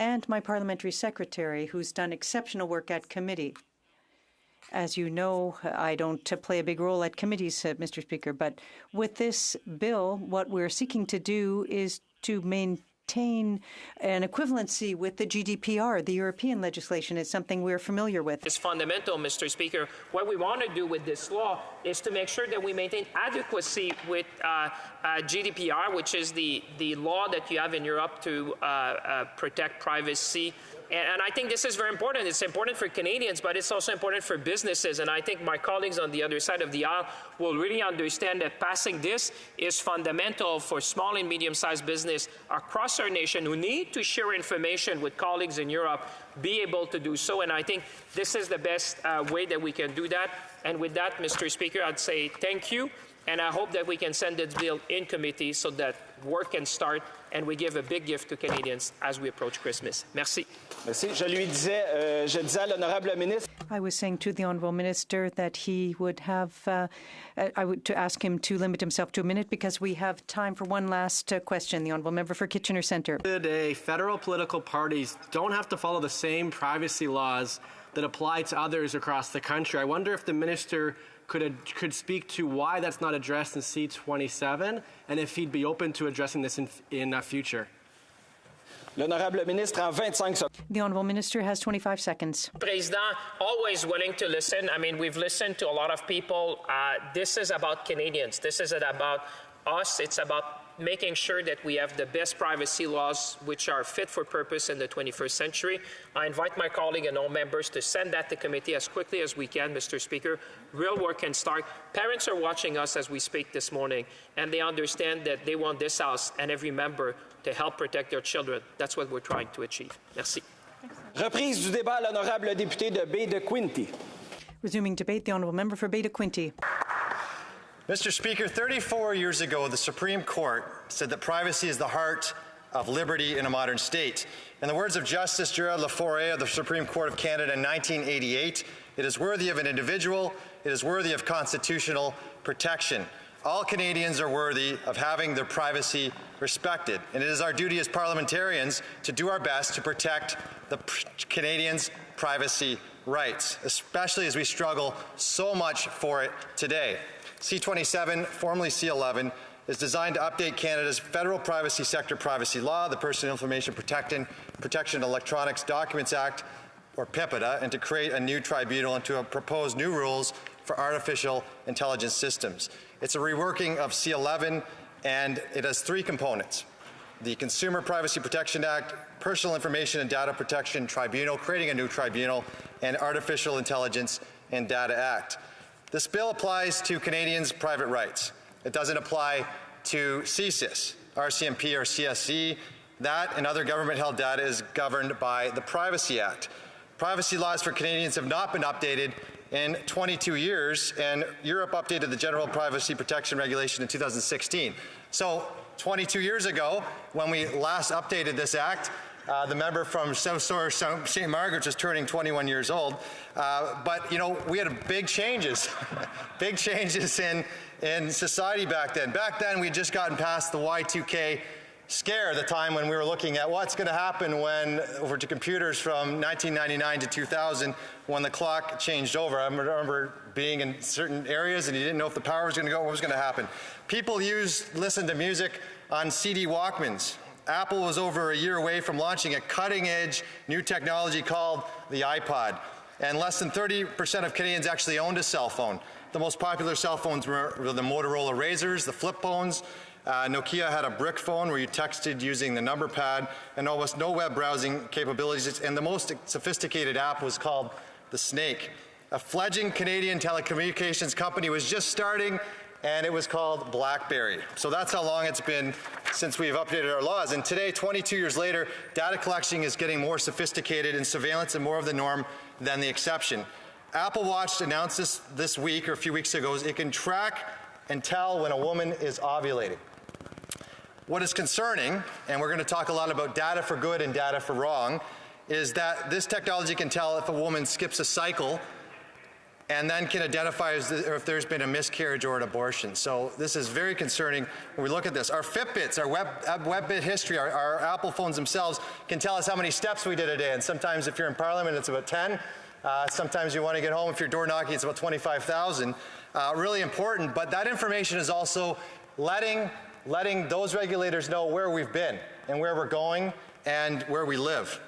and my parliamentary secretary, who's done exceptional work at committee. As you know, I don't play a big role at committees, Mr. Speaker, but with this bill, what we're seeking to do is to maintain an equivalency with the GDPR. The European legislation is something we're familiar with. It's fundamental, Mr. Speaker. What we want to do with this law is to make sure that we maintain adequacy with GDPR, which is the law that you have in Europe to protect privacy. And I think this is very important. It's important for Canadians, but it's also important for businesses. And I think my colleagues on the other side of the aisle will really understand that passing this is fundamental for small and medium-sized business across our nation who need to share information with colleagues in Europe, be able to do so. And I think this is the best way that we can do that. And with that, Mr. Speaker, I'd say thank you. And I hope that we can send this bill in committee so that work can start and we give a big gift to Canadians as we approach Christmas. Merci. Merci. Je disais à l'honorable ministre. I was saying to the Honourable Minister that he would have, to ask him to limit himself to a minute because we have time for one last question. The Honourable Member for Kitchener Centre. Today, federal political parties don't have to follow the same privacy laws that apply to others across the country. I wonder if the Minister could speak to why that's not addressed in C27 and if he'd be open to addressing this in future. L'honorable ministre en 25 secondes. The Honourable Minister has 25 seconds. President, always willing to listen. I mean, we've listened to a lot of people. This is about Canadians. This isn't about us. It's about making sure that we have the best privacy laws which are fit for purpose in the 21st century. I invite my colleague and all members to send that to committee as quickly as we can, Mr. Speaker. Real work can start. Parents are watching us as we speak this morning, and they understand that they want this House and every member to help protect their children. That's what we're trying to achieve. Merci. Reprise du débat, l'honorable député de Bay de Quinte. Resuming debate, the Honourable Member for Bay de Quinte. Mr. Speaker, 34 years ago, the Supreme Court said that privacy is the heart of liberty in a modern state. In the words of Justice Gerald Laforêt of the Supreme Court of Canada in 1988, it is worthy of an individual, it is worthy of constitutional protection. All Canadians are worthy of having their privacy respected, and it is our duty as parliamentarians to do our best to protect the Canadians' privacy rights, especially as we struggle so much for it today. C27, formerly C11, is designed to update Canada's federal privacy sector privacy law, the Personal Information Protection Electronics Documents Act, or PIPEDA, and to create a new tribunal and to propose new rules for artificial intelligence systems. It's a reworking of C11, and it has three components: the Consumer Privacy Protection Act, Personal Information and Data Protection Tribunal, creating a new tribunal, and Artificial Intelligence and Data Act. This bill applies to Canadians' private rights. It doesn't apply to CSIS, RCMP, or CSC. That and other government-held data is governed by the Privacy Act. Privacy laws for Canadians have not been updated in 22 years, and Europe updated the General Privacy Protection Regulation in 2016. So 22 years ago, when we last updated this act, the member from South Shore St. Margaret's is turning 21 years old. But, you know, we had big changes, big changes in society back then. Back then, we'd just gotten past the Y2K scare, the time when we were looking at what's going to happen when over to computers from 1999 to 2000 when the clock changed over. I remember being in certain areas and you didn't know if the power was going to go, what was going to happen. People listened to music on CD Walkmans. Apple was over a year away from launching a cutting-edge new technology called the iPod. And less than 30% of Canadians actually owned a cell phone. The most popular cell phones were the Motorola Razrs, the flip phones. Nokia had a brick phone where you texted using the number pad, and almost no web browsing capabilities. And the most sophisticated app was called the Snake. A fledgling Canadian telecommunications company was just starting, and it was called BlackBerry. So that's how long it's been since we've updated our laws. And today, 22 years later, data collection is getting more sophisticated and surveillance is more of the norm than the exception. Apple Watch announced this week, or a few weeks ago, it can track and tell when a woman is ovulating. What is concerning, and we're going to talk a lot about data for good and data for wrong, is that this technology can tell if a woman skips a cycle and then can identify if there's been a miscarriage or an abortion. So this is very concerning when we look at this. Our Fitbits, our Webbit history, our Apple phones themselves can tell us how many steps we did a day. And sometimes if you're in Parliament, it's about 10. Sometimes you want to get home, if you're door knocking, it's about 25,000. Really important, but that information is also letting those regulators know where we've been and where we're going and where we live.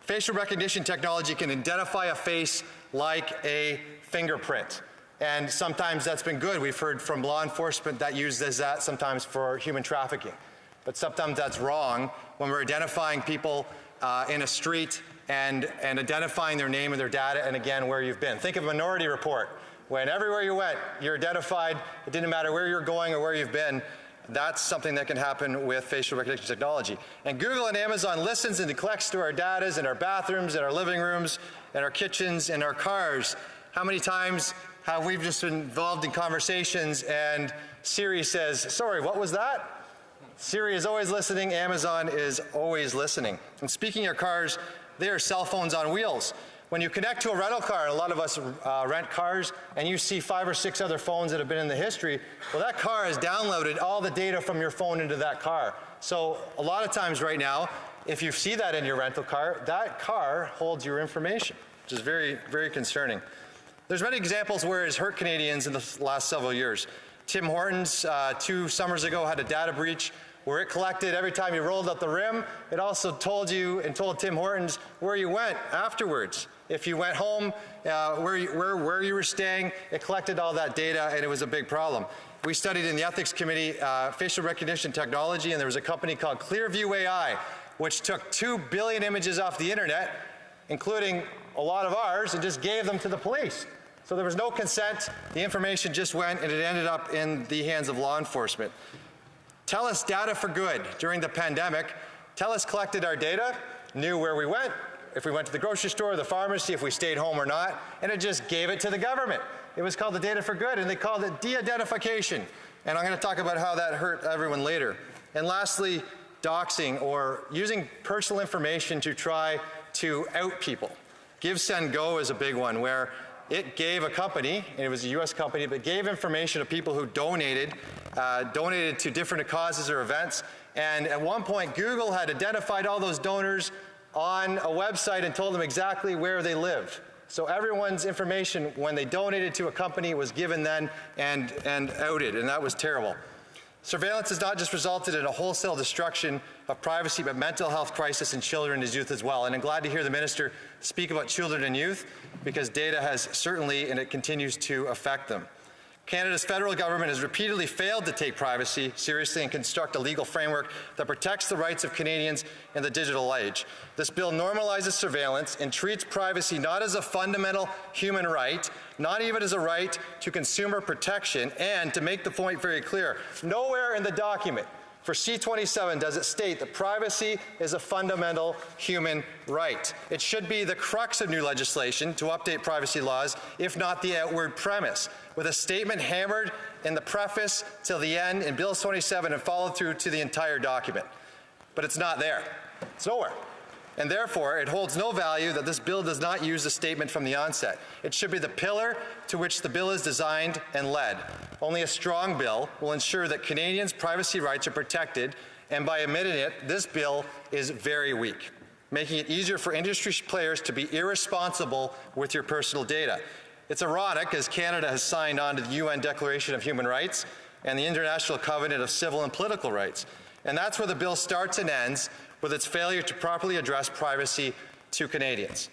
Facial recognition technology can identify a face like a fingerprint. And sometimes that's been good. We've heard from law enforcement that uses that sometimes for human trafficking. But sometimes that's wrong when we're identifying people in a street and identifying their name and their data and, again, where you've been. Think of Minority Report. When everywhere you went, you're identified. It didn't matter where you're going or where you've been. That's something that can happen with facial recognition technology. And Google and Amazon listens and collects to our data in our bathrooms, in our living rooms, in our kitchens, in our cars. How many times have we just been involved in conversations and Siri says, sorry, what was that? Siri is always listening. Amazon is always listening. And speaking of cars, they are cell phones on wheels. When you connect to a rental car, and a lot of us rent cars, and you see 5 or 6 other phones that have been in the history, well, that car has downloaded all the data from your phone into that car. So a lot of times right now, if you see that in your rental car, that car holds your information, which is very, very concerning. There's many examples where it's hurt Canadians in the last several years. Tim Hortons, 2 summers ago, had a data breach where it collected every time you rolled up the rim. It also told you and told Tim Hortons where you went afterwards. If you went home, where you were staying, it collected all that data, and it was a big problem. We studied in the Ethics Committee facial recognition technology, and there was a company called Clearview AI, which took 2 billion images off the internet, including a lot of ours, and just gave them to the police. So there was no consent. The information just went, and it ended up in the hands of law enforcement. TELUS Data for Good. During the pandemic, TELUS collected our data, knew where we went, if we went to the grocery store, the pharmacy, if we stayed home or not, and it just gave it to the government. It was called the Data for Good, and they called it de-identification. And I'm going to talk about how that hurt everyone later. And lastly, doxing, or using personal information to try to out people. GiveSendGo is a big one, where it gave a company, and it was a US company, but gave information to people who donated to different causes or events. And at one point, Google had identified all those donors on a website and told them exactly where they lived. So everyone's information, when they donated to a company, was given then and outed, and that was terrible. Surveillance has not just resulted in a wholesale destruction of privacy, but mental health crisis in children and youth as well. And I'm glad to hear the minister speak about children and youth, because data has certainly, and it continues to affect them. Canada's federal government has repeatedly failed to take privacy seriously and construct a legal framework that protects the rights of Canadians in the digital age. This bill normalizes surveillance and treats privacy not as a fundamental human right, not even as a right to consumer protection, and to make the point very clear, nowhere in the document for C27 does it state that privacy is a fundamental human right. It should be the crux of new legislation to update privacy laws, if not the outward premise, with a statement hammered in the preface till the end in Bill 27 and followed through to the entire document. But it's not there. It's nowhere. And therefore, it holds no value that this bill does not use the statement from the onset. It should be the pillar to which the bill is designed and led. Only a strong bill will ensure that Canadians' privacy rights are protected, and by omitting it, this bill is very weak, making it easier for industry players to be irresponsible with your personal data. It's ironic, as Canada has signed on to the UN Declaration of Human Rights and the International Covenant of Civil and Political Rights. And that's where the bill starts and ends, with its failure to properly address privacy to Canadians.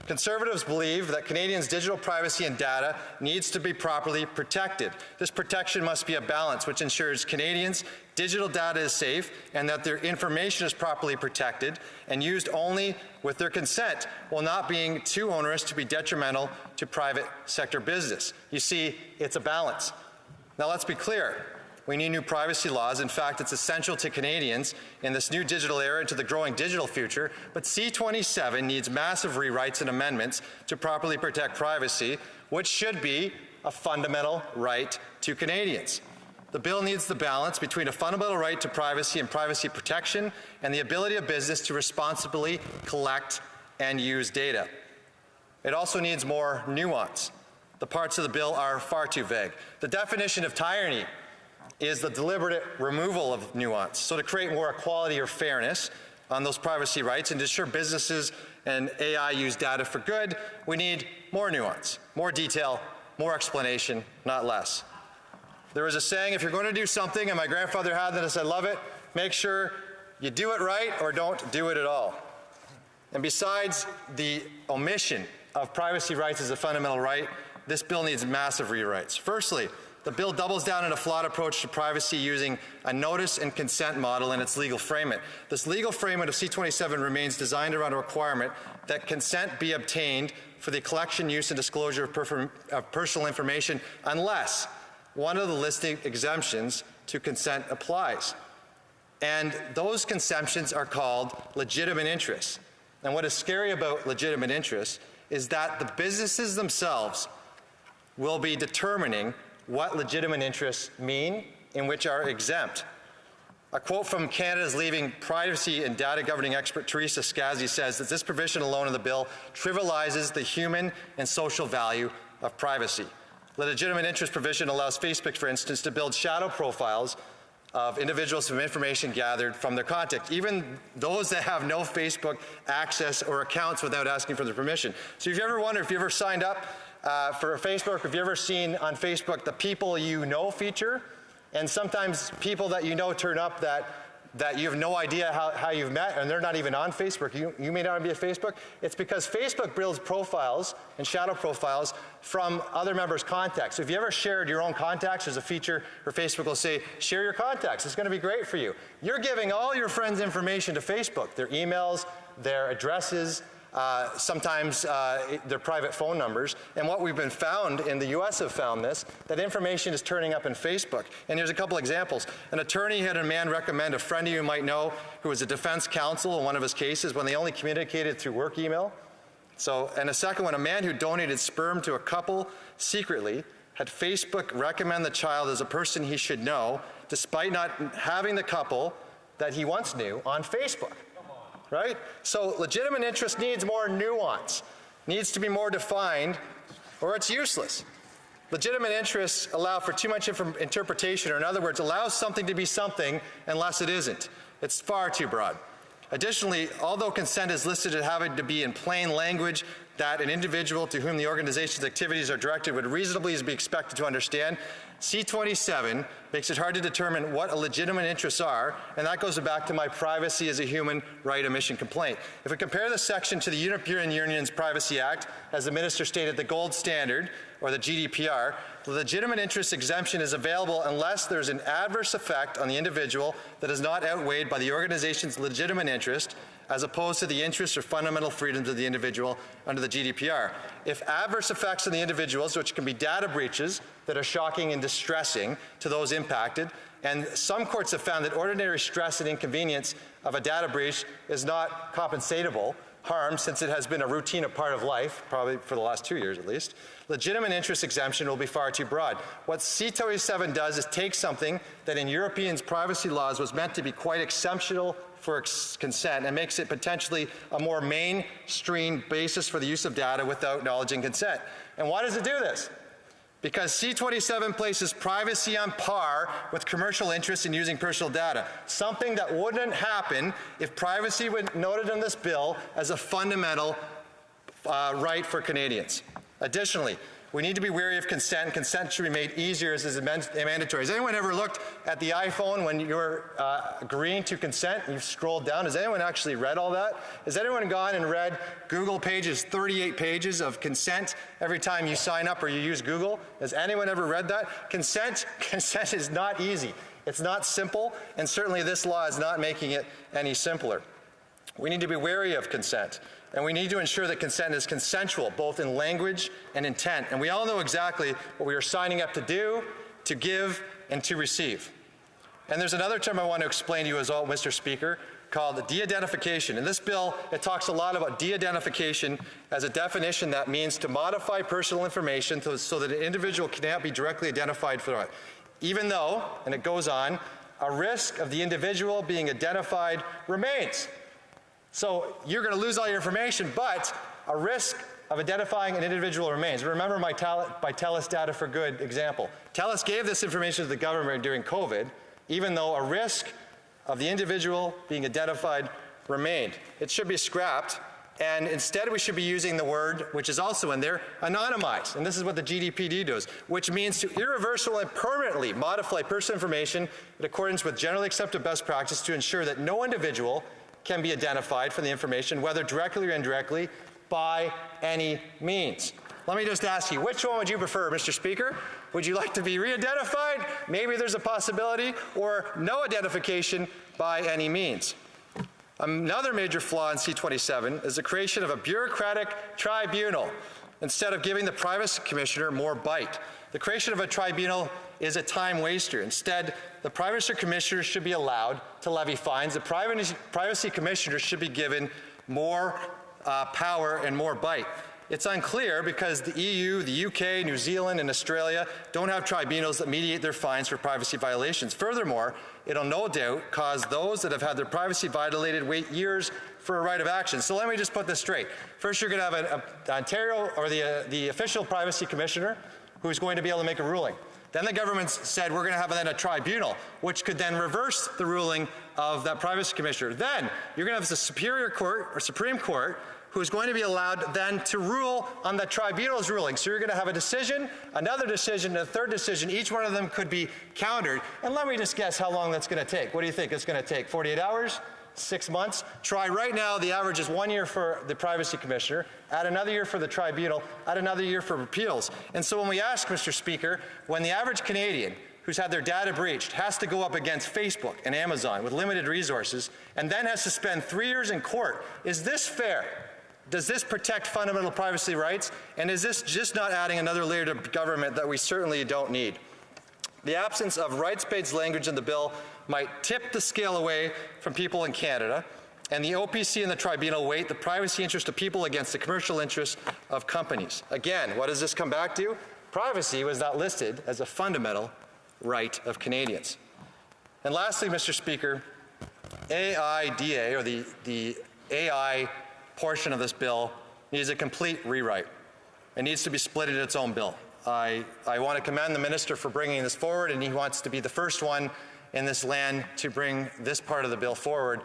Conservatives believe that Canadians' digital privacy and data needs to be properly protected. This protection must be a balance which ensures Canadians' digital data is safe and that their information is properly protected and used only with their consent, while not being too onerous to be detrimental to private sector business. You see, it's a balance. Now let's be clear. We need new privacy laws. In fact, it's essential to Canadians in this new digital era and to the growing digital future. But C27 needs massive rewrites and amendments to properly protect privacy, which should be a fundamental right to Canadians. The bill needs the balance between a fundamental right to privacy and privacy protection and the ability of business to responsibly collect and use data. It also needs more nuance. The parts of the bill are far too vague. The definition of tyranny is the deliberate removal of nuance. So to create more equality or fairness on those privacy rights and to ensure businesses and AI use data for good, we need more nuance, more detail, more explanation, not less. There is a saying, if you're going to do something, and my grandfather had this, I love it, make sure you do it right or don't do it at all. And besides the omission of privacy rights as a fundamental right, this bill needs massive rewrites. Firstly, the bill doubles down on a flawed approach to privacy using a notice and consent model in its legal framework. This legal framework of C27 remains designed around a requirement that consent be obtained for the collection, use, and disclosure of personal information unless one of the listed exemptions to consent applies. And those exemptions are called legitimate interests. And what is scary about legitimate interests is that the businesses themselves will be determining what legitimate interests mean and which are exempt. A quote from Canada's leading privacy and data governing expert, Teresa Scazzi, says that this provision alone in the bill trivializes the human and social value of privacy. The legitimate interest provision allows Facebook, for instance, to build shadow profiles of individuals from information gathered from their contact, even those that have no Facebook access or accounts without asking for their permission. So if you ever wonder, if you ever signed up for Facebook, have you ever seen on Facebook the people you know feature? And sometimes people that you know turn up that you have no idea how you've met, and they're not even on Facebook. You may not be at Facebook. It's because Facebook builds profiles and shadow profiles from other members' contacts. So if you ever shared your own contacts, there's a feature where Facebook will say, share your contacts. It's going to be great for you. You're giving all your friends' information to Facebook, their emails, their addresses, sometimes their private phone numbers. And what we've been found, in the US have found this, that information is turning up in Facebook. And here's a couple examples. An attorney had a man recommend a friend you might know who was a defense counsel in one of his cases when they only communicated through work email. So, and a second one, a man who donated sperm to a couple secretly had Facebook recommend the child as a person he should know, despite not having the couple that he once knew on Facebook. Right? So legitimate interest needs more nuance, needs to be more defined, or it's useless. Legitimate interests allow for too much interpretation, or in other words, allows something to be something unless it isn't. It's far too broad. Additionally, although consent is listed as having to be in plain language that an individual to whom the organization's activities are directed would reasonably be expected to understand, C27 makes it hard to determine what legitimate interests are, and that goes back to my privacy as a human right omission complaint. If we compare this section to the European Union's Privacy Act, as the Minister stated, the gold standard, or the GDPR, the legitimate interest exemption is available unless there's an adverse effect on the individual that is not outweighed by the organization's legitimate interest, as opposed to the interests or fundamental freedoms of the individual under the GDPR. If adverse effects on the individuals, which can be data breaches that are shocking and distressing to those impacted, And some courts have found that ordinary stress and inconvenience of a data breach is not compensatable harm, since it has been a routine a part of life, probably for the last 2 years at least. Legitimate interest exemption will be far too broad. What C27 does is take something that in European privacy laws was meant to be quite exceptional for consent and makes it potentially a more mainstream basis for the use of data without knowledge and consent. And why does it do this? Because C27 places privacy on par with commercial interest in using personal data, something that wouldn't happen if privacy was noted in this bill as a fundamental right for Canadians. Additionally, we need to be wary of consent, and consent should be made easier as is mandatory. Has anyone ever looked at the iPhone when you're agreeing to consent and you've scrolled down? Has anyone actually read all that? Has anyone gone and read Google Pages, 38 pages of consent every time you sign up or you use Google? Has anyone ever read that? Consent is not easy. It's not simple, and certainly this law is not making it any simpler. We need to be wary of consent. And we need to ensure that consent is consensual, both in language and intent. And we all know exactly what we are signing up to do, to give, and to receive. And there's another term I want to explain to you as well, Mr. Speaker, called de-identification. In this bill, it talks a lot about de-identification as a definition that means to modify personal information so that an individual cannot be directly identified for it. Even though, and it goes on, a risk of the individual being identified remains. So you're going to lose all your information, but a risk of identifying an individual remains. Remember my TELUS Data for Good example. TELUS gave this information to the government during COVID, even though a risk of the individual being identified remained. It should be scrapped, and instead we should be using the word, which is also in there, anonymized. And this is what the GDPR does, which means to irreversibly and permanently modify personal information in accordance with generally accepted best practice to ensure that no individual can be identified from the information, whether directly or indirectly, by any means. Let me just ask you, which one would you prefer, Mr. Speaker? Would you like to be re-identified? Maybe there's a possibility, or no identification by any means. Another major flaw in C27 is the creation of a bureaucratic tribunal instead of giving the Privacy Commissioner more bite. The creation of a tribunal is a time waster. Instead, the Privacy Commissioner should be allowed to levy fines. The Privacy Commissioner should be given more power and more bite. It's unclear because the EU, the UK, New Zealand, and Australia don't have tribunals that mediate their fines for privacy violations. Furthermore, it'll no doubt cause those that have had their privacy violated wait years for a right of action. So let me just put this straight. First, you're going to have an Ontario, or the official Privacy Commissioner, who's going to be able to make a ruling. Then the government said we're going to have then a tribunal, which could then reverse the ruling of that Privacy Commissioner. Then you're going to have the Superior Court or Supreme Court, who's going to be allowed then to rule on the tribunal's ruling. So you're going to have a decision, another decision, and a third decision. Each one of them could be countered. And let me just guess how long that's going to take. What do you think it's going to take? 48 hours? 6 months? Try right now, the average is 1 year for the Privacy Commissioner, add another year for the tribunal, add another year for appeals. And so when we ask, Mr. Speaker, when the average Canadian who's had their data breached has to go up against Facebook and Amazon with limited resources and then has to spend 3 years in court, is this fair? Does this protect fundamental privacy rights? And is this just not adding another layer to government that we certainly don't need? The absence of rights-based language in the bill might tip the scale away from people in Canada, and the OPC and the tribunal weight the privacy interest of people against the commercial interests of companies. Again, what does this come back to? Privacy was not listed as a fundamental right of Canadians. And lastly, Mr. Speaker, AIDA, or the AI portion of this bill, needs a complete rewrite. It needs to be split in its own bill. I want to commend the minister for bringing this forward, and he wants to be the first one in this land to bring this part of the bill forward.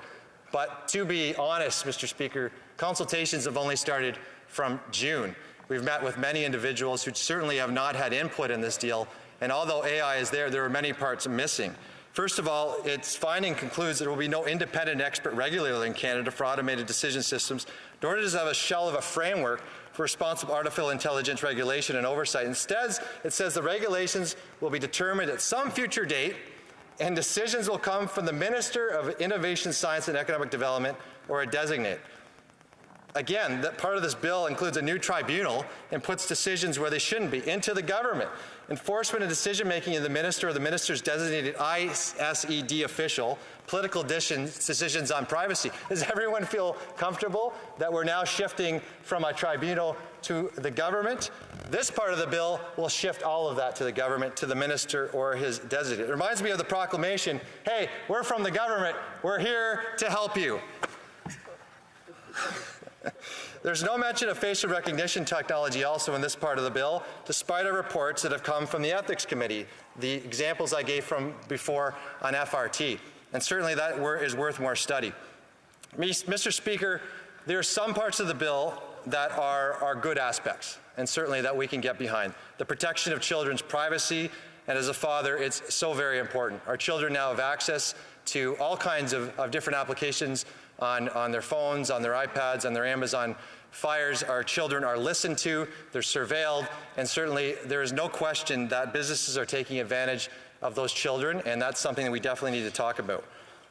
But to be honest, Mr. Speaker, consultations have only started from June. We've met with many individuals who certainly have not had input in this deal, and although AI is there are many parts missing. First of all, its finding concludes that there will be no independent expert regulator in Canada for automated decision systems, nor does it have a shell of a framework for responsible artificial intelligence regulation and oversight. Instead, it says the regulations will be determined at some future date, and decisions will come from the Minister of Innovation, Science and Economic Development or a designate. Again, that part of this bill includes a new tribunal and puts decisions where they shouldn't be, into the government. Enforcement and decision-making of the minister or the minister's designated ISED official, political decisions on privacy. Does everyone feel comfortable that we're now shifting from a tribunal to the government? This part of the bill will shift all of that to the government, to the minister or his designate. It reminds me of the proclamation, hey, we're from the government, we're here to help you. There's no mention of facial recognition technology also in this part of the bill, despite our reports that have come from the Ethics Committee, the examples I gave from before on FRT. And certainly that is worth more study. Mr. Speaker, there are some parts of the bill that are good aspects, and certainly that we can get behind. The protection of children's privacy, and as a father, it's so very important. Our children now have access to all kinds of different applications on their phones, on their iPads, on their Amazon Fires. Our children are listened to, they're surveilled, and certainly there is no question that businesses are taking advantage of those children, and that's something that we definitely need to talk about.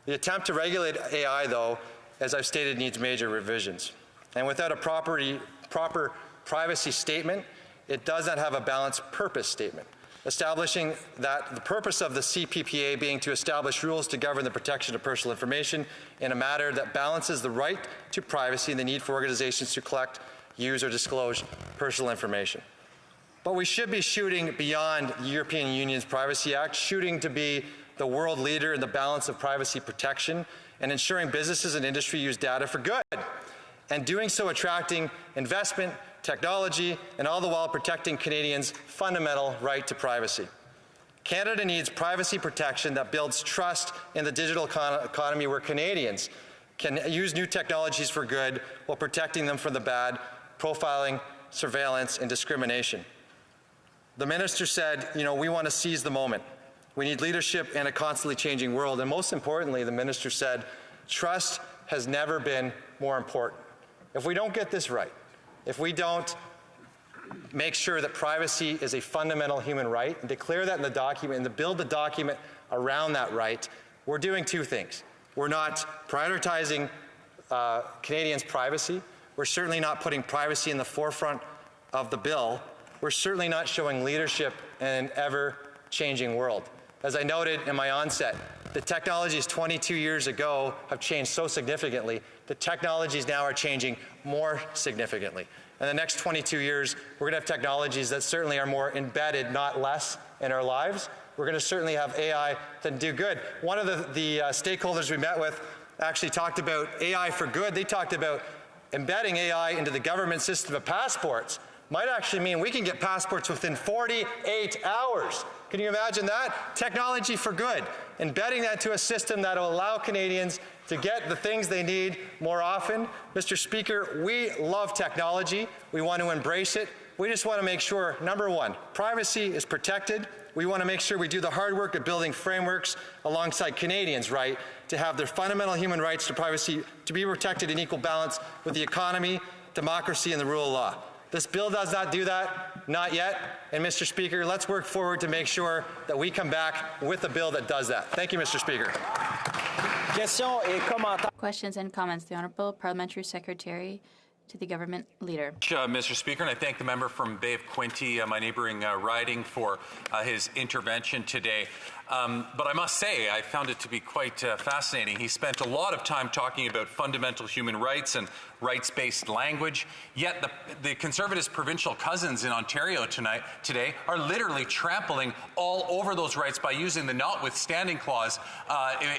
The attempt to regulate AI, though, as I've stated, needs major revisions. And without a proper privacy statement, it does not have a balanced purpose statement, establishing that the purpose of the CPPA being to establish rules to govern the protection of personal information in a manner that balances the right to privacy and the need for organizations to collect, use, or disclose personal information. But we should be shooting beyond the European Union's Privacy Act, shooting to be the world leader in the balance of privacy protection and ensuring businesses and industry use data for good, and doing so attracting investment, technology, and all the while protecting Canadians' fundamental right to privacy. Canada needs privacy protection that builds trust in the digital economy where Canadians can use new technologies for good while protecting them from the bad, profiling, surveillance, and discrimination. The minister said, you know, we want to seize the moment. We need leadership in a constantly changing world. And most importantly, the minister said, trust has never been more important. If we don't get this right, if we don't make sure that privacy is a fundamental human right and declare that in the document and to build the document around that right, we're doing two things. We're not prioritizing Canadians' privacy. We're certainly not putting privacy in the forefront of the bill. We're certainly not showing leadership in an ever-changing world. As I noted in my onset, the technologies 22 years ago have changed so significantly. The technologies now are changing more significantly. In the next 22 years, we're going to have technologies that certainly are more embedded, not less, in our lives. We're going to certainly have AI that do good. One of the stakeholders we met with actually talked about AI for good. They talked about embedding AI into the government system of passports might actually mean we can get passports within 48 hours. Can you imagine that? Technology for good. Embedding that to a system that will allow Canadians to get the things they need more often. Mr. Speaker, we love technology. We want to embrace it. We just want to make sure, number one, privacy is protected. We want to make sure we do the hard work of building frameworks alongside Canadians' right to have their fundamental human rights to privacy to be protected in equal balance with the economy, democracy, and the rule of law. This bill does not do that, not yet. And Mr. Speaker, let's work forward to make sure that we come back with a bill that does that. Thank you, Mr. Speaker. Questions and comments. The Honourable Parliamentary Secretary to the Government Leader. Mr. Speaker, and I thank the member from Bay of Quinte, my neighbouring riding, for his intervention today. But I must say, I found it to be quite fascinating. He spent a lot of time talking about fundamental human rights and rights-based language, yet the Conservatives' provincial cousins in Ontario today are literally trampling all over those rights by using the notwithstanding clause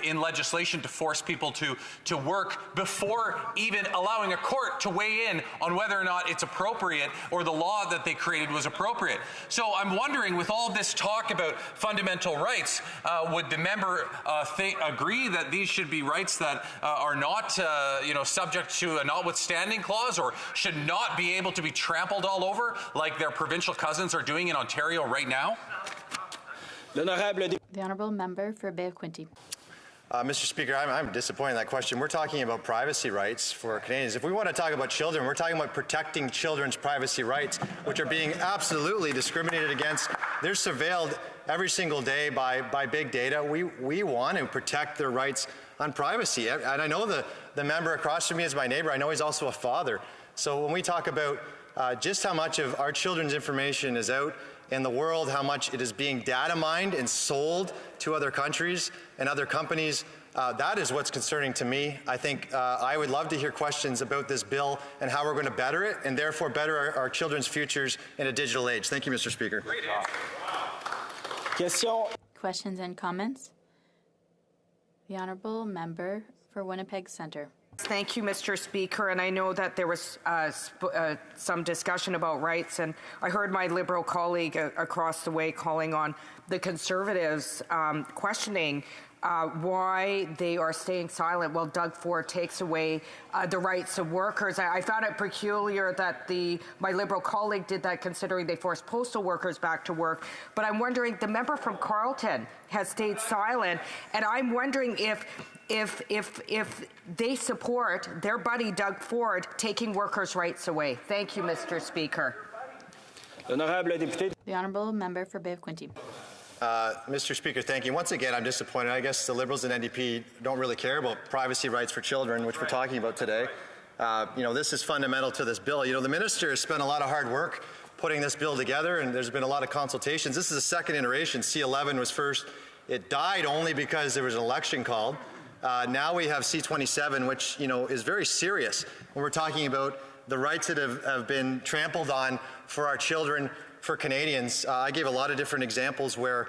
in legislation to force people to work before even allowing a court to weigh in on whether or not it's appropriate or the law that they created was appropriate. So I'm wondering, with all this talk about fundamental rights, would the member agree that these should be rights that are not subject to a notwithstanding clause or should not be able to be trampled all over like their provincial cousins are doing in Ontario right now? The Honourable Member for Bay of Quinte. Mr. Speaker, I'm disappointed in that question. We're talking about privacy rights for Canadians. If we want to talk about children, we're talking about protecting children's privacy rights, which are being absolutely discriminated against. They're surveilled every single day by big data. We want to protect their rights on privacy. And I know the member across from me is my neighbor. I know he's also a father. So when we talk about just how much of our children's information is out in the world, how much it is being data mined and sold to other countries and other companies, that is what's concerning to me. I think I would love to hear questions about this bill and how we're going to better it and therefore better our children's futures in a digital age. Thank you, Mr. Speaker. Questions and comments? The Honourable Member for Winnipeg Centre. Thank you, Mr. Speaker. And I know that there was some discussion about rights, and I heard my Liberal colleague across the way calling on the Conservatives questioning why they are staying silent while Doug Ford takes away the rights of workers. I found it peculiar that my Liberal colleague did that, considering they forced postal workers back to work. But I'm wondering, the member from Carleton has stayed silent, and I'm wondering if they support their buddy Doug Ford taking workers' rights away. Thank you, Mr. Speaker. The Honourable Member for Bay of Quinte. Mr. Speaker, thank you. Once again, I'm disappointed. I guess the Liberals and NDP don't really care about privacy rights for children, which we're talking about today. This is fundamental to this bill. The minister has spent a lot of hard work putting this bill together, and there's been a lot of consultations. This is a second iteration. C11 was first. It died only because there was an election called. Now we have C27, which is very serious when we're talking about the rights that have been trampled on for our children, for Canadians. I gave a lot of different examples where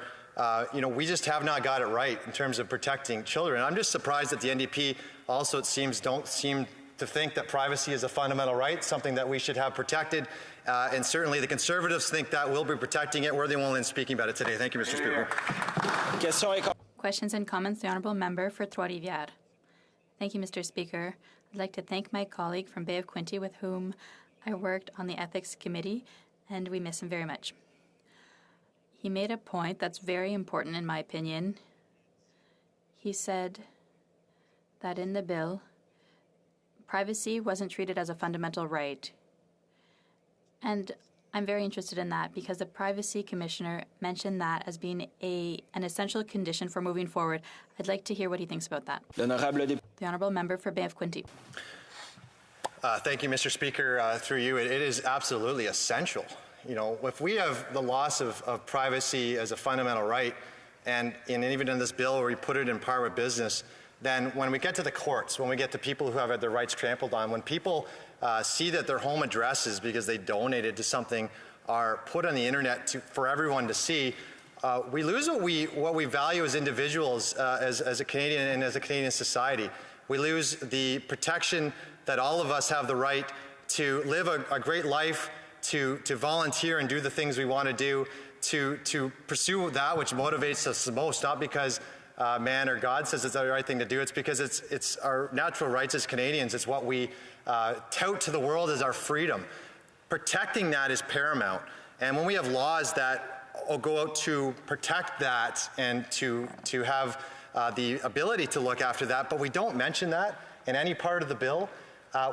we just have not got it right in terms of protecting children. I'm just surprised that the NDP also, it seems, don't seem to think that privacy is a fundamental right, something that we should have protected. And certainly the Conservatives think that we'll be protecting it. We're the only ones speaking about it today. Thank you, Mr. Speaker. Questions and comments, the Honourable Member for Trois-Rivières. Thank you, Mr. Speaker. I'd like to thank my colleague from Bay of Quinte with whom I worked on the Ethics Committee, and we miss him very much. He made a point that's very important in my opinion. He said that in the bill, privacy wasn't treated as a fundamental right. And I'm very interested in that because the Privacy Commissioner mentioned that as being an essential condition for moving forward. I'd like to hear what he thinks about that. The Honourable Member for Bay of Quinte. Thank you, Mr. Speaker. Through you, it is absolutely essential. If we have the loss of privacy as a fundamental right, and even in this bill where we put it in par with business, then when we get to the courts, when we get to people who have had their rights trampled on, when people see that their home addresses, because they donated to something, are put on the internet for everyone to see, we lose what we value as individuals, as a Canadian and as a Canadian society. We lose the protection that all of us have the right to live a great life, to volunteer and do the things we want to do, to pursue that which motivates us the most, not because man or God says it's the right thing to do. It's because it's our natural rights as Canadians. It's what we tout to the world as our freedom. Protecting that is paramount. And when we have laws that go out to protect that and to have the ability to look after that, but we don't mention that in any part of the bill,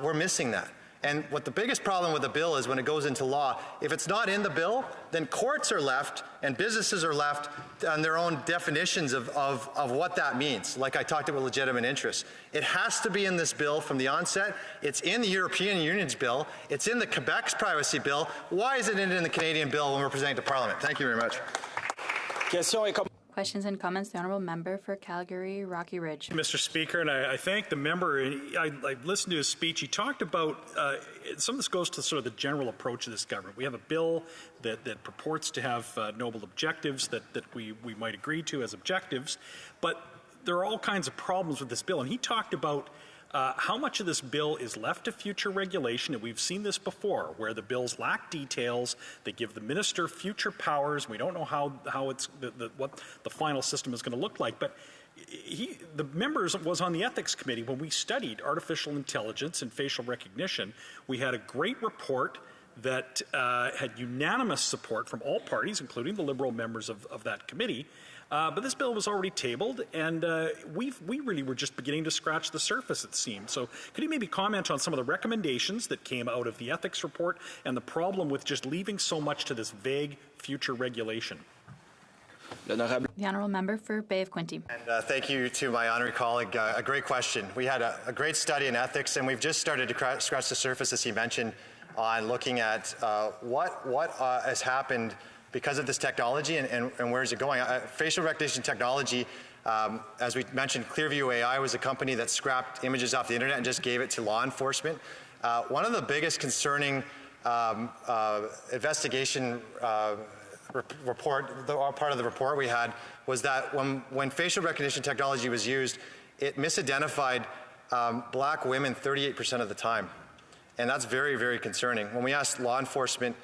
we're missing that. And what the biggest problem with the bill is when it goes into law, if it's not in the bill, then courts are left and businesses are left on their own definitions of what that means. Like I talked about legitimate interests. It has to be in this bill from the onset. It's in the European Union's bill. It's in the Quebec's privacy bill. Why isn't it in the Canadian bill when we're presenting to Parliament? Thank you very much. Questions and comments, the Honourable Member for Calgary, Rocky Ridge. Mr. Speaker, and I thank the member. I listened to his speech. He talked about some of this goes to sort of the general approach of this government. We have a bill that purports to have noble objectives that we might agree to as objectives, but there are all kinds of problems with this bill. And he talked about how much of this bill is left to future regulation, and we've seen this before, where the bills lack details. They give the minister future powers. We don't know how it's what the final system is going to look like. But the members was on the ethics committee when we studied artificial intelligence and facial recognition. We had a great report that had unanimous support from all parties, including the Liberal members of that committee. But this bill was already tabled, and we really were just beginning to scratch the surface, it seemed. So could you maybe comment on some of the recommendations that came out of the ethics report and the problem with just leaving so much to this vague future regulation? The honourable member for Bay of Quinte. And thank you to my honorary colleague. A great question. We had a great study in ethics, and we've just started to scratch the surface, as he mentioned, on looking at what has happened because of this technology and where is it going. Facial recognition technology, as we mentioned, Clearview AI was a company that scrapped images off the internet and just gave it to law enforcement. One of the biggest concerning investigation report, part of the report we had, was that when facial recognition technology was used, it misidentified black women 38% of the time. And that's very, very concerning. When we asked law enforcement,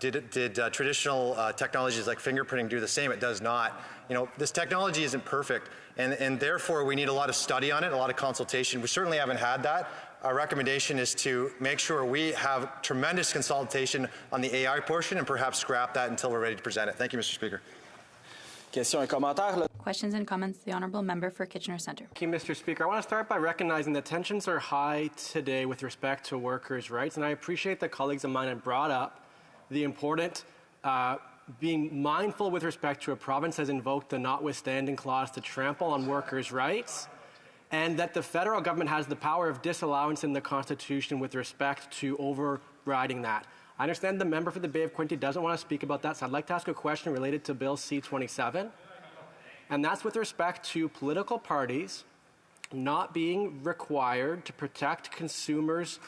did traditional technologies like fingerprinting do the same? It does not. You know, this technology isn't perfect, and therefore we need a lot of study on it, a lot of consultation. We certainly haven't had that. Our recommendation is to make sure we have tremendous consultation on the AI portion and perhaps scrap that until we're ready to present it. Thank you, Mr. Speaker. Questions and comments, the honourable member for Kitchener Centre. Thank you, Mr. Speaker. I want to start by recognizing that tensions are high today with respect to workers' rights, and I appreciate that colleagues of mine have brought up the important being mindful with respect to a province has invoked the notwithstanding clause to trample on workers' rights, and that the federal government has the power of disallowance in the Constitution with respect to overriding that. I understand the member for the Bay of Quinte doesn't want to speak about that, so I'd like to ask a question related to Bill C-27, and that's with respect to political parties not being required to protect consumers'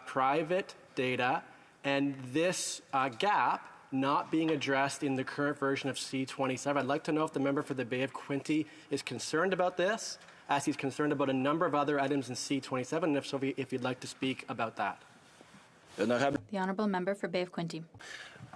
private data, and this gap not being addressed in the current version of C-27. I'd like to know if the member for the Bay of Quinte is concerned about this, as he's concerned about a number of other items in C-27, and if so, if you'd like to speak about that. The honourable member for Bay of Quinte.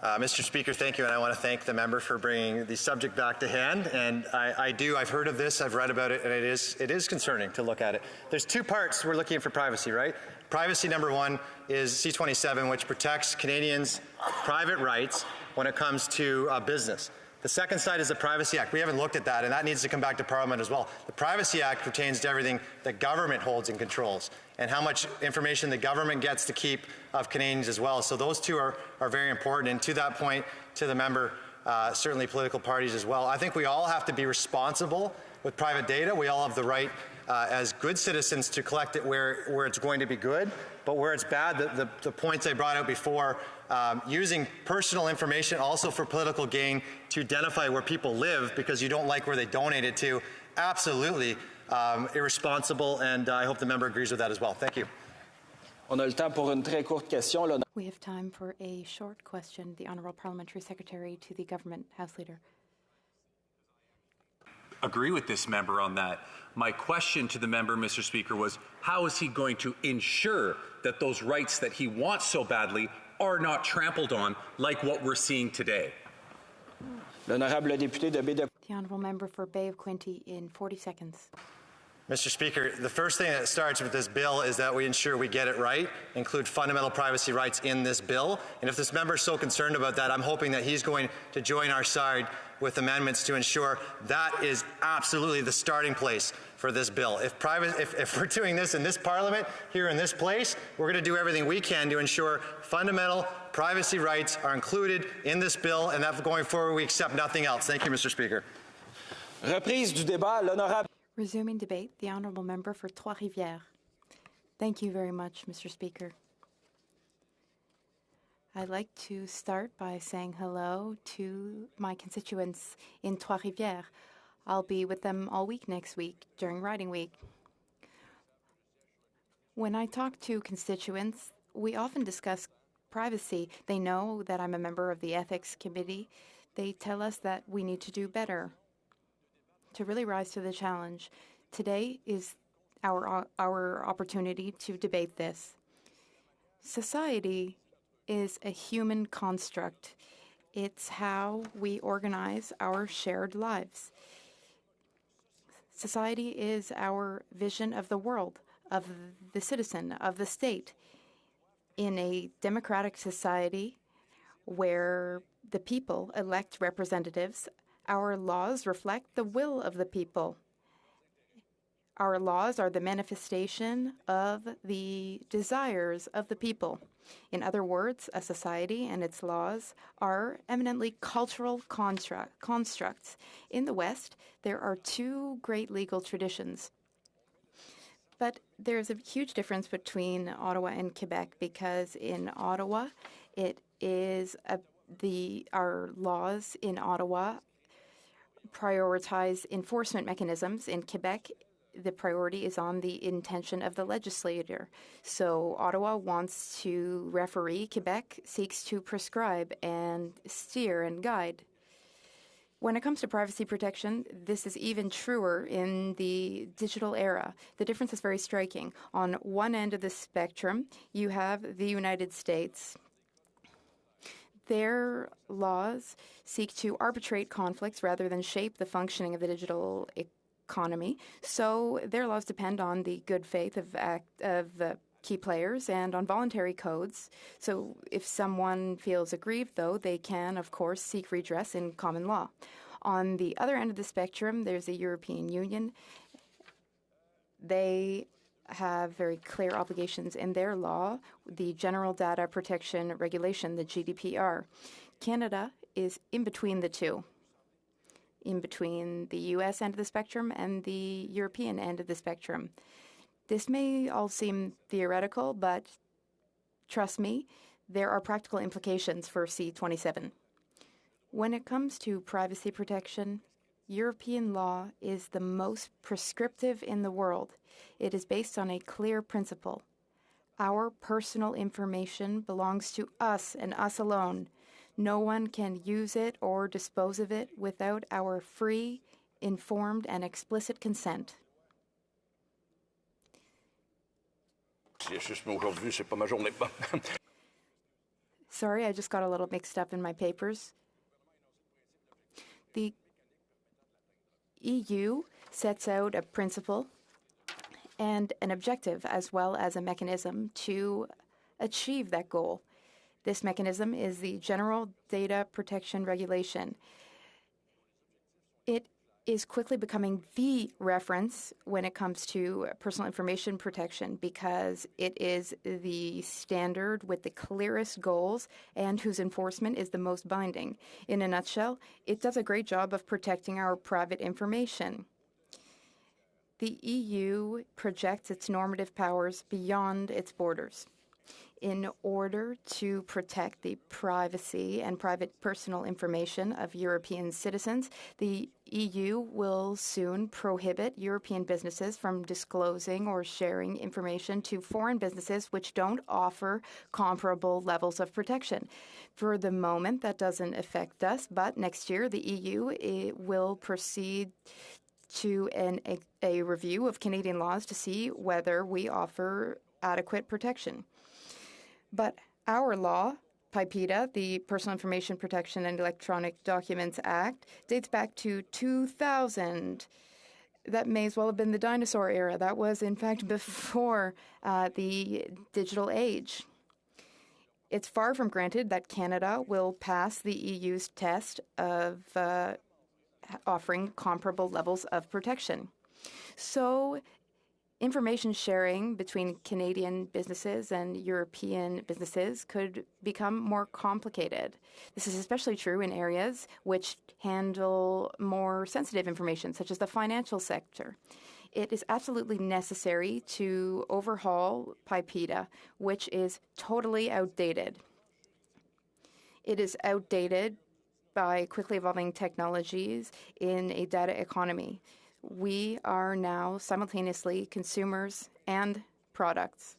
Mr. Speaker, thank you, and I want to thank the member for bringing the subject back to hand. And I've heard of this, I've read about it, and it is concerning to look at it. There's two parts we're looking for privacy, right? Privacy number one is C-27, which protects Canadians' private rights when it comes to business. The second side is the Privacy Act. We haven't looked at that, and that needs to come back to Parliament as well. The Privacy Act pertains to everything that government holds and controls, and how much information the government gets to keep of Canadians as well. So those two are very important. And to that point, to the member, certainly political parties as well. I think we all have to be responsible with private data. We all have the right as good citizens to collect it where it's going to be good, but where it's bad, the points I brought out before, using personal information also for political gain to identify where people live because you don't like where they donated to, absolutely irresponsible, and I hope the member agrees with that as well. Thank you. We have time for a short question. The Honourable Parliamentary Secretary to the Government House Leader. Agree with this member on that. My question to the member, Mr. Speaker, was how is he going to ensure that those rights that he wants so badly are not trampled on like what we're seeing today? The Honourable Member for Bay of Quinte in 40 seconds. Mr. Speaker, the first thing that starts with this bill is that we ensure we get it right, include fundamental privacy rights in this bill. And if this member is so concerned about that, I'm hoping that he's going to join our side with amendments to ensure that is absolutely the starting place for this bill. If we're doing this in this Parliament, here in this place, we're going to do everything we can to ensure fundamental privacy rights are included in this bill, and that going forward we accept nothing else. Thank you, Mr. Speaker. Reprise du débat, l'honorable. Resuming debate, the Honourable Member for Trois-Rivières. Thank you very much, Mr. Speaker. I'd like to start by saying hello to my constituents in Trois-Rivières. I'll be with them all week next week during riding week. When I talk to constituents, we often discuss privacy. They know that I'm a member of the Ethics Committee. They tell us that we need to do better to really rise to the challenge. Today is our opportunity to debate this. Society is a human construct. It's how we organize our shared lives. Society is our vision of the world, of the citizen, of the state. In a democratic society where the people elect representatives, our laws reflect the will of the people. Our laws are the manifestation of the desires of the people. In other words, a society and its laws are eminently cultural constructs. In the West, there are two great legal traditions. But there's a huge difference between Ottawa and Quebec, because in Ottawa, it is our laws in Ottawa prioritize enforcement mechanisms. In Quebec, the priority is on the intention of the legislator. So Ottawa wants to referee, Quebec seeks to prescribe and steer and guide. When it comes to privacy protection, this is even truer in the digital era. The difference is very striking. On one end of the spectrum, you have the United States. Their laws seek to arbitrate conflicts rather than shape the functioning of the digital economy. So their laws depend on the good faith of key players and on voluntary codes. So if someone feels aggrieved, though, they can, of course, seek redress in common law. On the other end of the spectrum, there's the European Union. They have very clear obligations in their law, the General Data Protection Regulation, the GDPR. Canada is in between the two, in between the U.S. end of the spectrum and the European end of the spectrum. This may all seem theoretical, but trust me, there are practical implications for C27. When it comes to privacy protection, European law is the most prescriptive in the world. It is based on a clear principle. Our personal information belongs to us and us alone. No one can use it or dispose of it without our free, informed, and explicit consent. Sorry, I just got a little mixed up in my papers. The EU sets out a principle and an objective, as well as a mechanism to achieve that goal. This mechanism is the General Data Protection Regulation. It is quickly becoming the reference when it comes to personal information protection, because it is the standard with the clearest goals and whose enforcement is the most binding. In a nutshell, it does a great job of protecting our private information. The EU projects its normative powers beyond its borders. In order to protect the privacy and private personal information of European citizens, the EU will soon prohibit European businesses from disclosing or sharing information to foreign businesses which don't offer comparable levels of protection. For the moment, that doesn't affect us, but next year the EU will proceed to a review of Canadian laws to see whether we offer adequate protection. But our law, PIPEDA, the Personal Information Protection and Electronic Documents Act, dates back to 2000. That may as well have been the dinosaur era. That was, in fact, before the digital age. It's far from granted that Canada will pass the EU's test of offering comparable levels of protection. So information sharing between Canadian businesses and European businesses could become more complicated. This is especially true in areas which handle more sensitive information, such as the financial sector. It is absolutely necessary to overhaul PIPEDA, which is totally outdated. It is outdated by quickly evolving technologies in a data economy. We are now simultaneously consumers and products.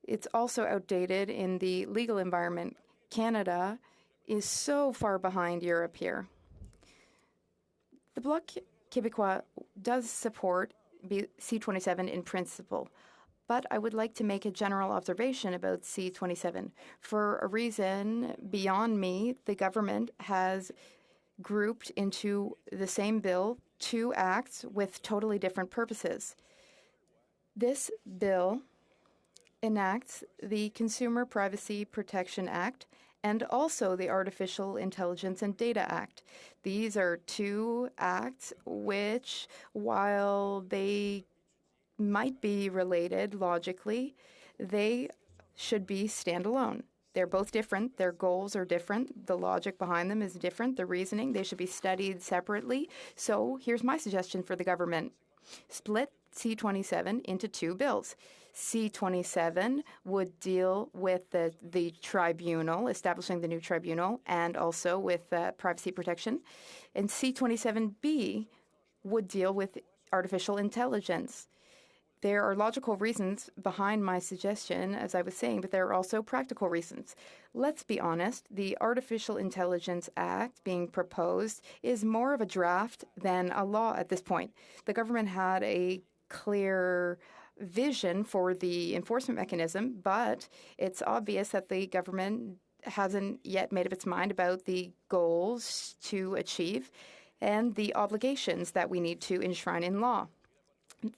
It's also outdated in the legal environment. Canada is so far behind Europe here. The Bloc Québécois does support C27 in principle, but I would like to make a general observation about C27. For a reason beyond me, the government has grouped into the same bill two acts with totally different purposes. This bill enacts the Consumer Privacy Protection Act and also the Artificial Intelligence and Data Act. These are two acts which, while they might be related logically, they should be standalone. They're both different. Their goals are different. The logic behind them is different. The reasoning, they should be studied separately. So here's my suggestion for the government. Split C-27 into two bills. C-27 would deal with the tribunal, establishing the new tribunal, and also with privacy protection. And C-27B would deal with artificial intelligence. There are logical reasons behind my suggestion, as I was saying, but there are also practical reasons. Let's be honest, the Artificial Intelligence Act being proposed is more of a draft than a law at this point. The government had a clear vision for the enforcement mechanism, but it's obvious that the government hasn't yet made up its mind about the goals to achieve and the obligations that we need to enshrine in law.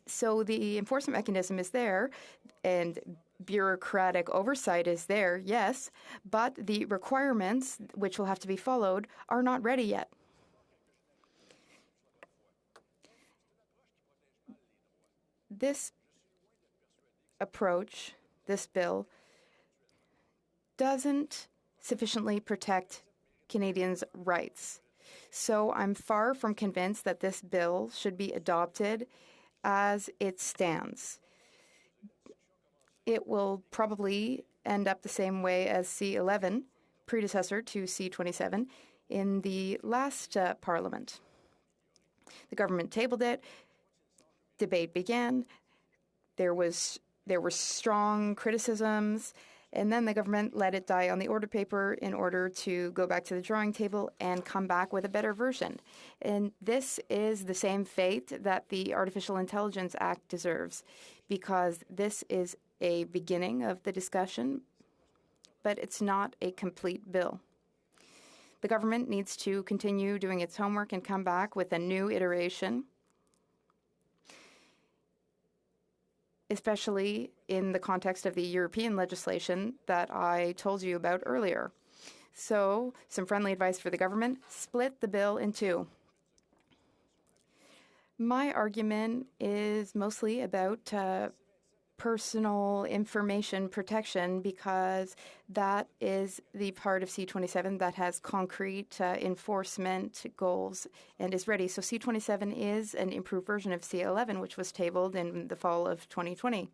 So the enforcement mechanism is there, and bureaucratic oversight is there, yes, but the requirements, which will have to be followed, are not ready yet. This approach, this bill, doesn't sufficiently protect Canadians' rights. So I'm far from convinced that this bill should be adopted as it stands. It will probably end up the same way as C-11, predecessor to C-27, in the last Parliament. The government tabled it, debate began, there were strong criticisms, and then the government let it die on the order paper in order to go back to the drawing table and come back with a better version. And this is the same fate that the Artificial Intelligence Act deserves, because this is a beginning of the discussion, but it's not a complete bill. The government needs to continue doing its homework and come back with a new iteration, especially in the context of the European legislation that I told you about earlier. So, some friendly advice for the government: split the bill in two. My argument is mostly about personal information protection, because that is the part of C-27 that has concrete enforcement goals and is ready. So C-27 is an improved version of C-11, which was tabled in the fall of 2020.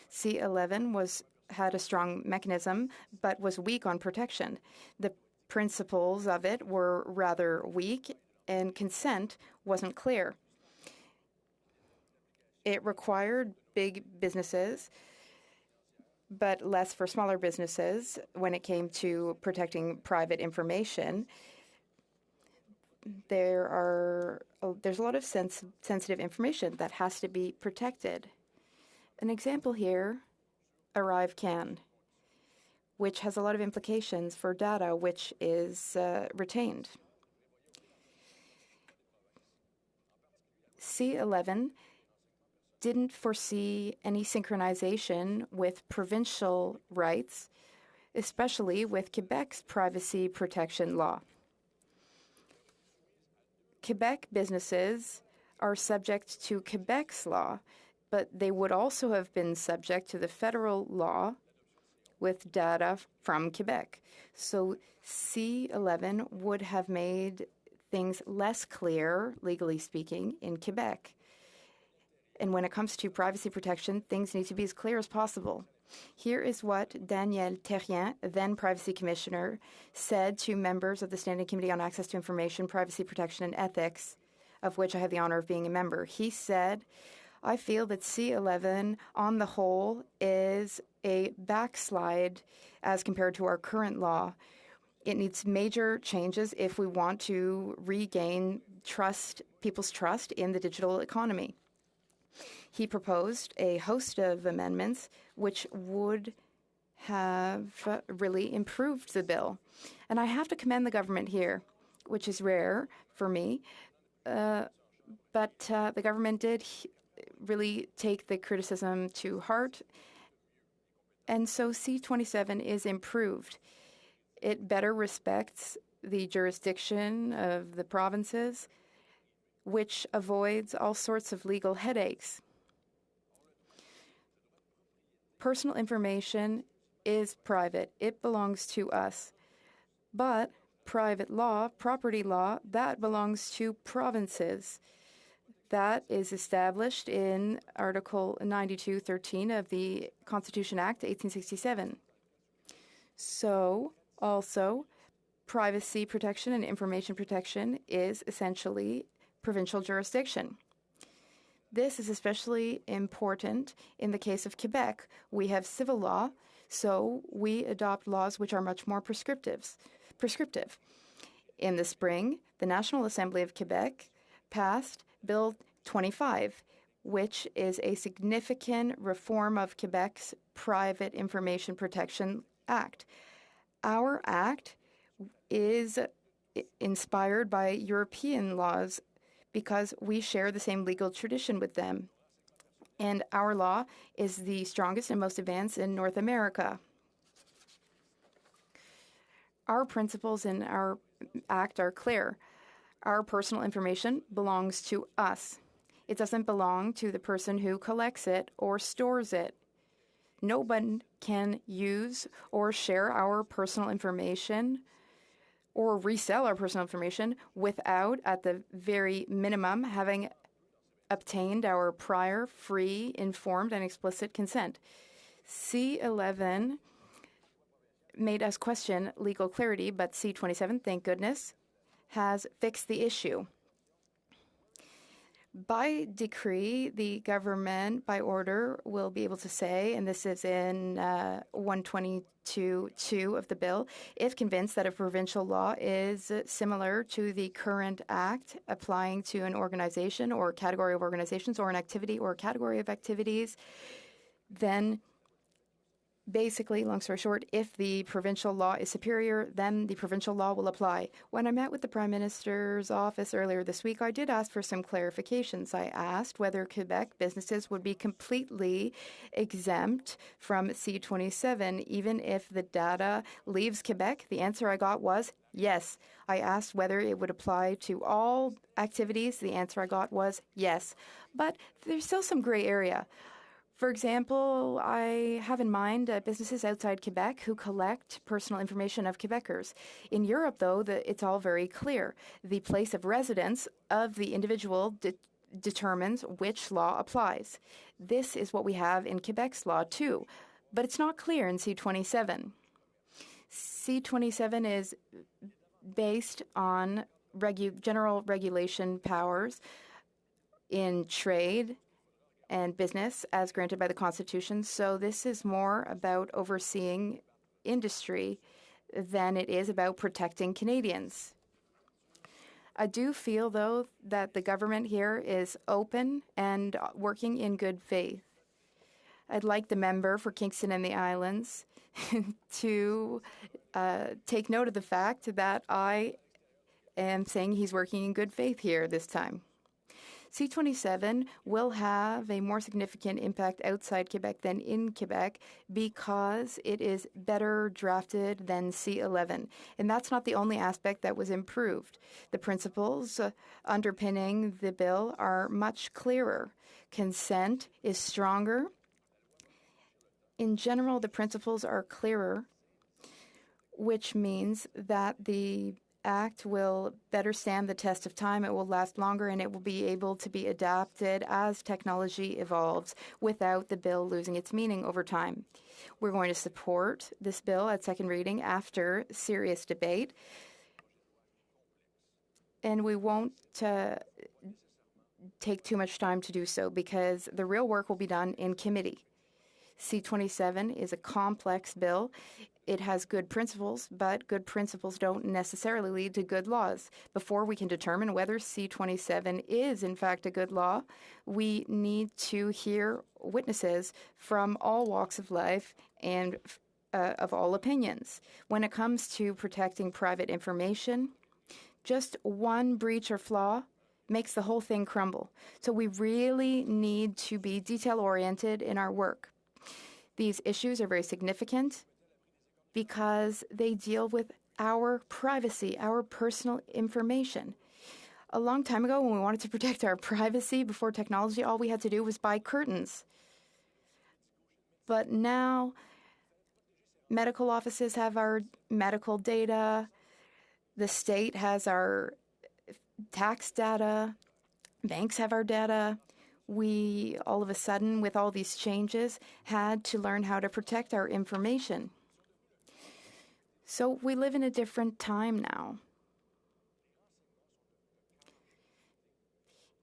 C-11 had a strong mechanism, but was weak on protection. The principles of it were rather weak, and consent wasn't clear. It required big businesses, but less for smaller businesses when it came to protecting private information. There's a lot of sensitive information that has to be protected. An example here, ArriveCAN, which has a lot of implications for data which is retained. C-11 didn't foresee any synchronization with provincial rights, especially with Quebec's privacy protection law. Quebec businesses are subject to Quebec's law, but they would also have been subject to the federal law with data from Quebec. So C-11 would have made things less clear, legally speaking, in Quebec. And when it comes to privacy protection, things need to be as clear as possible. Here is what Daniel Terrien, then Privacy Commissioner, said to members of the Standing Committee on Access to Information, Privacy Protection and Ethics, of which I have the honor of being a member. He said, "I feel that C-11 on the whole is a backslide as compared to our current law. It needs major changes if we want to regain people's trust in the digital economy." He proposed a host of amendments which would have really improved the bill. And I have to commend the government here, which is rare for me, but the government did really take the criticism to heart, and so C-27 is improved. it better respects the jurisdiction of the provinces, which avoids all sorts of legal headaches. Personal information is private. It belongs to us. But private law, property law, that belongs to provinces. That is established in Article 92(13) of the Constitution Act 1867. So, also, privacy protection and information protection is essentially provincial jurisdiction. This is especially important in the case of Quebec. We have civil law, so we adopt laws which are much more prescriptive. In the spring, the National Assembly of Quebec passed Bill 25, which is a significant reform of Quebec's Private Information Protection Act. Our act is inspired by European laws because we share the same legal tradition with them. And our law is the strongest and most advanced in North America. Our principles in our act are clear. Our personal information belongs to us. It doesn't belong to the person who collects it or stores it. No one can use or share our personal information or resell our personal information without, at the very minimum, having obtained our prior, free, informed, and explicit consent. C11 made us question legal clarity, but C27, thank goodness, has fixed the issue. By decree, the government, by order, will be able to say, and this is in 122(2) of the bill, if convinced that a provincial law is similar to the current act applying to an organization or category of organizations or an activity or category of activities, then basically, long story short, if the provincial law is superior, then the provincial law will apply. When I met with the Prime Minister's office earlier this week, I did ask for some clarifications. I asked whether Quebec businesses would be completely exempt from C27, even if the data leaves Quebec. The answer I got was yes. I asked whether it would apply to all activities. The answer I got was yes. But there's still some gray area. For example, I have in mind businesses outside Quebec who collect personal information of Quebecers. In Europe, though, it's all very clear. The place of residence of the individual determines which law applies. This is what we have in Quebec's law, too, but it's not clear in C27. C27 is based on general regulation powers in trade and business as granted by the Constitution. So this is more about overseeing industry than it is about protecting Canadians. I do feel, though, that the government here is open and working in good faith. I'd like the member for Kingston and the Islands to take note of the fact that I am saying he's working in good faith here this time. C27 will have a more significant impact outside Quebec than in Quebec because it is better drafted than C11. And that's not the only aspect that was improved. The principles underpinning the bill are much clearer. Consent is stronger. In general, the principles are clearer, which means that the Act will better stand the test of time, it will last longer, and it will be able to be adapted as technology evolves without the bill losing its meaning over time. We're going to support this bill at second reading after serious debate, and we won't take too much time to do so because the real work will be done in committee. C27 is a complex bill. It has good principles, but good principles don't necessarily lead to good laws. Before we can determine whether C27 is, in fact, a good law, we need to hear witnesses from all walks of life and of all opinions. When it comes to protecting private information, just one breach or flaw makes the whole thing crumble. So we really need to be detail-oriented in our work. These issues are very significant, because they deal with our privacy, our personal information. A long time ago, when we wanted to protect our privacy before technology, all we had to do was buy curtains. But now, medical offices have our medical data, the state has our tax data, banks have our data. We, all of a sudden, with all these changes, had to learn how to protect our information. So we live in a different time now.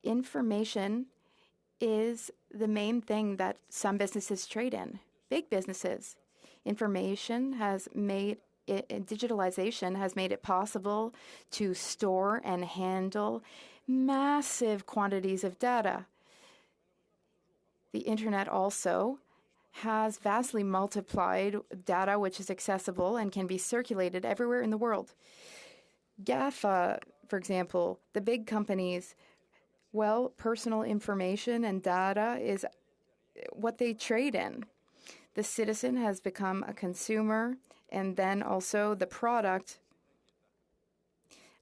Information is the main thing that some businesses trade in, big businesses. Information has made it, digitalization has made it possible to store and handle massive quantities of data. The internet also has vastly multiplied data which is accessible and can be circulated everywhere in the world. GAFA, for example, the big companies, well, personal information and data is what they trade in. The citizen has become a consumer and then also the product.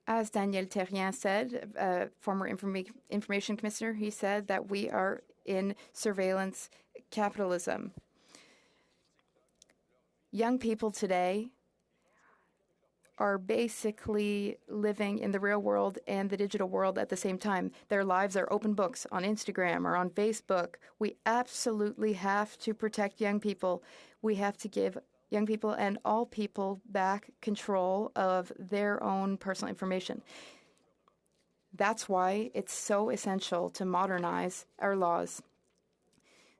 As Daniel Terrien said, former information commissioner, he said that we are in surveillance capitalism. Young people today are basically living in the real world and the digital world at the same time. Their lives are open books on Instagram or on Facebook. We absolutely have to protect young people. We have to give young people and all people back control of their own personal information. That's why it's so essential to modernize our laws.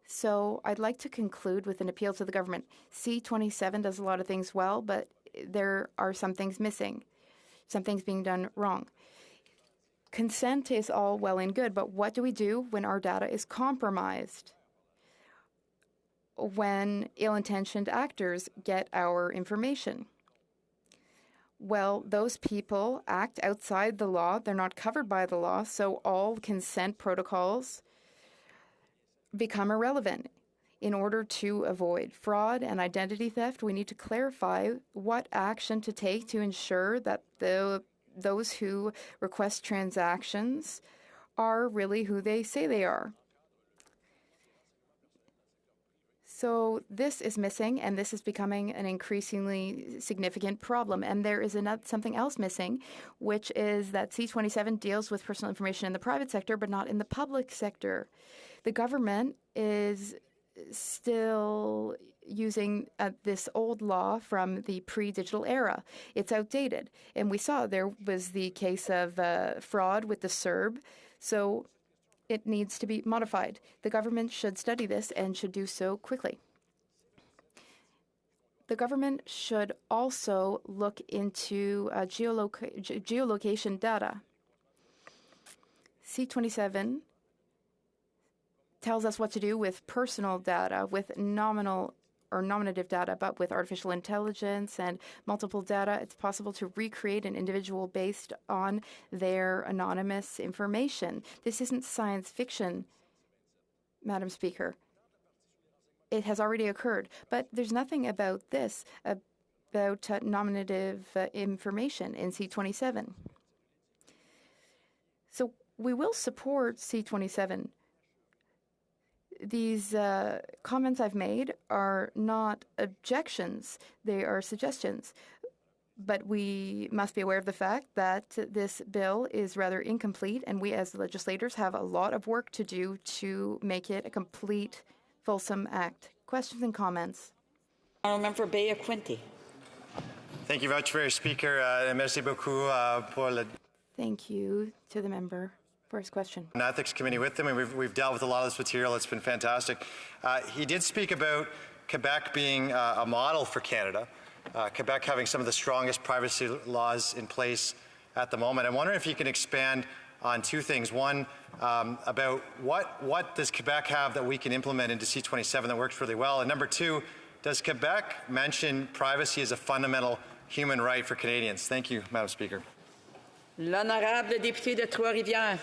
So I'd like to conclude with an appeal to the government. C-27 does a lot of things well, but there are some things missing, some things being done wrong. Consent is all well and good, but what do we do when our data is compromised? When ill-intentioned actors get our information? Well, those people act outside the law. They're not covered by the law, so all consent protocols become irrelevant. In order to avoid fraud and identity theft, we need to clarify what action to take to ensure that those who request transactions are really who they say they are. So this is missing, and this is becoming an increasingly significant problem. And there is something else missing, which is that C-27 deals with personal information in the private sector, but not in the public sector. The government is still using this old law from the pre-digital era. It's outdated. And we saw there was the case of fraud with the CERB. So it needs to be modified. The government should study this and should do so quickly. The government should also look into geolocation data. C-27 tells us what to do with personal data, with nominal or nominative data, but with artificial intelligence and multiple data, it's possible to recreate an individual based on their anonymous information. This isn't science fiction, Madam Speaker. It has already occurred, but there's nothing about this, about nominative information in C-27. So we will support C-27. These comments I've made are not objections, they are suggestions. But we must be aware of the fact that this bill is rather incomplete, and we as legislators have a lot of work to do to make it a complete, fulsome act. Questions and comments? Member for Bay-of-Quinte. Thank you very much, Speaker. Merci beaucoup pour le... Thank you to the member. First question. An ethics committee with them, and we've dealt with a lot of this material. It's been fantastic. He did speak about Quebec being a model for Canada, Quebec having some of the strongest privacy laws in place at the moment. I'm wondering if you can expand on two things. One, about what does Quebec have that we can implement into C-27 that works really well? And number two, does Quebec mention privacy as a fundamental human right for Canadians? Thank you, Madam Speaker. L'honorable député de Trois-Rivières.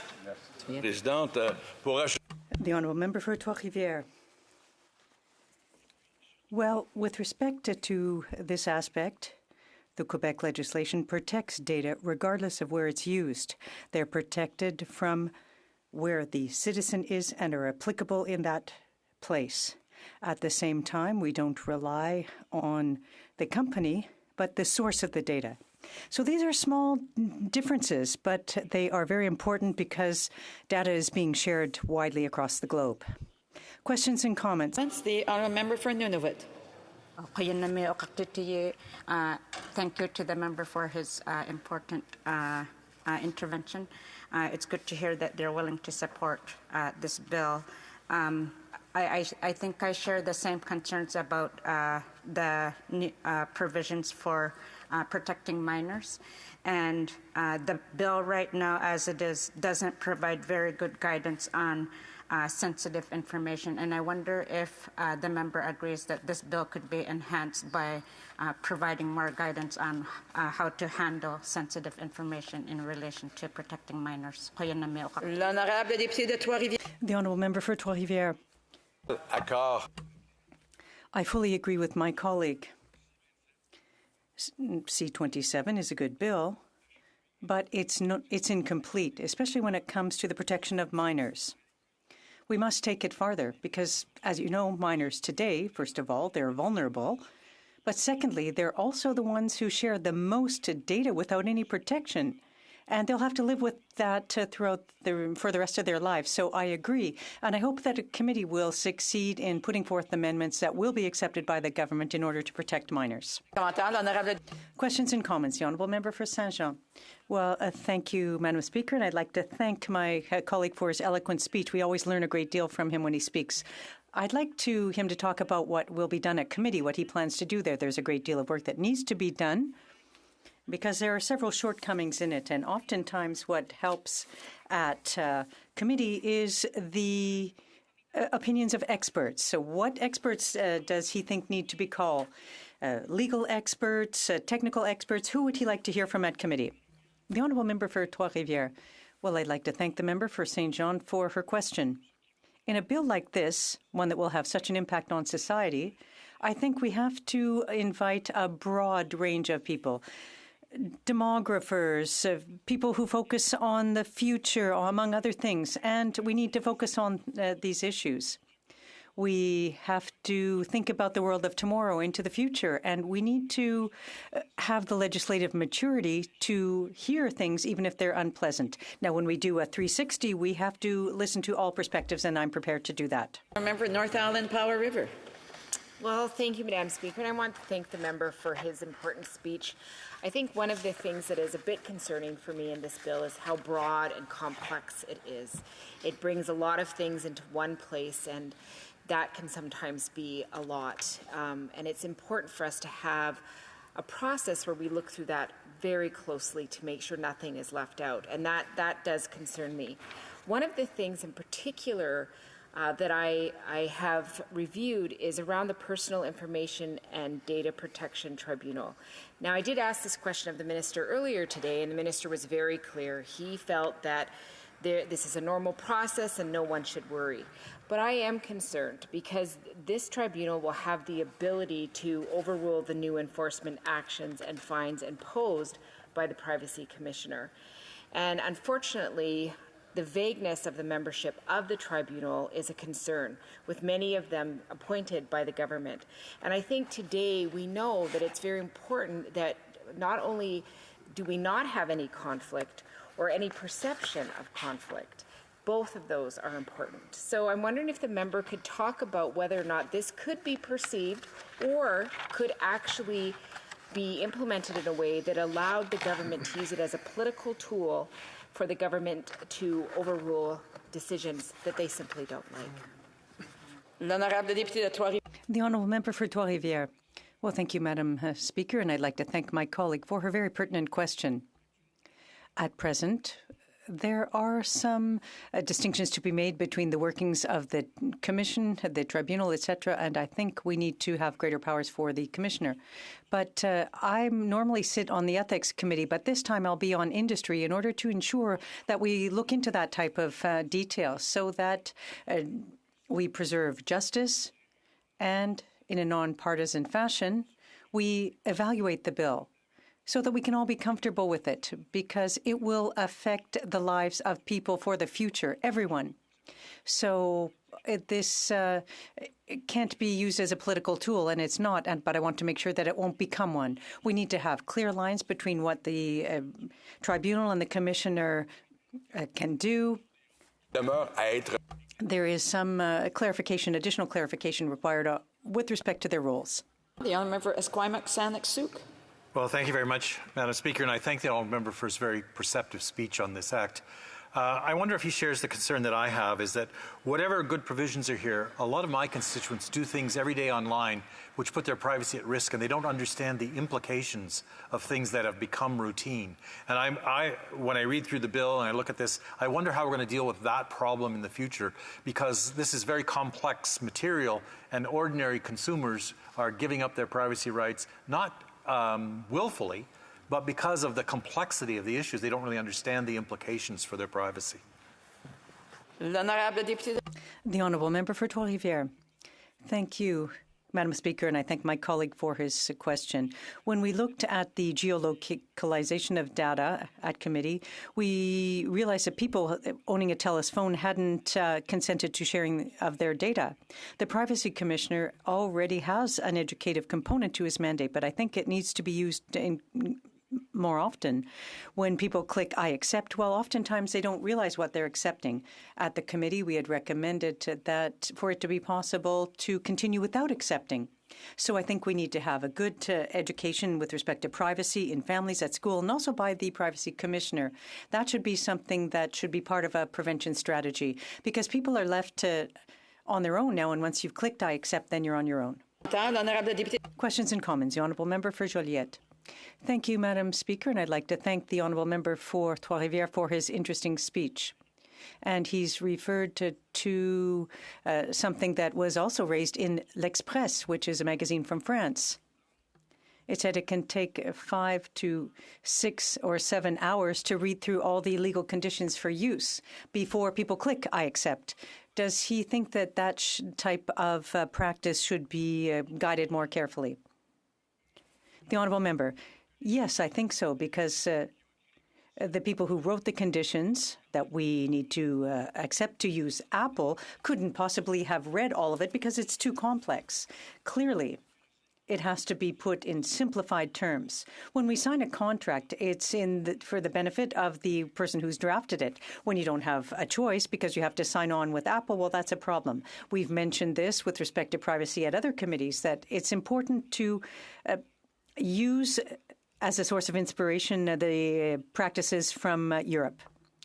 The honourable member for Trois-Rivières. Well, with respect to this aspect, the Quebec legislation protects data regardless of where it's used. They're protected from where the citizen is and are applicable in that place. At the same time, we don't rely on the company, but the source of the data. So these are small differences, but they are very important because data is being shared widely across the globe. Questions and comments? The honourable member for Nunavut. Thank you to the member for his important intervention. It's good to hear that they're willing to support this bill. I think I share the same concerns about the provisions for protecting minors. And the bill right now, as it is, doesn't provide very good guidance on sensitive information. And I wonder if the member agrees that this bill could be enhanced by providing more guidance on how to handle sensitive information in relation to protecting minors. L'honorable député de Trois-Rivières. The honourable member for Trois-Rivières. Accord. I fully agree with my colleague. C-27 is a good bill, but it's incomplete, especially when it comes to the protection of minors. We must take it farther because, as you know, minors today, first of all, they're vulnerable. But secondly, they're also the ones who share the most data without any protection. And they'll have to live with that for the rest of their lives. So I agree. And I hope that a committee will succeed in putting forth amendments that will be accepted by the government in order to protect minors. Questions and comments. The honourable member for Saint-Jean. Well, thank you, Madam Speaker. And I'd like to thank my colleague for his eloquent speech. We always learn a great deal from him when he speaks. I'd like him to talk about what will be done at committee, what he plans to do there. There's a great deal of work that needs to be done, because there are several shortcomings in it. And oftentimes what helps at committee is the opinions of experts. So what experts does he think need to be called? Legal experts, technical experts? Who would he like to hear from at committee? The honourable member for Trois-Rivières. Well, I'd like to thank the member for St. John for her question. In a bill like this, one that will have such an impact on society, I think we have to invite a broad range of people. Demographers, people who focus on the future, among other things, and we need to focus on these issues. We have to think about the world of tomorrow into the future, and we need to have the legislative maturity to hear things, even if they're unpleasant. Now, when we do a 360, we have to listen to all perspectives, and I'm prepared to do that. Member North Island Powell River. Well, thank you, Madam Speaker, and I want to thank the member for his important speech. I think one of the things that is a bit concerning for me in this bill is how broad and complex it is. It brings a lot of things into one place, and that can sometimes be a lot. And it's important for us to have a process where we look through that very closely to make sure nothing is left out, and that does concern me. One of the things in particular that I have reviewed is around the Personal Information and Data Protection Tribunal. Now, I did ask this question of the minister earlier today, and the minister was very clear. He felt that this is a normal process and no one should worry. But I am concerned because this tribunal will have the ability to overrule the new enforcement actions and fines imposed by the Privacy Commissioner. And unfortunately, the vagueness of the membership of the tribunal is a concern, with many of them appointed by the government. And I think today we know that it's very important that not only do we not have any conflict or any perception of conflict, both of those are important. So I'm wondering if the member could talk about whether or not this could be perceived or could actually be implemented in a way that allowed the government to use it as a political tool for the government to overrule decisions that they simply don't like. The honourable member for Trois-Rivières. Well, thank you, Madam Speaker, and I'd like to thank my colleague for her very pertinent question. At present, there are some distinctions to be made between the workings of the Commission, the Tribunal, etc., and I think we need to have greater powers for the Commissioner. But I normally sit on the Ethics Committee, but this time I'll be on Industry in order to ensure that we look into that type of detail so that we preserve justice and in a nonpartisan fashion, we evaluate the bill so that we can all be comfortable with it, because it will affect the lives of people for the future, everyone. So this it can't be used as a political tool, and it's not, but I want to make sure that it won't become one. We need to have clear lines between what the tribunal and the commissioner can do. There is some additional clarification required with respect to their roles. The honourable member Esquimalt Saanich-Sooke. Well, thank you very much, Madam Speaker, and I thank the honourable member for his very perceptive speech on this act. I wonder if he shares the concern that I have, is that whatever good provisions are here, a lot of my constituents do things every day online which put their privacy at risk, and they don't understand the implications of things that have become routine. And when I read through the bill and I look at this, I wonder how we're going to deal with that problem in the future, because this is very complex material, and ordinary consumers are giving up their privacy rights, not willfully, but because of the complexity of the issues. They don't really understand the implications for their privacy. The honourable member for Trois-Rivières. Thank you, Madam Speaker, and I thank my colleague for his question. When we looked at the geolocalization of data at committee, we realized that people owning a TELUS phone hadn't consented to sharing of their data. The Privacy Commissioner already has an educative component to his mandate, but I think it needs to be used more often. When people click I accept, well, oftentimes they don't realize what they're accepting. At the committee, we had recommended that for it to be possible to continue without accepting. So I think we need to have a good education with respect to privacy in families, at school, and also by the Privacy Commissioner. That should be something that should be part of a prevention strategy, because people are left on their own now, and once you've clicked I accept, then you're on your own. Questions and comments. The honourable member for Joliette. Thank you, Madam Speaker, and I'd like to thank the honourable member for Trois-Rivières for his interesting speech. And he's referred to something that was also raised in L'Express, which is a magazine from France. It said it can take 5 to 6 or 7 hours to read through all the legal conditions for use before people click I accept. Does he think that type of practice should be guided more carefully? The honourable member. Yes, I think so, because the people who wrote the conditions that we need to accept to use Apple couldn't possibly have read all of it because it's too complex. Clearly, it has to be put in simplified terms. When we sign a contract, it's for the benefit of the person who's drafted it. When you don't have a choice because you have to sign on with Apple, well, that's a problem. We've mentioned this with respect to privacy at other committees, that it's important to use as a source of inspiration the practices from Europe.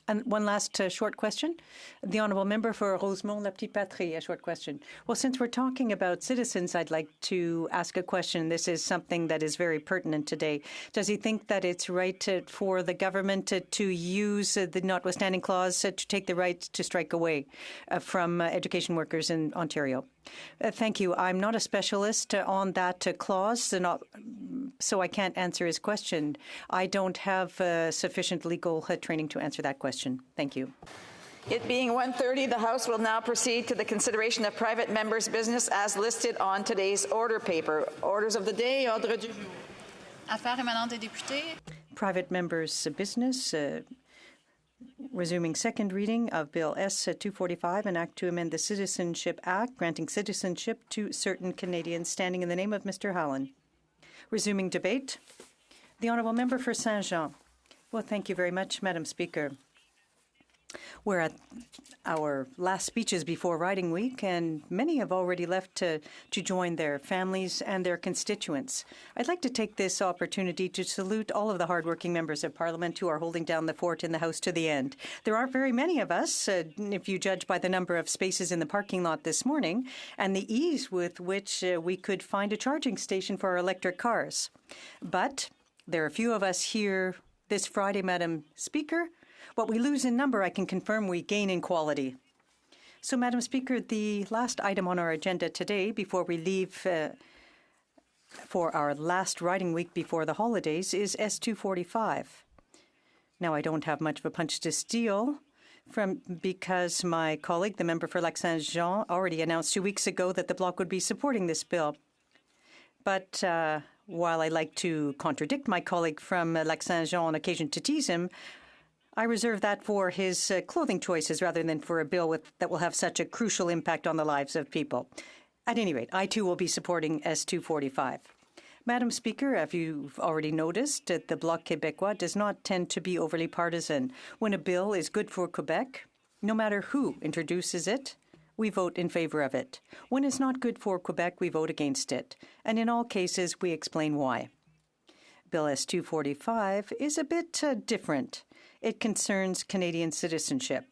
And one last short question. The honourable member for Rosemont, La Petite Patrie, a short question. Well, since we're talking about citizens, I'd like to ask a question. This is something that is very pertinent today. Does he think that it's right for the government to use the notwithstanding clause to take the right to strike away from education workers in Ontario? Thank you. I'm not a specialist on that clause, so I can't answer his question. I don't have sufficient legal training to answer that question. Thank you. It being 1:30, the House will now proceed to the consideration of private members' business as listed on today's order paper. Orders of the day, ordre du jour. Affaires émanantes des députés. Private members' business. Resuming second reading of Bill S-245, an act to amend the Citizenship Act, granting citizenship to certain Canadians, standing in the name of Mr. Hallen. Resuming debate. The honourable member for Saint-Jean. Well, thank you very much, Madam Speaker. We're at our last speeches before Riding Week, and many have already left to join their families and their constituents. I'd like to take this opportunity to salute all of the hardworking members of Parliament who are holding down the fort in the House to the end. There aren't very many of us, if you judge by the number of spaces in the parking lot this morning, and the ease with which we could find a charging station for our electric cars. But there are a few of us here this Friday, Madam Speaker. What we lose in number, I can confirm we gain in quality. So, Madam Speaker, the last item on our agenda today, before we leave for our last riding week before the holidays, is S-245. Now, I don't have much of a punch to steal because my colleague, the member for Lac-Saint-Jean, already announced 2 weeks ago that the Bloc would be supporting this bill. But while I like to contradict my colleague from Lac-Saint-Jean on occasion to tease him, I reserve that for his clothing choices rather than for a bill that will have such a crucial impact on the lives of people. At any rate, I too will be supporting S245. Madam Speaker, as you've already noticed, the Bloc Québécois does not tend to be overly partisan. When a bill is good for Quebec, no matter who introduces it, we vote in favor of it. When it's not good for Quebec, we vote against it. And in all cases, we explain why. Bill S245 is a bit different. It concerns Canadian citizenship.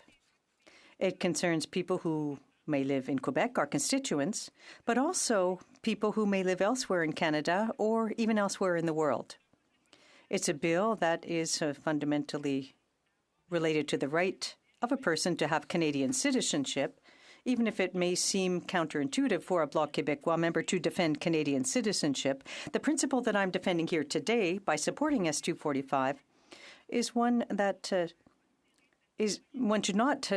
It concerns people who may live in Quebec, our constituents, but also people who may live elsewhere in Canada or even elsewhere in the world. It's a bill that is fundamentally related to the right of a person to have Canadian citizenship, even if it may seem counterintuitive for a Bloc Québécois member to defend Canadian citizenship. The principle that I'm defending here today by supporting S245 is one that one should not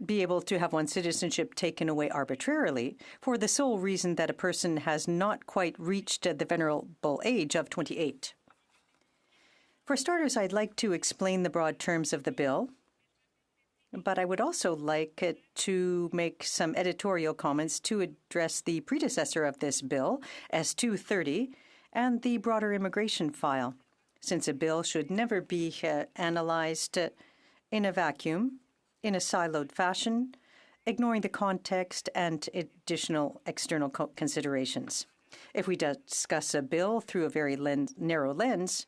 be able to have one's citizenship taken away arbitrarily for the sole reason that a person has not quite reached the venerable age of 28. For starters, I'd like to explain the broad terms of the bill, but I would also like to make some editorial comments to address the predecessor of this bill, S230, and the broader immigration file, since a bill should never be analyzed in a vacuum, in a siloed fashion, ignoring the context and additional external considerations. If we discuss a bill through a very narrow lens,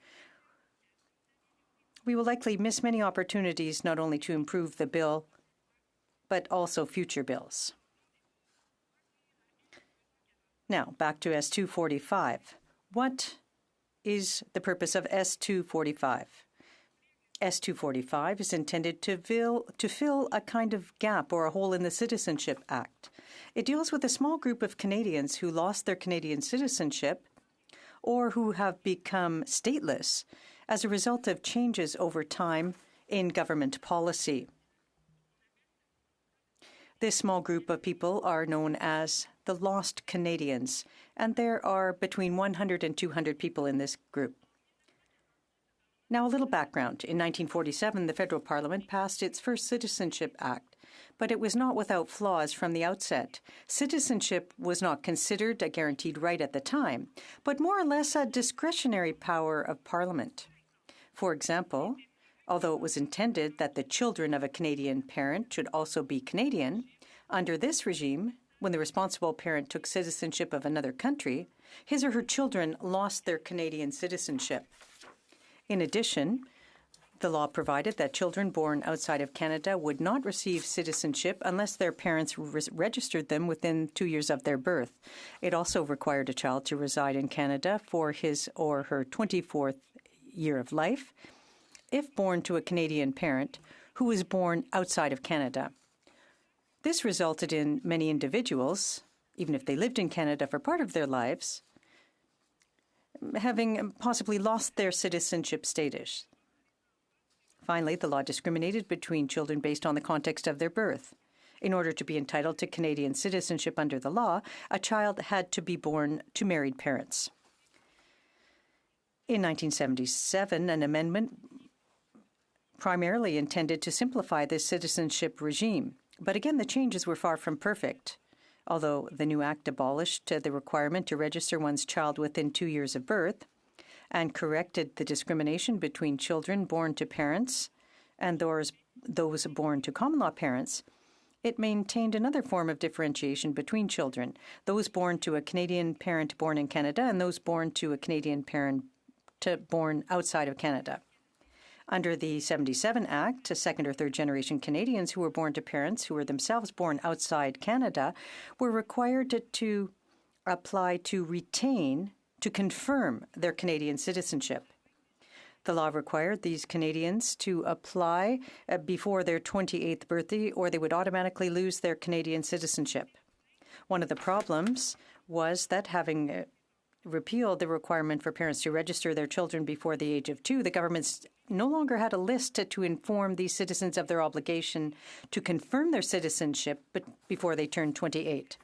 we will likely miss many opportunities not only to improve the bill, but also future bills. Now, back to S245. What is the purpose of S245? S245 is intended to fill a kind of gap or a hole in the Citizenship Act. It deals with a small group of Canadians who lost their Canadian citizenship or who have become stateless as a result of changes over time in government policy. This small group of people are known as the Lost Canadians, and there are between 100 and 200 people in this group. Now, a little background. In 1947, the Federal Parliament passed its first Citizenship Act, but it was not without flaws from the outset. Citizenship was not considered a guaranteed right at the time, but more or less a discretionary power of Parliament. For example, although it was intended that the children of a Canadian parent should also be Canadian, under this regime, when the responsible parent took citizenship of another country, his or her children lost their Canadian citizenship. In addition, the law provided that children born outside of Canada would not receive citizenship unless their parents registered them within 2 years of their birth. It also required a child to reside in Canada for his or her 24th year of life if born to a Canadian parent who was born outside of Canada. This resulted in many individuals, even if they lived in Canada for part of their lives, having possibly lost their citizenship status. Finally, the law discriminated between children based on the context of their birth. In order to be entitled to Canadian citizenship under the law, a child had to be born to married parents. In 1977, an amendment primarily intended to simplify this citizenship regime. But again, the changes were far from perfect. Although the new act abolished the requirement to register one's child within 2 years of birth and corrected the discrimination between children born to parents and those born to common-law parents, it maintained another form of differentiation between children, those born to a Canadian parent born in Canada and those born to a Canadian parent born outside of Canada. Under the 77 Act, second or third generation Canadians who were born to parents who were themselves born outside Canada were required to apply to confirm their Canadian citizenship. The law required these Canadians to apply before their 28th birthday or they would automatically lose their Canadian citizenship. One of the problems was that having repealed the requirement for parents to register their children before the age of 2, the government no longer had a list to inform these citizens of their obligation to confirm their citizenship before they turned 28.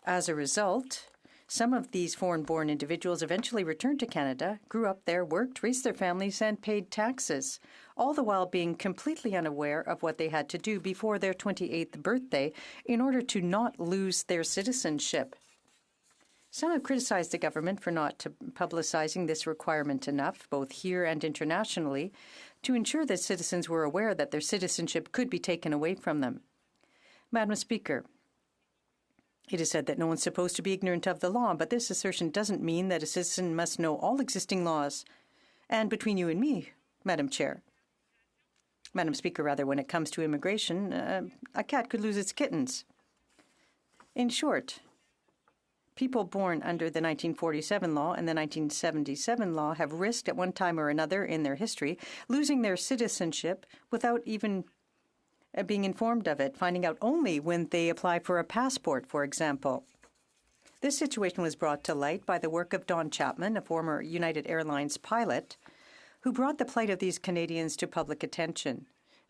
As a result, Some of these foreign-born individuals eventually returned to Canada, grew up there, worked, raised their families, and paid taxes, all the while being completely unaware of what they had to do before their 28th birthday in order to not lose their citizenship. Some have criticized the government for not publicizing this requirement enough, both here and internationally, to ensure that citizens were aware that their citizenship could be taken away from them. Madam Speaker, it is said that no one's supposed to be ignorant of the law, but this assertion doesn't mean that a citizen must know all existing laws. And between you and me, Madam Speaker, when it comes to immigration, a cat could lose its kittens. In short, people born under the 1947 law and the 1977 law have risked at one time or another in their history losing their citizenship without even being informed of it, finding out only when they apply for a passport, for example. This situation was brought to light by the work of Don Chapman, a former United Airlines pilot, who brought the plight of these Canadians to public attention.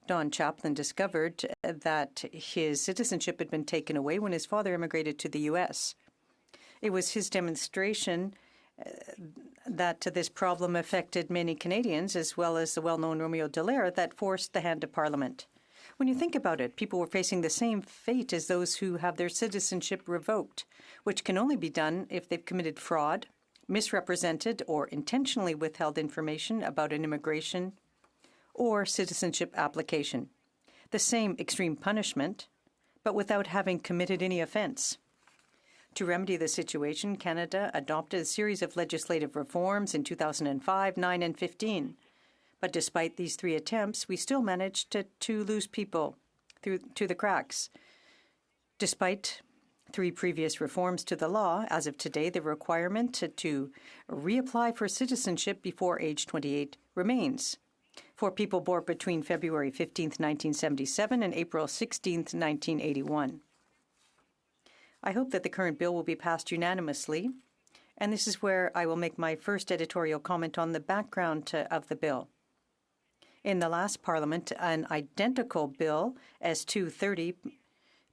Don Chapman discovered that his citizenship had been taken away when his father immigrated to the U.S. It was his demonstration that this problem affected many Canadians, as well as the well-known Romeo Dallaire, that forced the hand of Parliament. When you think about it, people were facing the same fate as those who have their citizenship revoked, which can only be done if they've committed fraud, misrepresented or intentionally withheld information about an immigration or citizenship application. The same extreme punishment, but without having committed any offense. To remedy the situation, Canada adopted a series of legislative reforms in 2005, 9, and 15. But despite these 3 attempts, we still managed to lose people through the cracks. Despite 3 previous reforms to the law, as of today, the requirement to reapply for citizenship before age 28 remains for people born between February 15, 1977 and April 16, 1981. I hope that the current bill will be passed unanimously, and this is where I will make my first editorial comment on the background of the bill. In the last Parliament, an identical bill, S-230,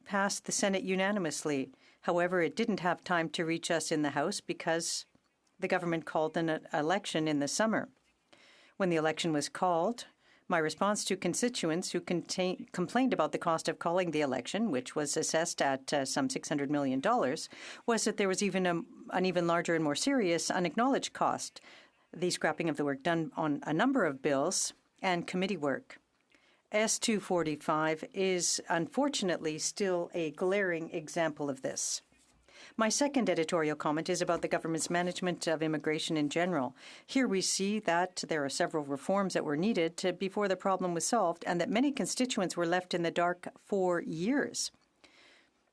passed the Senate unanimously. However, it didn't have time to reach us in the House because the government called an election in the summer. When the election was called, my response to constituents who complained about the cost of calling the election, which was assessed at some $600 million, was that there was even an even larger and more serious unacknowledged cost, the scrapping of the work done on a number of bills and committee work. S-245 is unfortunately still a glaring example of this. My second editorial comment is about the government's management of immigration in general. Here we see that there are several reforms that were needed before the problem was solved, and that many constituents were left in the dark for years.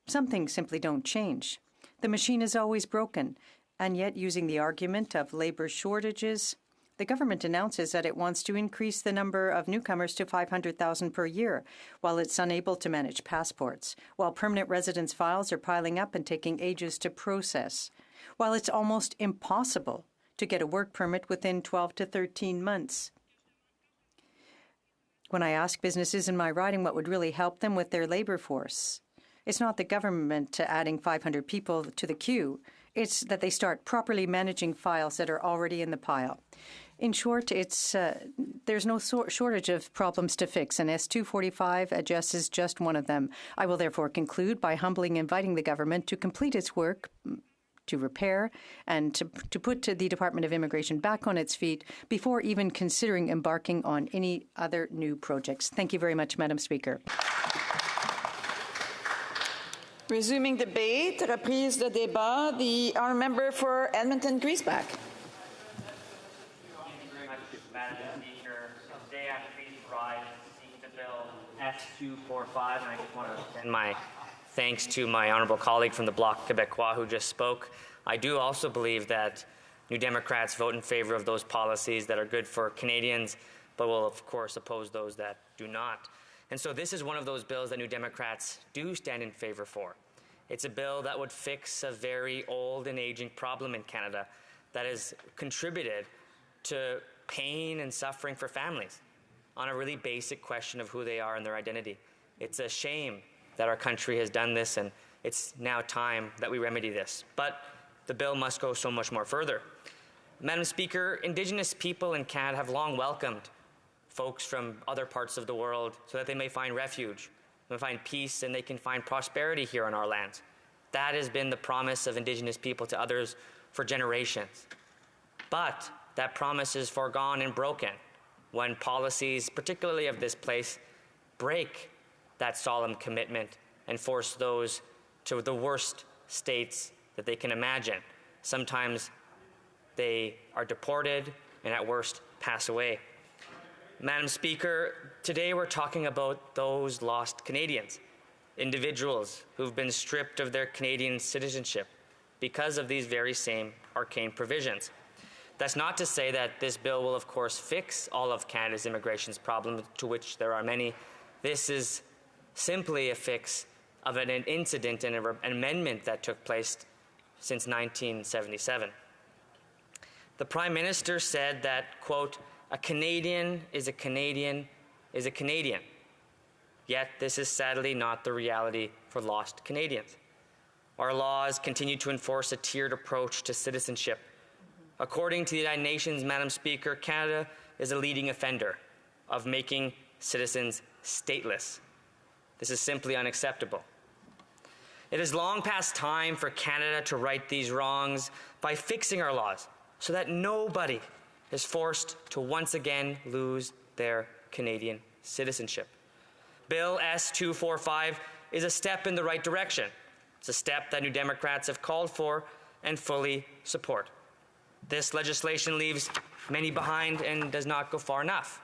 Some things simply don't change. The machine is always broken, and yet using the argument of labor shortages, the government announces that it wants to increase the number of newcomers to 500,000 per year, while it's unable to manage passports, while permanent residence files are piling up and taking ages to process, while it's almost impossible to get a work permit within 12 to 13 months. When I ask businesses in my riding what would really help them with their labor force, it's not the government adding 500 people to the queue. It's that they start properly managing files that are already in the pile. In short, there's no shortage of problems to fix, and S-245 addresses just one of them. I will therefore conclude by humbly inviting the government to complete its work to repair and to put the Department of Immigration back on its feet before even considering embarking on any other new projects. Thank you very much, Madam Speaker. Resuming debate, reprise de débat, the honourable member for Edmonton-Griesbach. Madam Speaker, today I'm pleased to rise to seek the bill S-245, and I just want to extend my thanks to my honourable colleague from the Bloc Québécois who just spoke. I do also believe that New Democrats vote in favour of those policies that are good for Canadians, but will of course oppose those that do not. And so this is one of those bills that New Democrats do stand in favour for. It's a bill that would fix a very old and aging problem in Canada that has contributed to pain and suffering for families on a really basic question of who they are and their identity. It's a shame that our country has done this, and it's now time that we remedy this. But the bill must go so much more further. Madam Speaker, Indigenous people in Canada have long welcomed folks from other parts of the world so that they may find refuge, they may find peace, and they can find prosperity here on our lands. That has been the promise of Indigenous people to others for generations. But that promise is foregone and broken when policies, particularly of this place, break that solemn commitment and force those to the worst states that they can imagine. Sometimes they are deported and at worst pass away. Madam Speaker, today we're talking about those lost Canadians, individuals who've been stripped of their Canadian citizenship because of these very same arcane provisions. That's not to say that this bill will, of course, fix all of Canada's immigration problems, to which there are many. This is simply a fix of an incident and an amendment that took place since 1977. The Prime Minister said that, quote, "A Canadian is a Canadian is a Canadian." Yet this is sadly not the reality for lost Canadians. Our laws continue to enforce a tiered approach to citizenship. According to the United Nations, Madam Speaker, Canada is a leading offender of making citizens stateless. This is simply unacceptable. It is long past time for Canada to right these wrongs by fixing our laws so that nobody is forced to once again lose their Canadian citizenship. Bill S-245 is a step in the right direction. It's a step that New Democrats have called for and fully support. This legislation leaves many behind and does not go far enough.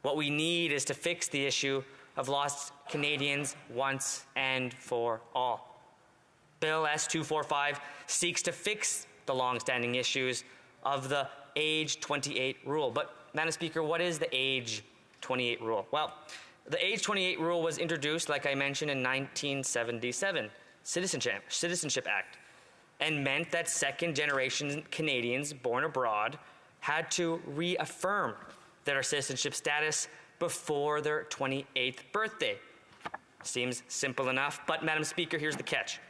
What we need is to fix the issue of lost Canadians once and for all. Bill S-245 seeks to fix the long-standing issues of the Age 28 rule. But, Madam Speaker, what is the Age 28 rule? Well, the Age 28 rule was introduced, like I mentioned, in 1977, Citizenship Act, and meant that second-generation Canadians born abroad had to reaffirm their citizenship status before their 28th birthday. Seems simple enough, but Madam Speaker, here's the catch.